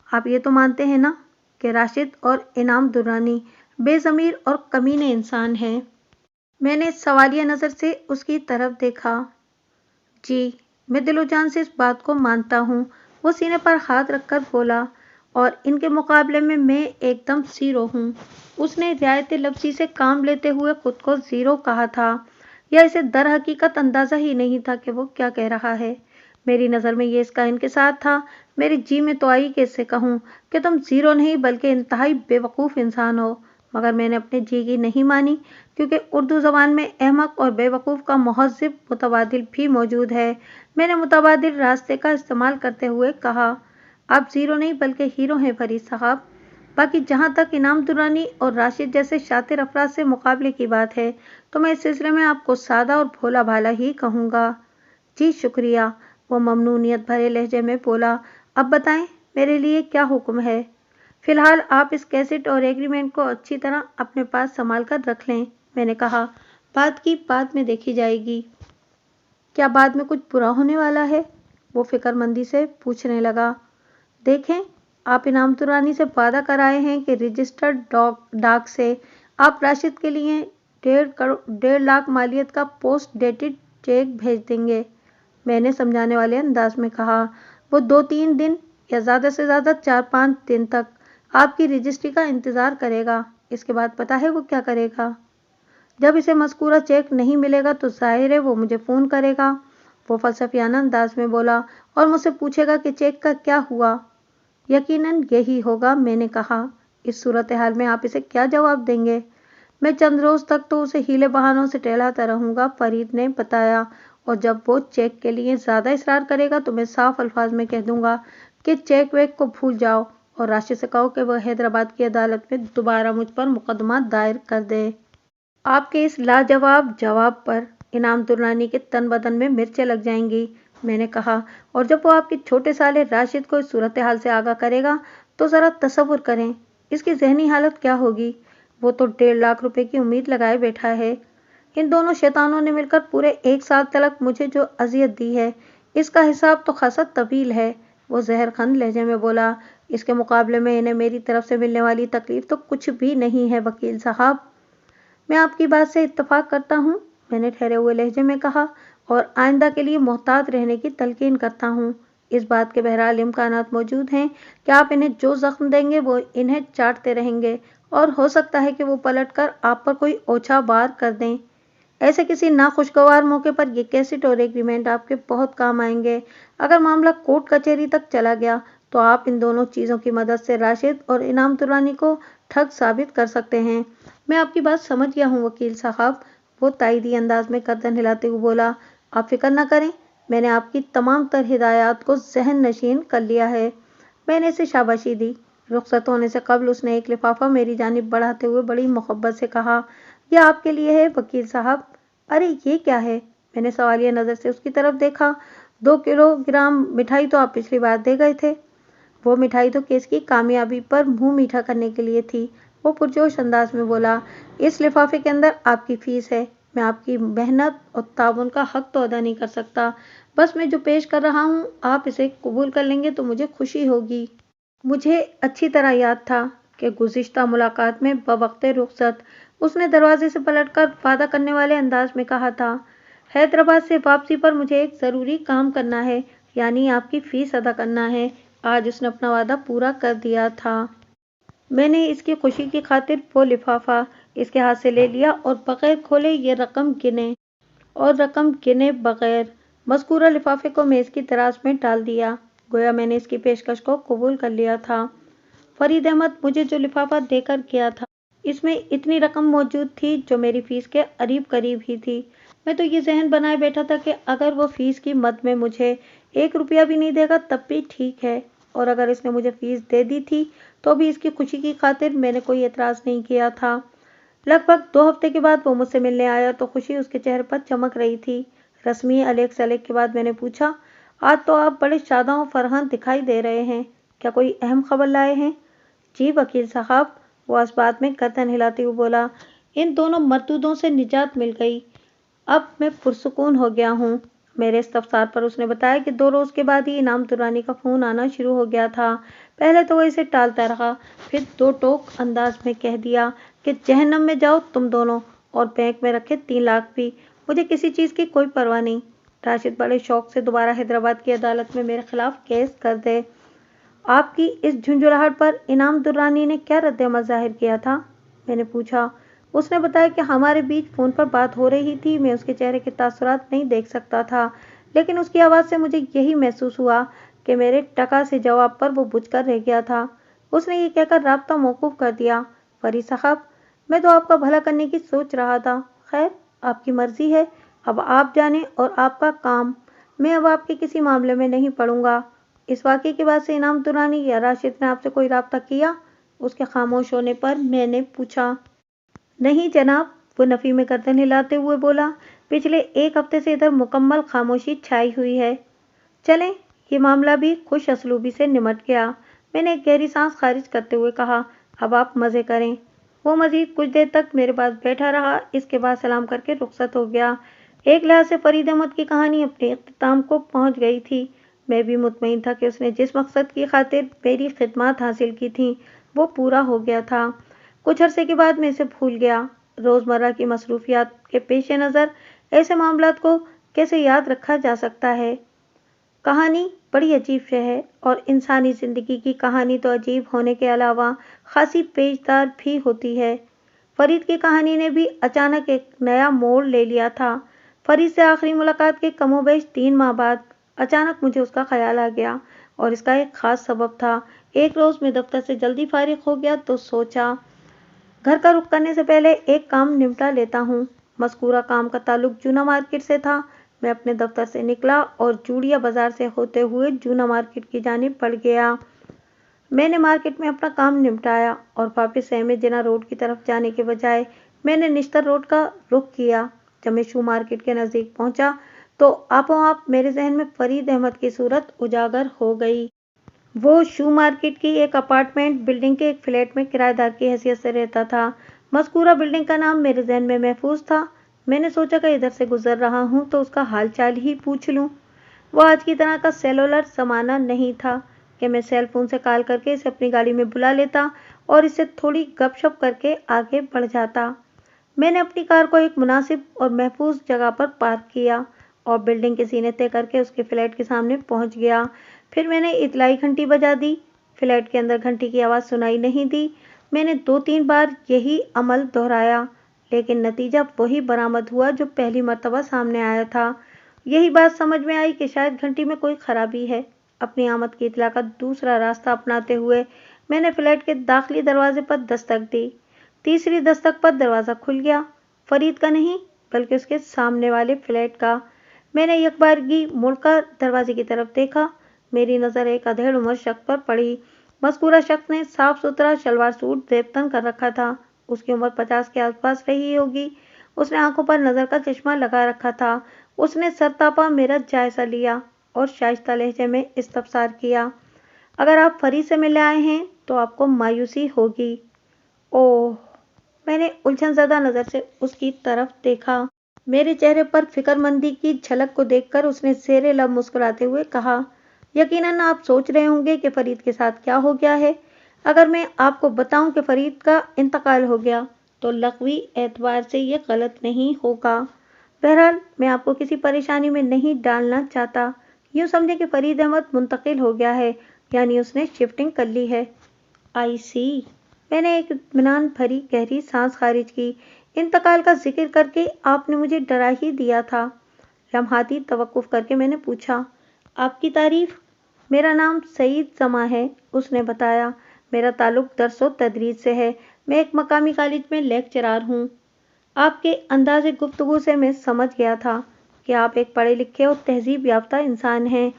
आप ये तो मानते हैं ना कि राशिद और इनाम दुरानी बेज़मीर और कमीने इंसान हैं? मैंने सवालिया नज़र से उसकी तरफ देखा। जी, मैं दिलो जान से इस बात को मानता हूँ। वो सीने पर हाथ रखकर बोला, और इनके मुकाबले में मैं एकदम ज़ीरो हूँ। उसने रियायत लफ्ज़ी से काम लेते हुए खुद को ज़ीरो कहा था, या इसे दर हकीकत अंदाज़ा ही नहीं था कि वो क्या कह रहा है। मेरी नज़र में ये इसका इनकिसार था। मेरी जी में तो आई कि इससे कहूँ कि तुम ज़ीरो नहीं बल्कि इंतहाई बेवकूफ़ इंसान हो, मगर मैंने अपने जी की नहीं मानी, क्योंकि उर्दू ज़बान में अहमक और बेवकूफ़ का महज़्ज़ब मुतबादिल भी मौजूद है। मैंने मुतबादिल रास्ते का इस्तेमाल करते हुए कहा, आप ज़ीरो नहीं बल्कि हीरो हैं फरीद साहब। बाकी जहाँ तक इनाम दुरानी और राशिद जैसे शातिर अफराद से मुकाबले की बात है, तो मैं इस सिलसिले में आपको सादा और भोला भाला ही कहूँगा। जी शुक्रिया, वो ममनूनियत भरे लहजे में बोला। अब बताएं, मेरे लिए क्या हुक्म है? फिलहाल आप इस कैसेट और एग्रीमेंट को अच्छी तरह अपने पास संभाल कर रख लें। मैंने कहा, बात की बाद में देखी जाएगी। क्या बाद में कुछ बुरा होने वाला है? वो फिक्रमंदी से पूछने लगा। देखें, आप इनाम दुरानी से वादा कराए हैं कि रजिस्टर्ड डाक से आप राशिद के लिए 1.5 लाख मालियत का पोस्ट डेटेड चेक भेज देंगे। मैंने समझाने वाले अंदाज में कहा, वो 2-3 दिन या ज़्यादा से ज़्यादा 4-5 दिन तक आपकी रजिस्ट्री का इंतज़ार करेगा। इसके बाद पता है वो क्या करेगा? जब इसे मज़कूरा चेक नहीं मिलेगा तो ज़ाहिर है वो मुझे फ़ोन करेगा। वो फ़लसफ़ियाना अंदाज में बोला, और मुझसे पूछेगा कि चेक का क्या हुआ। यकीनन यही होगा, मैंने कहा। इस सूरत हाल में आप इसे क्या जवाब देंगे? मैं चंद रोज़ तक तो उसे हीले बहानों से टहलाता रहूँगा, फरीद ने बताया, और जब वो चेक के लिए ज़्यादा इसरार करेगा तो मैं साफ अल्फाज में कह दूँगा कि चेक वेक को भूल जाओ और राशिद से कहो कि वह हैदराबाद की अदालत में दोबारा मुझ पर मुकदमा दायर कर दे। आपके इस लाजवाब जवाब पर इनाम दुरानी के तन बदन में मिर्चें लग जाएंगी, मैंने कहा। और जब वो आपके छोटे साले राशिद को इस सूरत हाल से आगाह करेगा तो ज़रा तसव्वुर करें इसकी जहनी हालत क्या होगी। वो तो 1.5 लाख रुपए की उम्मीद लगाए बैठा है। इन दोनों शैतानों ने मिलकर पूरे 1 साल तक मुझे जो अजियत दी है, इसका हिसाब तो खासा तवील है। वो जहरखंद लहजे में बोला, इसके मुकाबले में इन्हें मेरी तरफ से मिलने वाली तकलीफ तो कुछ भी नहीं है वकील साहब। मैं आपकी बात से इत्तफाक करता हूँ, मैंने ठहरे हुए लहजे में कहा, और आइंदा के लिए मोहतात रहने की तलकीन करता हूँ। इस बात के बहरहाल इम्कानात मौजूद हैं कि आप इन्हें जो जख्म देंगे वो इन्हें चाटते रहेंगे, और हो सकता है कि वो पलटकर आप पर कोई ओछा वार कर दें। ऐसे किसी नाखुशगवार मौके पर ये कैसेट और एग्रीमेंट आपके बहुत काम आएंगे। अगर मामला कोर्ट कचहरी तक चला गया तो आप इन दोनों चीज़ों की मदद से राशिद और इनाम दुरानी को ठग साबित कर सकते हैं। मैं आपकी बात समझ गया हूँ वकील साहब, वो ताइदी अंदाज में गर्दन हिलाते हुए बोला। आप फिक्र न करें, मैंने आपकी तमाम तर हिदायत को जहन नशीन कर लिया है। मैंने इसे शाबाशी दी। रुखसत होने से कबल उसने एक लिफाफा मेरी जानिब बढ़ाते हुए बड़ी मोहब्बत से कहा, यह आपके लिए है वकील साहब। अरे ये क्या है? मैंने सवालिया नज़र से उसकी तरफ देखा। 2 किलोग्राम मिठाई तो आप पिछली बार दे गए थे। वो मिठाई तो केस की कामयाबी पर मुंह मीठा करने के लिए थी। वो पुरजोश अंदाज में बोला, इस लिफाफे के अंदर आपकी फीस है। मैं आपकी मेहनत और ताउन का हक तो अदा नहीं कर सकता, बस मैं जो पेश कर रहा हूँ आप इसे कबूल कर लेंगे तो मुझे खुशी होगी। मुझे अच्छी तरह याद था कि गुज़िश्ता मुलाकात में बवक्ते रुखसत उसने दरवाजे से पलटकर वादा करने वाले अंदाज में कहा था, हैदराबाद से वापसी पर मुझे एक ज़रूरी काम करना है, यानी आपकी फ़ीस अदा करना है। आज उसने अपना वादा पूरा कर दिया था। मैंने इसकी खुशी की खातिर वो लिफाफा इसके हाथ से ले लिया और बगैर खोले ये रकम गिने बगैर मज़कूरा लिफाफे को मेज़ की दराज में डाल दिया, गोया मैंने इसकी पेशकश को कबूल कर लिया था। फरीद अहमद मुझे जो लिफाफा देकर गया था, इसमें इतनी रकम मौजूद थी जो मेरी फीस के करीब करीब ही थी। मैं तो ये जहन बनाए बैठा था कि अगर वो फीस की मद में मुझे 1 रुपया भी नहीं देगा तब भी ठीक है, और अगर इसने मुझे फीस दे दी थी तो भी इसकी खुशी की खातिर मैंने कोई एतराज़ नहीं किया था। लगभग 2 हफ्ते के बाद वो मुझसे मिलने आया तो खुशी उसके चेहरे पर चमक रही थी। रस्मी अलेक सलेक के बाद मैंने पूछा, आज तो आप बड़े शादा और फरहन दिखाई दे रहे हैं, क्या कोई अहम खबर लाए हैं? जी वकील साहब, वो इस बात में गर्दन हिलाते हुए बोला, इन दोनों मरदूदों से निजात मिल गई। अब मैं पुरसुकून हो गया हूँ। मेरे इस्तफसार पर उसने बताया कि 2 रोज़ के बाद ही इनाम दुरानी का फ़ोन आना शुरू हो गया था। पहले तो वो इसे टालता रहा, फिर 2 टोक अंदाज में कह दिया कि जहन्नम में जाओ तुम दोनों, और बैंक में रखे 3 लाख भी। मुझे किसी चीज़ की कोई परवाह नहीं। राशिद बड़े शौक से दोबारा हैदराबाद की अदालत में मेरे खिलाफ केस कर दे। आपकी इस झुंझुलाहट पर इनाम दुर्रानी ने क्या रद्द-ए-अमल ज़ाहिर किया था? मैंने पूछा। उसने बताया कि हमारे बीच फ़ोन पर बात हो रही थी। मैं उसके चेहरे के तासुरात नहीं देख सकता था, लेकिन उसकी आवाज़ से मुझे यही महसूस हुआ कि मेरे टका से जवाब पर वो बुझकर रह गया था। उसने ये कहकर राब्ता मौकूफ़ कर दिया, फरीद साहब, मैं तो आपका भला करने की सोच रहा था। खैर, आपकी मर्ज़ी है, अब आप जानें और आपका काम। मैं अब आपके किसी मामले में नहीं पड़ूंगा। इस वाक़ये के बाद से इनाम दुरानी या राशिद ने आपसे कोई राब्ता किया? उसके खामोश होने पर मैंने पूछा। नहीं जनाब, वो नफ़ी में गर्दन हिलाते हुए बोला, पिछले 1 हफ्ते से इधर मुकम्मल खामोशी छाई हुई है। चलें, ये मामला भी खुश असलूबी से निमट गया। मैंने एक गहरी सांस खारिज करते हुए कहा, अब आप मज़े करें। वो मज़ीद कुछ देर तक मेरे पास बैठा रहा, इसके बाद सलाम करके रुखसत हो गया। एक लिहाज से फरीद अहमद की कहानी अपने इख्तिताम को पहुंच गई थी। मैं भी मुतमईन था कि उसने जिस मकसद की खातिर मेरी खिदमत हासिल की थी वो पूरा हो गया था। कुछ अरसे के बाद मैं इसे भूल गया। रोज़मर्रा की मसरूफियात के पेश नज़र ऐसे मामलात को कैसे याद रखा जा सकता है? कहानी बड़ी अजीब है, और इंसानी ज़िंदगी की कहानी तो अजीब होने के अलावा खासी पेचदार भी होती है। फरीद की कहानी ने भी अचानक एक नया मोड़ ले लिया था। फरीद से आखिरी मुलाकात के कमोबेश 3 माह बाद अचानक मुझे उसका ख्याल आ गया, और इसका एक ख़ास सबब था। एक रोज़ मैं दफ्तर से जल्दी फारिग हो गया तो सोचा, घर का रुख करने से पहले एक काम निपटा लेता हूँ। मज़कूरा काम का ताल्लुक जूना मार्केट से था। मैं अपने दफ्तर से निकला और चूड़िया बाजार से होते हुए जूना मार्केट की जानिब बढ़ गया। मैंने मार्केट में अपना काम निपटाया और वापस अहमद जिना रोड की तरफ जाने के बजाय मैंने निश्तर रोड का रुख किया। जब मैं शू मार्केट के नज़दीक पहुंचा तो आपो आप मेरे जहन में फरीद अहमद की सूरत उजागर हो गई। वो शू मार्केट की एक अपार्टमेंट बिल्डिंग के एक फ्लैट में किराएदार की हैसियत से रहता था। मज़कूरा बिल्डिंग का नाम मेरे जहन में महफूज था। मैंने सोचा कि इधर से गुजर रहा हूँ तो उसका हाल चाल ही पूछ लूँ। वो आज की तरह का सेलुलर ज़माना नहीं था कि मैं सेल फोन से कॉल करके इसे अपनी गाड़ी में बुला लेता और इससे थोड़ी गपशप करके आगे बढ़ जाता। मैंने अपनी कार को एक मुनासिब और महफूज जगह पर पार्क किया और बिल्डिंग के सीने तय करके उसके फ्लैट के सामने पहुंच गया। फिर मैंने इतलाई घंटी बजा दी। फ्लैट के अंदर घंटी की आवाज़ सुनाई नहीं दी। मैंने 2-3 बार यही अमल दोहराया, लेकिन नतीजा वही बरामद हुआ जो पहली मर्तबा सामने आया था। यही बात समझ में आई कि शायद घंटी में कोई खराबी है। अपनी आमद की इतला का दूसरा रास्ता अपनाते हुए मैंने फ्लैट के दाखिली दरवाजे पर दस्तक दी। तीसरी दस्तक पर दरवाज़ा खुल गया। फरीद का नहीं, बल्कि उसके सामने वाले फ्लैट का। मैंने यकबारगी मुड़कर दरवाजे की तरफ देखा। मेरी नज़र एक अधेड़ उम्र शख्स पर पड़ी। मज़कूरा शख्स ने साफ सुथरा शलवार सूट ज़ेबतन कर रखा था। उसकी उम्र 50 के आसपास रही होगी। उसने आंखों पर नज़र का चश्मा लगा रखा था। उसने सरतापा मेरा जायजा लिया और शाइस्ता लहजे में इस्तफसार किया, अगर आप फरीद से मिलने आए हैं तो आपको मायूसी होगी। ओह! मैंने उलझनज़दा नज़र से उसकी तरफ देखा। मेरे चेहरे पर फिक्रमंदी की झलक को देखकर उसने ज़ेरे लब मुस्कुराते हुए कहा, यकीनन आप सोच रहे होंगे कि फरीद के साथ क्या हो गया है। अगर मैं आपको बताऊं कि फरीद का इंतकाल हो गया तो लग़वी एतबार से ये गलत नहीं होगा। बहरहाल मैं आपको किसी परेशानी में नहीं डालना चाहता। यूँ समझें कि फरीद अहमद मुंतकिल हो गया है, यानी उसने शिफ्टिंग कर ली है। आई सी। मैंने एक इत्मीनान भरी गहरी सांस खारिज की। इंतकाल का जिक्र करके आपने मुझे डरा ही दिया था। लम्हाती तवक्कुफ करके मैंने पूछा, आपकी तारीफ? मेरा नाम सईद जमा है, उसने बताया। मेरा ताल्लुक दरसो तदरीस से है। मैं एक मकामी कॉलेज में लेक्चरार हूँ। आपके अंदाज़े गुफ्तगू से मैं समझ गया था कि आप एक पढ़े लिखे और तहजीब याफ्ता इंसान हैं।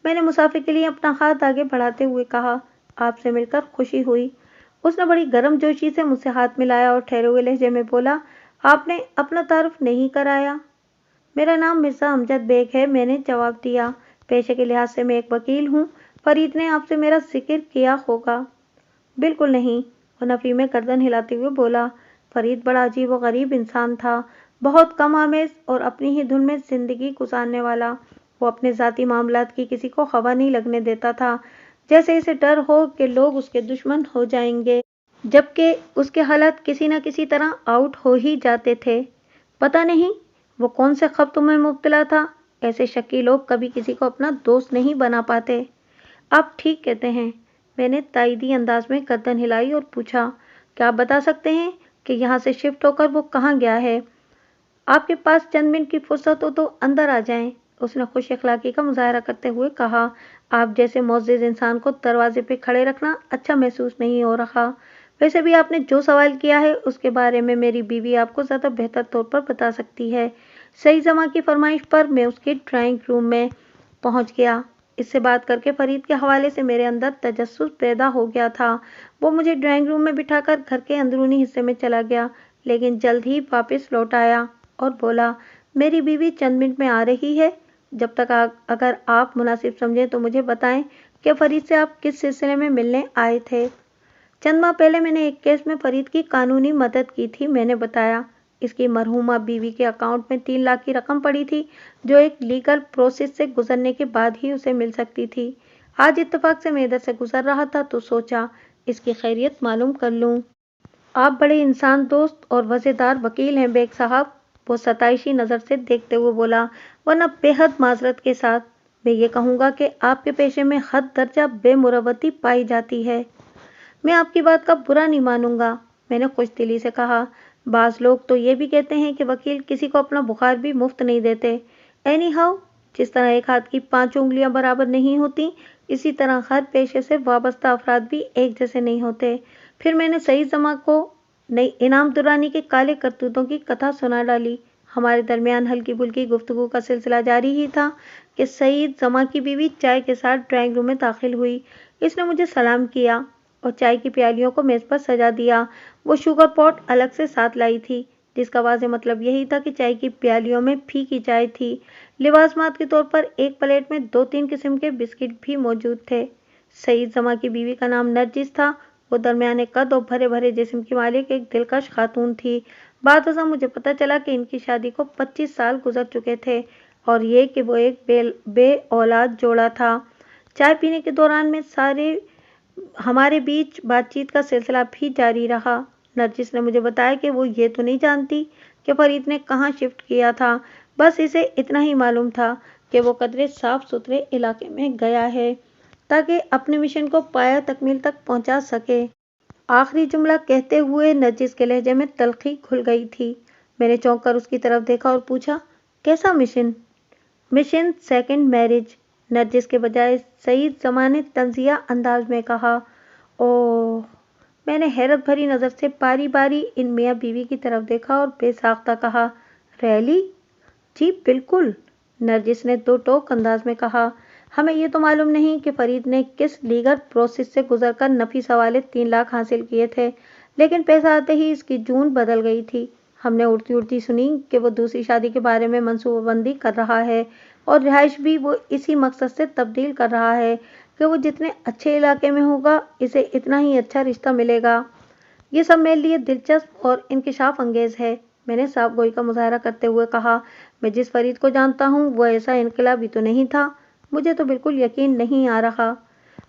मैंने मुसाफिर के लिए अपना हाथ आगे बढ़ाते हुए कहा, आपसे मिलकर खुशी हुई। उसने बड़ी गर्मजोशी से मुझसे हाथ मिलाया और ठहरे हुए लहजे में बोला, आपने अपना तारुफ नहीं कराया। मेरा नाम मिर्ज़ा अमजद बेग है, मैंने जवाब दिया। पेशे के लिहाज से मैं एक वकील हूँ। फरीद ने आपसे मेरा जिक्र किया होगा। बिल्कुल नहीं, वो नफ़ी में गर्दन हिलाते हुए बोला। फरीद बड़ा अजीब व गरीब इंसान था, बहुत कम आमेज़ और अपनी ही धुन में ज़िंदगी गुजारने वाला। वो अपने ज़ाती मामलात की किसी को खबर नहीं लगने देता था, जैसे इसे डर हो कि लोग उसके दुश्मन हो जाएंगे, जबकि उसके हालात किसी न किसी तरह आउट हो ही जाते थे। पता नहीं वो कौन से खब्त में मुब्तला था। ऐसे शक्की लोग कभी किसी को अपना दोस्त नहीं बना पाते। आप ठीक कहते हैं। मैंने ताईदी अंदाज में गर्दन हिलाई और पूछा, क्या आप बता सकते हैं कि यहाँ से शिफ्ट होकर वो कहाँ गया है? आपके पास चंद मिनट की फुर्सत हो तो अंदर आ जाएं, उसने खुश अखलाकी का मुजाहरा करते हुए कहा। आप जैसे मोअज़्ज़िज़ इंसान को दरवाजे पे खड़े रखना अच्छा महसूस नहीं हो रहा। वैसे भी आपने जो सवाल किया है उसके बारे में मेरी बीवी आपको ज़्यादा बेहतर तौर पर बता सकती है। सही जमा की फरमाइश पर मैं उसके ड्राइंग रूम में पहुंच गया। इससे बात करके फरीद के हवाले से मेरे अंदर तजस्सुस पैदा हो गया था। वो मुझे ड्राइंग रूम में बिठाकर घर के अंदरूनी हिस्से में चला गया, लेकिन जल्द ही वापस लौट आया और बोला, मेरी बीवी चंद मिनट में आ रही है। जब तक अगर आप मुनासिब समझें तो मुझे बताएं कि फरीद से आप किस सिलसिले में मिलने आए थे। चंद माह पहले मैंने एक केस में फरीद की कानूनी मदद की थी, मैंने बताया। इसकी मरहूमा बीवी के अकाउंट में 3 लाख की रकम पड़ी थी, जो एक लीगल प्रोसेस से गुजरने के बाद ही उसे मिल सकती थी। आज इत्तेफाक से मैं इधर से गुजर रहा था तो सोचा इसकी खैरियत मालूम कर लूं। आप बड़े इंसान दोस्त और वज़ेदार वकील हैं बेग साहब, वो सताइशी नज़र से देखते हुए बोला, वरना बेहद माजरत के साथ मैं ये कहूँगा कि आपके पेशे में हद दर्जा बेमुरवती पाई जाती है। मैं आपकी बात का बुरा नहीं मानूंगा, मैंने खुशदिली से कहा। बाज़ लोग तो ये भी कहते हैं कि वकील किसी को अपना बुखार भी मुफ्त नहीं देते। एनी हाउ, जिस तरह एक हाथ की 5 उंगलियां बराबर नहीं होती, इसी तरह हर पेशे से वाबस्ता अफराद भी एक जैसे नहीं होते। फिर मैंने सईद जमा को नई इनाम दुरानी के काले करतूतों की कथा सुना डाली। हमारे दरमियान हल्की फुल्की गुफ्तगू का सिलसिला जारी ही था कि सईद जमा की बीवी चाय के साथ ड्राइंग रूम में दाखिल हुई। इसने मुझे सलाम किया और चाय की प्यालियों को मेज़ पर सजा दिया। वो शुगर पॉट अलग से साथ लाई थी, जिसका वाज़ेह मतलब यही था कि चाय की प्यालियों में फीकी चाय थी। लिवाजमात के तौर पर एक प्लेट में 2-3 किस्म के बिस्किट भी मौजूद थे। सईद जमा की बीवी का नाम नरजिस था। वो दरमियाने कद और भरे भरे जिस्म की मालिक एक दिलकश खातून थी। बाद अज़ां मुझे पता चला कि इनकी शादी को 25 साल गुजर चुके थे और ये कि वो एक बे औलाद जोड़ा था। चाय पीने के दौरान में हमारे बीच बातचीत का सिलसिला भी जारी रहा। नरजिस ने मुझे बताया कि वो ये तो नहीं जानती कि फरीद ने कहाँ शिफ्ट किया था, बस इसे इतना ही मालूम था कि वो कदरे साफ सुथरे इलाके में गया है ताकि अपने मिशन को पाया तकमील तक पहुंचा सके। आखिरी जुमला कहते हुए नरजिस के लहजे में तल्खी घुल गई थी। मैंने चौंक कर उसकी तरफ देखा और पूछा, कैसा mission? Mission second marriage, Narjis के बजाय सईद जमा ने तंजिया अंदाज में कहा। ओह! मैंने हैरत भरी नज़र से बारी बारी इन मियाँ बीवी की तरफ देखा और बेसाख्ता कहा, रैली? जी बिल्कुल, नरजिस ने दो टोक अंदाज में कहा। हमें ये तो मालूम नहीं कि फरीद ने किस लीगल प्रोसेस से गुजरकर नफीसा वाले 3 लाख हासिल किए थे, लेकिन पैसा आते ही इसकी जून बदल गई थी। हमने उड़ती उड़ती सुनी कि वो दूसरी शादी के बारे में मनसूबाबंदी कर रहा है और रिहाइश भी वो इसी मकसद से तब्दील कर रहा है कि वो जितने अच्छे इलाके में होगा इसे इतना ही अच्छा रिश्ता मिलेगा। ये सब मेरे लिए दिलचस्प और इंकिशाफ अंगेज है। मैंने साफ गोई का मुजाहरा करते हुए कहा, मैं जिस फरीद को जानता हूँ वो ऐसा इनकलाबी तो नहीं था। मुझे तो बिल्कुल यकीन नहीं आ रहा।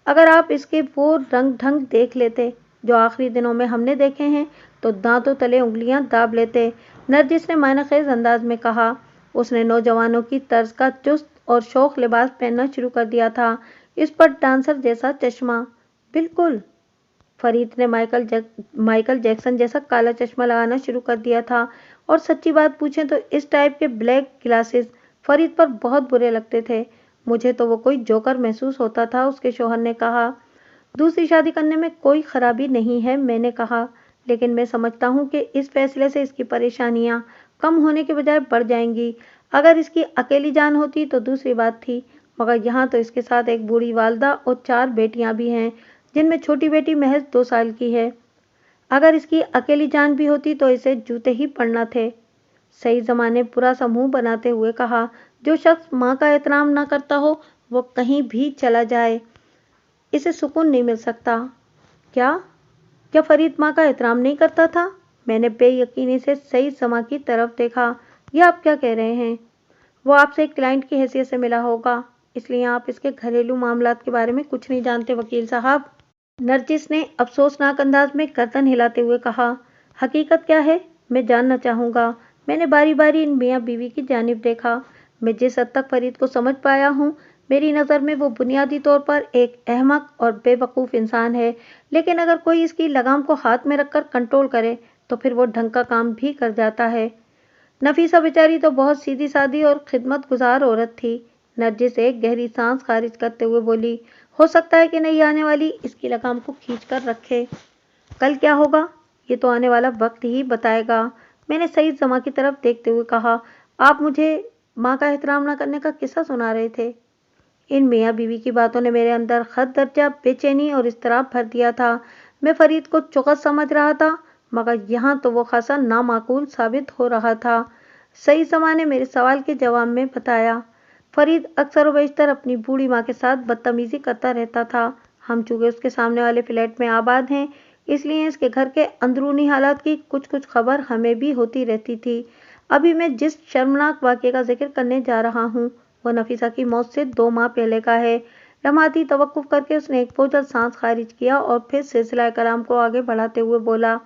अगर आप इसके वो रंग ढंग देख लेते जो आखिरी दिनों में हमने देखे हैं तो दांतों तले उंगलियां दाब लेते, नरजिस ने मायनाखेज अंदाज में कहा। उसने नौजवानों की तर्ज का चुस्त और शौक लिबास पहनना शुरू कर दिया था, इस पर डांसर जैसा चश्मा। बिल्कुल, फरीद ने माइकल जैक्सन जैसा काला चश्मा लगाना शुरू कर दिया था, और सच्ची बात पूछें तो इस टाइप के ब्लैक ग्लासेस फरीद पर बहुत बुरे लगते थे। मुझे तो वो कोई जोकर महसूस होता था। उसके शौहर ने कहा, दूसरी शादी करने में कोई खराबी नहीं है, मैंने कहा, लेकिन मैं समझता हूँ कि इस फैसले से इसकी परेशानियां कम होने के बजाय बढ़ जाएंगी। अगर इसकी अकेली जान होती तो दूसरी बात थी, मगर यहाँ तो इसके साथ एक बूढ़ी वालदा और 4 बेटियां भी हैं, जिनमें छोटी बेटी महज 2 साल की है। अगर इसकी अकेली जान भी होती तो इसे जूते ही पड़ना थे। सही जमाने बुरा सा मुंह बनाते हुए कहा, जो शख्स माँ का एहतराम ना करता हो वो कहीं भी चला जाए, इसे सुकून नहीं मिल सकता। क्या क्या फरीद माँ का एहतराम नहीं करता था? मैंने बेयकीनी से सही जमा की तरफ देखा। यह आप क्या कह रहे हैं? वो आपसे एक क्लाइंट की हैसियत से मिला होगा, इसलिए आप इसके घरेलू मामलात के बारे में कुछ नहीं जानते वकील साहब। नरजिस ने अफसोसनाक अंदाज में गर्दन हिलाते हुए कहा, हकीकत क्या है मैं जानना चाहूँगा। मैंने बारी बारी इन मियाँ बीवी की जानिब देखा। मैं जिस हद तक फरीद को समझ पाया हूँ, मेरी नज़र में वो बुनियादी तौर पर एक अहमक और बेवकूफ़ इंसान है, लेकिन अगर कोई इसकी लगाम को हाथ में रखकर कंट्रोल करे तो फिर वो ढंग का काम भी कर जाता है। नफीसा बेचारी तो बहुत सीधी सादी और खिदमत गुजार औरत थी। नरजिस एक गहरी सांस खारिज करते हुए बोली, हो सकता है कि नई आने वाली इसकी लगाम को खींच कर रखे। कल क्या होगा ये तो आने वाला वक्त ही बताएगा। मैंने सईद जमा की तरफ देखते हुए कहा, आप मुझे माँ का एहतराम न करने का किस्सा सुना रहे थे। इन मियाँ बीवी की बातों ने मेरे अंदर खत दर्जा बेचैनी और इस्तराब भर दिया था। मैं फरीद को चौकस समझ रहा था, मगर यहाँ तो वो खासा नामाकूल साबित हो रहा था। सही जमा ने मेरे सवाल के जवाब में बताया, फरीद अक्सर व बेशतर अपनी बूढ़ी माँ के साथ बदतमीजी करता रहता था। हम चूंकि उसके सामने वाले फ्लैट में आबाद हैं, इसलिए इसके घर के अंदरूनी हालात की कुछ कुछ खबर हमें भी होती रहती थी। अभी मैं जिस शर्मनाक वाक़ये का जिक्र करने जा रहा हूँ वो नफीसा की मौत से 2 माह पहले का है। लम्हाती तवक्कुफ करके उसने एक बोझल सांस खारिज किया और फिर सिलसिला कलाम को आगे बढ़ाते हुए बोला,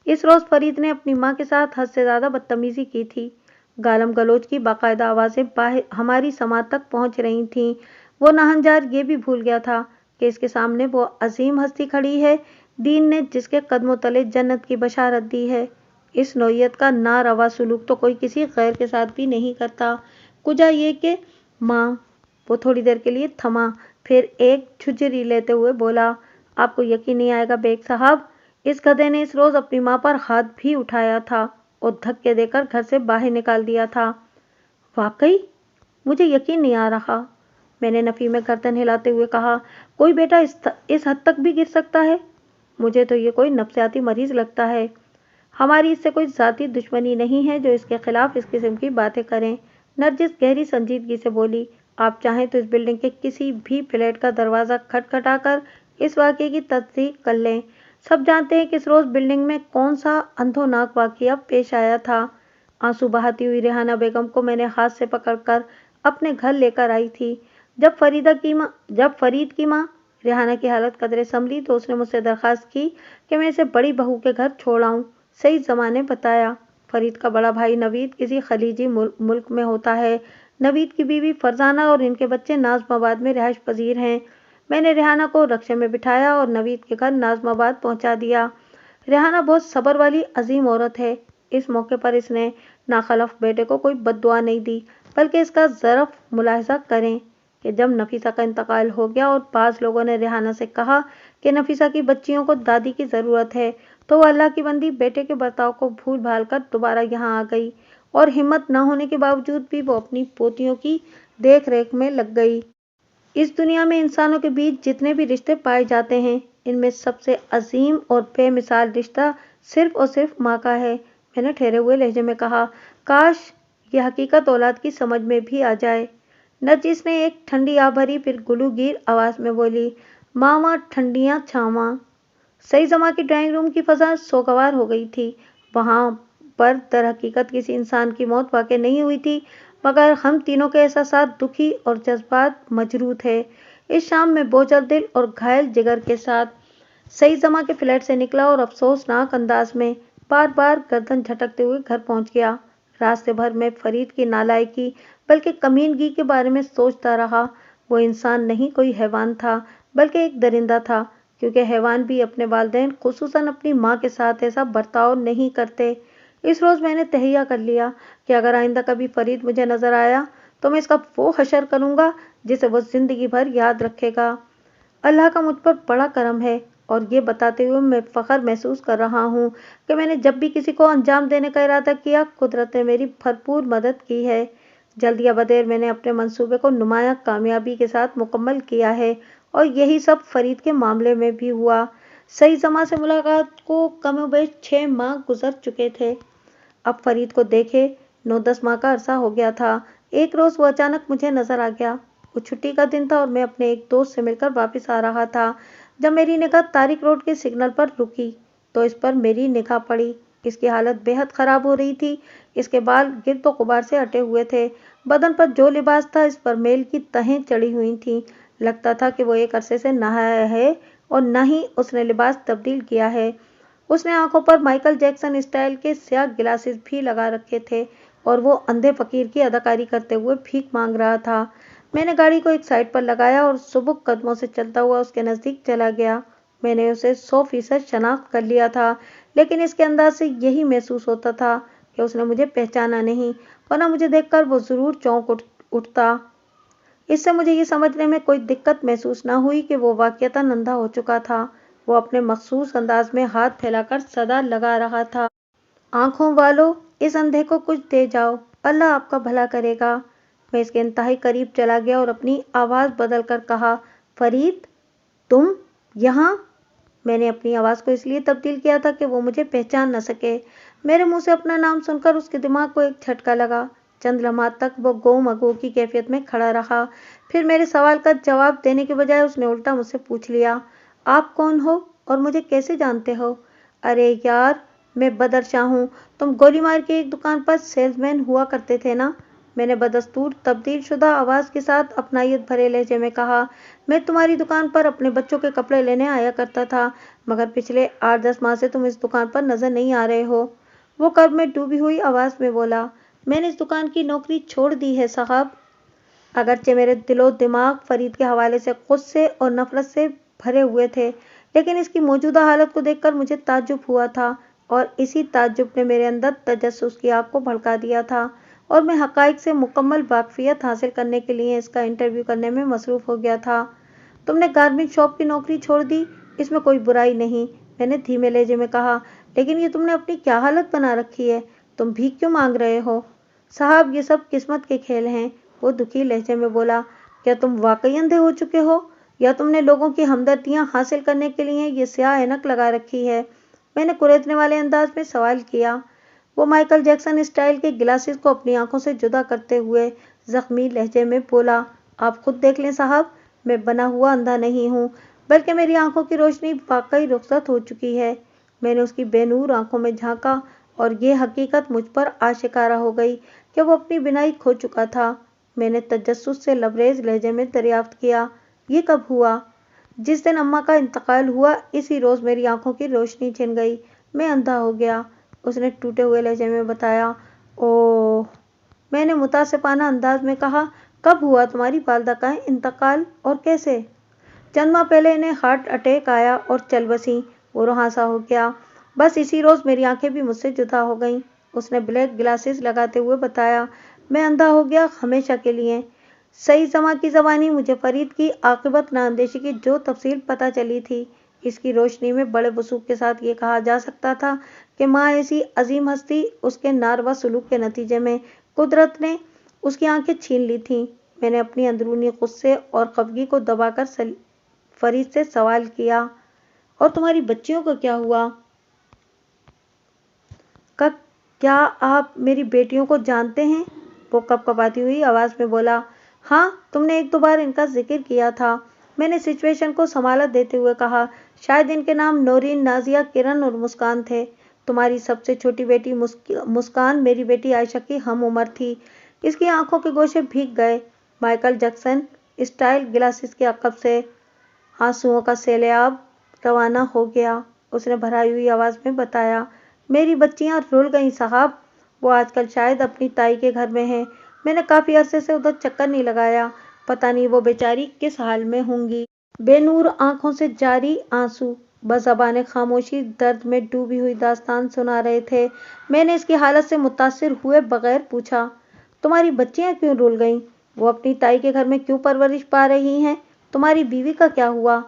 इस रोज़ फरीद ने अपनी माँ के साथ हद से ज़्यादा बदतमीजी की थी। गालम गलोच की बाकायदा आवाज़ें बाहर हमारी समात तक पहुँच रही थीं। वो नाहंजार ये भी भूल गया था कि इसके सामने वो अजीम हस्ती खड़ी है, दीन ने जिसके कदमों तले जन्नत की बशारत दी है। इस नौइयत का नारवा सुलूक तो कोई किसी गैर के साथ भी नहीं करता। कुजा ये कि माँ। वो थोड़ी देर के लिए थमा, फिर एक झुर्री लेते हुए बोला, आपको यकीन नहीं आएगा बेग साहब, इस गधे ने इस रोज़ अपनी माँ पर हाथ भी उठाया था और धक्के देकर घर से बाहर निकाल दिया था। वाकई मुझे यकीन नहीं आ रहा, मैंने नफ़ी में गर्दन हिलाते हुए कहा, कोई बेटा इस हद तक भी गिर सकता है? मुझे तो ये कोई नफ्सियाती मरीज लगता है। हमारी इससे कोई ज़ाती दुश्मनी नहीं है जो इसके खिलाफ इस किस्म की बातें करें। नरजिस गहरी संजीदगी से बोली, आप चाहें तो इस बिल्डिंग के किसी भी फ्लैट का दरवाज़ा खटखटाकर इस वाक़ये की तस्दीक कर लें। सब जानते हैं कि इस रोज़ बिल्डिंग में कौन सा अंधोनाक वाक़या पेश आया था। आंसू बहाती हुई रेहाना बेगम को मैंने हाथ से पकड़कर अपने घर लेकर आई थी। जब फरीद की माँ रेहाना की हालत कदरे संभली तो उसने मुझसे दरख्वास्त की कि मैं इसे बड़ी बहू के घर छोड़ आऊँ। सही जमा ने बताया, फरीद का बड़ा भाई नवीद किसी खलीजी मुल्क में होता है। नवीद की बीवी फरजाना और इनके बच्चे नाज़माबाद में रिहाइश पजीर हैं। मैंने रेहाना को रक्शे में बिठाया और नवीद के घर नाज़माबाद पहुंचा दिया। रेहाना बहुत सब्र वाली अजीम औरत है। इस मौके पर इसने नाखलफ बेटे को कोई बद्दुआ नहीं दी, बल्कि इसका ज़रफ़ मुलाहिज़ा करें कि जब नफीसा का इंतकाल हो गया और बाज़ लोगों ने रेहाना से कहा कि नफीसा की बच्चियों को दादी की ज़रूरत है, तो वह अल्लाह की बंदी बेटे के बर्ताव को भूल भाल कर दोबारा यहाँ आ गई और हिम्मत न होने के बावजूद भी वो अपनी पोतियों की देख रेख में लग गई। इस दुनिया में इंसानों के बीच जितने भी रिश्ते पाए जाते हैं, इनमें सबसे अजीम और बेमिसाल रिश्ता सिर्फ और सिर्फ माँ का है। मैंने ठहरे हुए लहजे में कहा, काश ये हकीकत औलाद की समझ में भी आ जाए। नरजिस ने एक ठंडी आ भरी फिर गुलूगीर आवाज में बोली, मामा ठंडियां छावा। सही जमा की ड्राइंग रूम की फजा सोगवार हो गई थी। वहां पर दर हकीकत किसी इंसान की मौत वाकई नहीं हुई थी, मगर हम तीनों के एहसासात दुखी और जज्बात मजरू थे। इस शाम में बोझल दिल और घायल जिगर के साथ सही जमा के फ्लैट से निकला और अफसोसनाक अंदाज में बार बार गर्दन झटकते हुए घर पहुंच गया। रास्ते भर में फरीद की नालायकी बल्कि कमीनगी के बारे में सोचता रहा। वो इंसान नहीं, कोई हैवान था, बल्कि एक दरिंदा था, क्योंकि हैवान भी अपने वालिदैन खुसूसन अपनी माँ के साथ ऐसा बर्ताव नहीं करते। इस रोज़ मैंने तहैया कर लिया कि अगर आइंदा कभी फरीद मुझे नजर आया तो मैं इसका वो हशर करूंगा जिसे वो जिंदगी भर याद रखेगा। अल्लाह का मुझ पर बड़ा करम है और ये बताते हुए मैं फख्र महसूस कर रहा हूँ कि मैंने जब भी किसी को अंजाम देने का इरादा किया, कुदरत ने मेरी भरपूर मदद की है। जल्द या बदेर मैंने अपने मंसूबे को नुमाया कामयाबी के साथ मुकम्मल किया है और यही सब फरीद के मामले में भी हुआ। सही जमा से मुलाकात को कमोबेश 6 माह गुजर चुके थे। अब फरीद को देखे 9-10 माह का अरसा हो गया था। एक रोज़ वो अचानक मुझे नजर आ गया। वो छुट्टी का दिन था और मैं अपने एक दोस्त से मिलकर वापस आ रहा था। जब मेरी निगाह तारिक रोड के सिग्नल पर रुकी तो इस पर मेरी निगाह पड़ी। इसकी हालत बेहद खराब हो रही थी। इसके बाल गिर्द गुबार से अटे हुए थे। बदन पर जो लिबास था इस पर मेल की तहें चढ़ी हुई थीं। लगता था कि वो एक अरसे से नहाया है और न ही उसने लिबास तब्दील किया है। उसने आंखों पर माइकल जैक्सन स्टाइल के स्याह ग्लासेस भी लगा रखे थे और वो अंधे फकीर की अदाकारी करते हुए भीख मांग रहा था। मैंने गाड़ी को एक साइड पर लगाया और सुबुक कदमों से चलता हुआ उसके नजदीक चला गया। मैंने उसे 100% शनाख्त कर लिया था, लेकिन इसके अंदाज से यही महसूस होता था कि उसने मुझे पहचाना नहीं, वरना मुझे देखकर वो जरूर चौंक उठता। इससे मुझे ये समझने में कोई दिक्कत महसूस न हुई कि वो वाकईतन अंधा हो चुका था। वो अपने मखसूस अंदाज में हाथ फैलाकर सदा लगा रहा था, आंखों वालों, इस अंधे को कुछ दे जाओ, अल्लाह आपका भला करेगा। मैं इसके इंतहाई करीब चला गया और अपनी आवाज़ बदल कर कहा, फरीद, तुम यहाँ? मैंने अपनी आवाज़ को इसलिए तब्दील किया था कि वो मुझे पहचान न सके। मेरे मुंह से अपना नाम सुनकर उसके दिमाग को एक झटका लगा। चंद लम्हात तक वो गो-मगो की कैफियत में खड़ा रहा। फिर मेरे सवाल का जवाब देने के बजाय उसने उल्टा मुझसे पूछ लिया, आप कौन हो और मुझे कैसे जानते हो? अरे यार, मैं बदर शाह हूँ। तुम गोली मार के एक दुकान पर सेल्समैन हुआ करते थे ना? मैंने बदस्तूर तब्दील शुदा आवाज़ के साथ अपनायत भरे लहजे में कहा, मैं तुम्हारी दुकान पर अपने बच्चों के कपड़े लेने आया करता था, मगर पिछले 8-10 माह से तुम इस दुकान पर नजर नहीं आ रहे हो। वो कर्ब में डूबी हुई आवाज़ में बोला, मैंने इस दुकान की नौकरी छोड़ दी है साहब। अगरचे मेरे दिलो दिमाग फरीद के हवाले से गुस्से और नफरत से भरे हुए थे, लेकिन इसकी मौजूदा हालत को देखकर मुझे ताज्जुब हुआ था और इसी ताज्जुब ने मेरे अंदर तजस्सुस की आग को भड़का दिया था और मैं हकाइक से मुकम्मल वाकफियत हासिल करने के लिए इसका इंटरव्यू करने में मसरूफ हो गया था। तुमने गारमेंट शॉप की नौकरी छोड़ दी, इसमें कोई बुराई नहीं, मैंने धीमे लहजे में कहा, लेकिन ये तुमने अपनी क्या हालत बना रखी है? तुम भीख क्यों मांग रहे हो? साहब, ये सब किस्मत के खेल हैं, वो दुखी लहजे में बोला। क्या तुम वाकई अंधे हो चुके हो या तुमने लोगों की हमदर्दियां हासिल करने के लिए ये स्याह ऐनक लगा रखी है? मैंने कुरेदने वाले अंदाज में सवाल किया। वो माइकल जैक्सन स्टाइल के ग्लासेस को अपनी आंखों से जुदा करते हुए जख्मी लहजे में बोला, आप खुद देख लें साहब, मैं बना हुआ अंधा नहीं हूँ, बल्कि मेरी आंखों की रोशनी वाकई रुखसत हो चुकी है। मैंने उसकी बेनूर आंखों में झांका और ये हकीकत मुझ पर आशिकारा हो गई कि वो अपनी बिनाई खो चुका था। मैंने तजस्सुस से लबरेज लहजे में दरियाफ्त किया, ये कब हुआ? जिस दिन अम्मा का इंतकाल हुआ, इसी रोज़ मेरी आंखों की रोशनी छिन गई, मैं अंधा हो गया, उसने टूटे हुए लहजे में बताया। ओह, मैंने मुतासिफाना अंदाज में कहा, कब हुआ तुम्हारी वालदा का इंतकाल और कैसे? चंद माह पहले इन्हें हार्ट अटैक आया और चल बसी। वो रुहासा हो गया। बस इसी रोज़ मेरी आंखें भी मुझसे जुदा हो गईं, उसने ब्लैक ग्लासेस लगाते हुए बताया। मैं अंधा हो गया हमेशा के लिए। सही जमा की ज़बानी मुझे फरीद की आक़िबत नाअंदेशी की जो तफसील पता चली थी, इसकी रोशनी में बड़े वसूख के साथ ये कहा जा सकता था कि माँ ऐसी अजीम हस्ती, उसके नारवा सलूक के नतीजे में कुदरत ने उसकी आंखें छीन ली थीं। میں نے اپنی اندرونی غصے اور خفگی کو دبا کر فرید سے سوال کیا، اور تمہاری بچیوں کا کیا ہوا؟ کیا آپ میری بیٹیوں کو جانتے ہیں؟ وہ کپکپاتی ہوئی آواز میں بولا۔ ہاں، تم نے ایک دو بار ان کا ذکر کیا تھا۔ میں نے سچویشن کو سنبھالا دیتے ہوئے کہا، شاید ان کے نام نورین، نازیہ، کرن اور مسکان تھے۔ تمہاری سب سے چھوٹی بیٹی مسکان میری بیٹی عائشہ کی ہم عمر تھی۔ اس کی آنکھوں کے گوشے بھیگ گئے۔ مائیکل جیکسن اسٹائل گلاسز کے عقب سے آنسوؤں کا سیلاب روانہ ہو گیا۔ اس نے بھرائی ہوئی آواز میں بتایا، میری بچیاں رل گئیں صاحب۔ وہ آج کل شاید اپنی تائی کے گھر میں ہیں۔ میں نے کافی عرصے سے ادھر چکر نہیں لگایا۔ پتہ نہیں وہ بیچاری کس حال میں ہوں گی۔ بے نور آنکھوں سے جاری آنسو بزبان خاموشی درد میں ڈوبی ہوئی داستان سنا رہے تھے۔ میں نے اس کی حالت سے متاثر ہوئے بغیر پوچھا، تمہاری بچیاں کیوں رول گئیں؟ وہ اپنی تائی کے گھر میں کیوں پرورش پا رہی ہیں؟ تمہاری بیوی کا کیا ہوا؟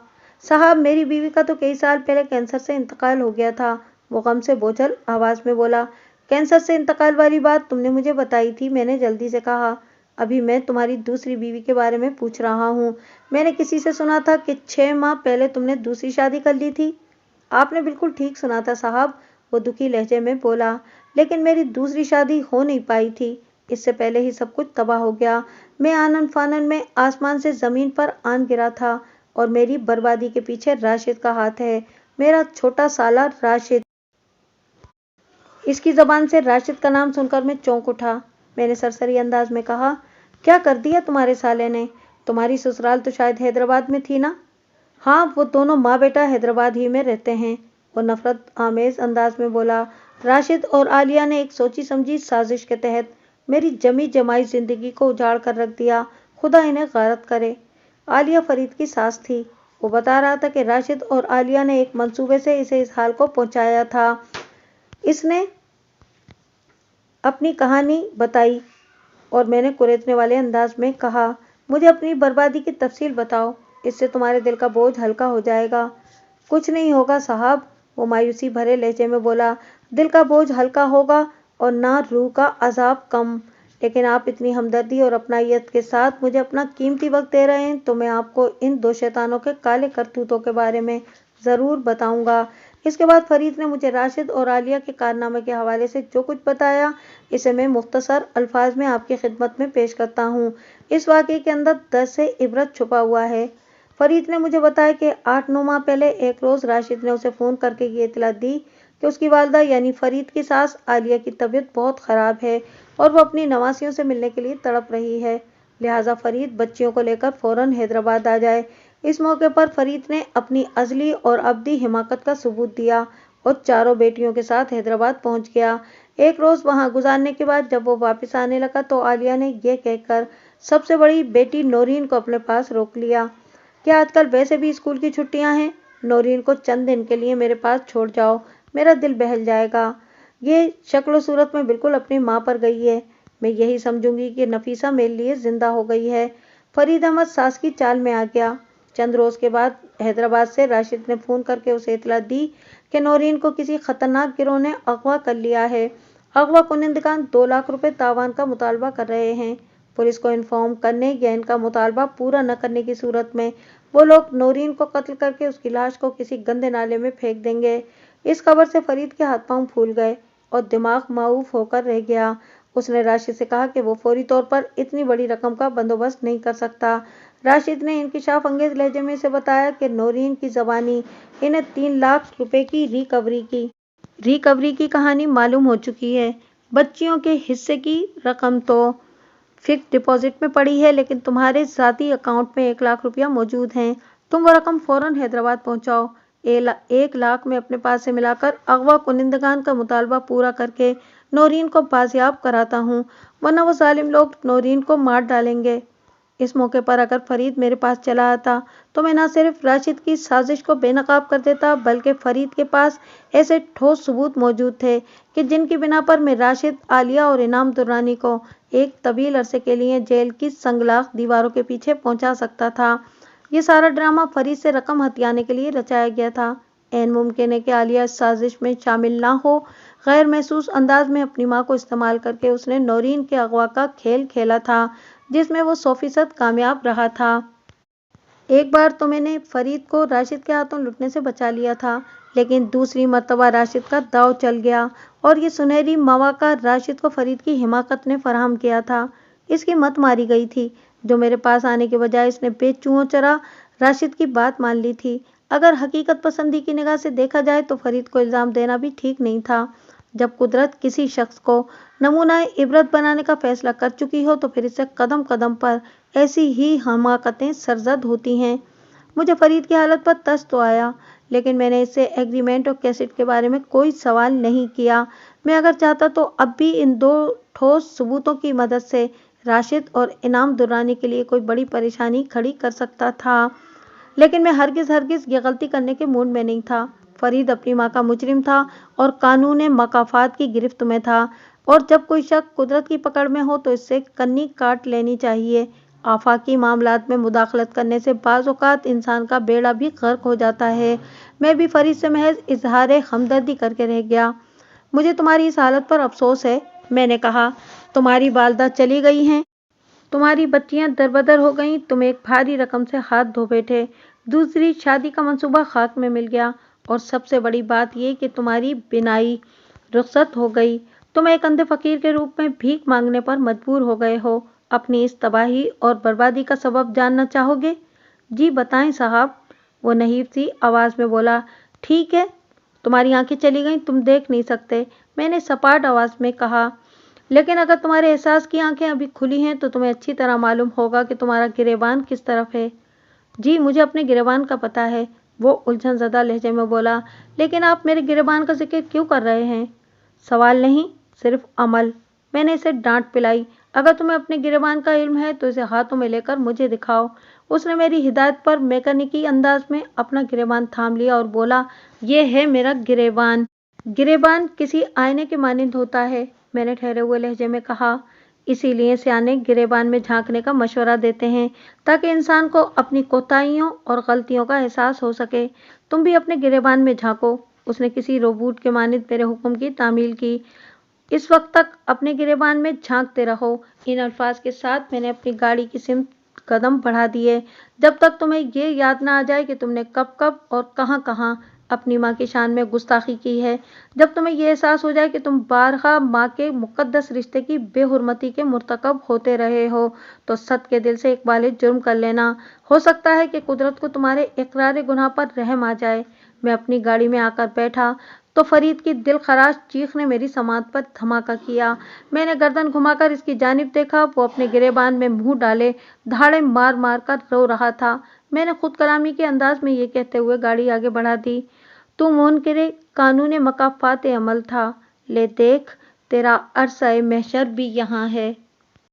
صاحب، میری بیوی کا تو کئی سال پہلے کینسر سے انتقال ہو گیا تھا، وہ غم سے بوجھل آواز میں بولا۔ کینسر سے انتقال والی بات تم نے مجھے بتائی تھی، میں نے جلدی سے کہا۔ ابھی میں تمہاری دوسری بیوی کے بارے میں پوچھ رہا ہوں۔ میں نے کسی سے سنا تھا کہ 6 ماہ پہلے تم نے دوسری شادی کر لی تھی۔ آپ نے بالکل ٹھیک سنا تھا صاحب، وہ دکھی لہجے میں بولا، لیکن میری دوسری شادی ہو نہیں پائی تھی۔ اس سے پہلے ہی سب کچھ تباہ ہو گیا۔ میں آنن فانن میں آسمان سے زمین پر آن گرا تھا، اور میری بربادی کے پیچھے راشد کا ہاتھ ہے، میرا چھوٹا سالہ راشد۔ اس کی زبان سے راشد کا نام سن کر میں چونک اٹھا۔ میں نے سرسری انداز میں کہا، کیا کر دیا تمہارے سالے نے؟ تمہاری سسرال تو شاید حیدرآباد میں تھی نا؟ ہاں، وہ دونوں ماں بیٹا حیدرآباد ہی میں رہتے ہیں، وہ نفرت آمیز انداز میں بولا۔ راشد اور عالیہ نے ایک سوچی سمجھی سازش کے تحت میری جمی جمائی زندگی کو اجاڑ کر رکھ دیا، خدا انہیں غارت کرے۔ عالیہ فرید کی ساس تھی۔ وہ بتا رہا تھا کہ راشد اور عالیہ نے ایک منصوبے سے اسے اس حال کو پہنچایا تھا۔ اس نے اپنی کہانی بتائی، اور میں نے کریدنے والے انداز میں کہا، مجھے اپنی بربادی کی تفصیل بتاؤ، اس سے تمہارے دل کا بوجھ ہلکا ہو جائے گا۔ کچھ نہیں ہوگا صاحب، وہ مایوسی بھرے لہجے میں بولا، دل کا بوجھ ہلکا ہوگا اور نہ روح کا عذاب کم، لیکن آپ اتنی ہمدردی اور اپنائیت کے ساتھ مجھے اپنا قیمتی وقت دے رہے ہیں تو میں آپ کو ان دو شیطانوں کے کالے کرتوتوں کے بارے میں ضرور بتاؤں گا۔ اس کے بعد فرید نے مجھے راشد اور عالیہ کے کارنامے کے حوالے سے جو کچھ بتایا، اسے میں مختصر الفاظ میں آپ کی خدمت میں پیش کرتا ہوں۔ اس واقعے کے اندر درس عبرت چھپا ہوا ہے۔ فرید نے مجھے بتایا کہ 8-9 ماہ پہلے ایک روز راشد نے اسے فون کر کے یہ اطلاع دی کہ اس کی والدہ یعنی فرید کی ساس عالیہ کی طبیعت بہت خراب ہے اور وہ اپنی نواسیوں سے ملنے کے لیے تڑپ رہی ہے، لہٰذا فرید بچیوں کو لے کر فوراً حیدرآباد آ جائے۔ اس موقع پر فرید نے اپنی ازلی اور ابدی حماقت کا ثبوت دیا اور چاروں بیٹیوں کے ساتھ حیدرآباد پہنچ گیا۔ ایک روز وہاں گزارنے کے بعد جب وہ واپس آنے لگا تو عالیہ نے یہ کہہ کر سب سے بڑی بیٹی نورین کو اپنے پاس روک لیا کہ آج کل ویسے بھی اسکول کی چھٹیاں ہیں، نورین کو چند دن کے لیے میرے پاس چھوڑ جاؤ، میرا دل بہل جائے گا۔ یہ شکل و صورت میں بالکل اپنی ماں پر گئی ہے، میں یہی سمجھوں گی کہ نفیسہ میرے لیے زندہ ہو گئی ہے۔ فرید احمد ساس کی چال میں آ گیا۔ چند روز کے بعد حیدرآباد سے راشد نے فون کر کے اسے اطلاع دی کہ نورین کو کسی خطرناک گروہ نے اغوا کر لیا ہے۔ اغوا کنندگان 2 لاکھ روپے تاوان کا مطالبہ کر رہے ہیں۔ پولیس کو انفارم کرنے یا ان کا مطالبہ پورا نہ کرنے کی صورت میں وہ لوگ نورین کو قتل کر کے اس کی لاش کو کسی گندے نالے میں پھینک دیں گے۔ اس خبر سے فرید کے ہاتھ پاؤں پھول گئے اور دماغ معوف ہو کر رہ گیا۔ اس نے راشد سے کہا کہ وہ فوری طور پر اتنی بڑی رقم کا بندوبست نہیں کر سکتا۔ راشد نے انکشاف انگیز لہجے میں اسے بتایا کہ نورین کی زبانی انہیں 3 لاکھ روپے کی ریکوری کی کہانی معلوم ہو چکی ہے۔ بچیوں کے حصے کی رقم تو فکسڈ ڈپازٹ میں پڑی ہے، لیکن تمہارے ذاتی اکاؤنٹ میں 1 لاکھ روپیہ موجود ہیں۔ تم وہ رقم فوراً حیدرآباد پہنچاؤ۔ 1 لاکھ میں اپنے پاس سے ملا کر اغوا کنندگان کا مطالبہ پورا کر کے نورین کو بازیاب کراتا ہوں، ورنہ وہ ظالم لوگ نورین کو مار ڈالیں گے۔ اس موقع پر اگر فرید میرے پاس چلا آتا تو میں نہ صرف راشد کی سازش کو بے نقاب کر دیتا بلکہ فرید کے پاس ایسے ٹھوس ثبوت موجود تھے کہ جن کی بنا پر میں راشد، عالیہ اور انعام درانی کو ایک طویل عرصے کے لیے جیل کی سنگلاخ دیواروں کے پیچھے پہنچا سکتا تھا۔ یہ سارا ڈرامہ فرید سے رقم ہتھیانے کے لیے رچایا گیا تھا۔ عین ممکن ہے کہ عالیہ اس سازش میں شامل نہ ہو۔ غیر محسوس انداز میں اپنی ماں کو استعمال کر کے اس نے نورین کے اغوا کا کھیل کھیلا تھا۔ जिसमें वो 100% कामयाब रहा था। एक बार तो मैंने फरीद को राशिद के हाथों लुटने से बचा लिया था, लेकिन दूसरी मर्तबा राशिद का दांव चल गया और ये सुनहरी मौका राशिद को फरीद की हिमाकत ने फराहम किया था। इसकी मत मारी गई थी, जो मेरे पास आने के बजाय इसने बेचूहों चरा राशिद की बात मान ली थी। अगर हकीकत पसंदी की निगाह से देखा जाए तो फरीद को इल्ज़ाम देना भी ठीक नहीं था। जब कुदरत किसी शख्स को नमूना इबरत बनाने का फैसला कर चुकी हो तो फिर इससे कदम कदम पर ऐसी ही हमाकतें सरजद होती हैं। मुझे फरीद की हालत पर तरस तो आया, लेकिन मैंने इससे एग्रीमेंट और कैसेट के बारे में कोई सवाल नहीं किया। मैं अगर चाहता तो अब भी इन 2 ठोस सबूतों की मदद से राशिद और इनाम दुर्रानी के लिए कोई बड़ी परेशानी खड़ी कर सकता था, लेकिन मैं हरगिज़ ये गलती करने के मूड में नहीं था। फरीद अपनी माँ का मुजरिम था और कानून मकाफात की गिरफ्त में था, और जब कोई शख्स कुदरत की पकड़ में हो तो इससे कन्नी काट लेनी चाहिए। आफाकी मामलात में मुदाखलत करने से बाज़ औक़ात इंसान का बेड़ा भी गर्क हो जाता है। मैं भी फरीद से महज इजहार हमदर्दी करके रह गया। मुझे तुम्हारी इस हालत पर अफसोस है, मैंने कहा। तुम्हारी वालदा चली गई हैं, तुम्हारी बच्चियां दरबदर हो गईं, तुम एक भारी रकम से हाथ धो बैठे, दूसरी शादी का मंसूबा खाक में मिल गया, और सबसे बड़ी बात यह कि तुम्हारी बिनाई रुखसत हो गई। तुम एक अंधे फकीर के रूप में भीख मांगने पर मजबूर हो गए हो। अपनी इस तबाही और बर्बादी का सबब जानना चाहोगे? जी बताएं साहब, वो नहीफ सी आवाज़ में बोला। ठीक है, तुम्हारी आंखें चली गईं, तुम देख नहीं सकते, मैंने सपाट आवाज़ में कहा। लेकिन अगर तुम्हारे एहसास की आंखें अभी खुली हैं तो तुम्हें अच्छी तरह मालूम होगा कि तुम्हारा गिरेबान किस तरफ है। जी मुझे अपने गिरेबान का पता है, वो उलझन ज़दा लहजे में बोला। लेकिन आप मेरे गिरेबान का जिक्र क्यों कर रहे हैं? सवाल नहीं, सिर्फ अमल। मैंने इसे डांट पिलाई। अगर तुम्हें अपने गिरेबान का इल्म है तो इसे हाथों में लेकर मुझे दिखाओ। उसने मेरी हिदायत पर मैकेनिकी अंदाज में अपना गिरेबान थाम लिया और बोला, ये है मेरा गिरेबान। गिरेबान किसी आईने के मानिंद होता है, मैंने ठहरे हुए लहजे में कहा। इसीलिए सियाने गिरेबान में झांकने का मशवरा देते हैं, ताकि इंसान को अपनी कोताहियों और गलतियों का एहसास हो सके। तुम भी अपने गिरेबान में झांको। उसने किसी रोबोट के मानिंद मेरे हुक्म की तामील की। इस वक्त तक अपने गिरेबान में झांकते रहो। इन अल्फाज के साथ मैंने अपनी गाड़ी की सिमत कदम बढ़ा दिए, जब तक तुम्हें ये याद ना आ जाए कि तुमने कब कब और कहाँ कहाँ अपनी माँ की शान में गुस्ताखी की है। जब तुम्हें ये एहसास हो जाए कि तुम बारहा माँ के मुकद्दस रिश्ते की बेहुरमती के मुर्तकब होते रहे हो, तो सद के दिल से इकबाल जुर्म कर लेना। हो सकता है कि कुदरत को तुम्हारे इकरार गुनाह पर रहम आ जाए। मैं अपनी गाड़ी में आकर बैठा तो फरीद की दिल खराश चीख ने मेरी समात पर धमाका किया। मैंने गर्दन घुमाकर इसकी जानिब देखा। वो अपने गिरेबान में मुंह डाले धाड़े मार मार कर रो रहा था। मैंने खुद कलामी के अंदाज में ये कहते हुए गाड़ी आगे बढ़ा दी, तू मुनकिरे कानून मकाफात अमल था, ले देख तेरा अरसा महशर भी यहाँ है।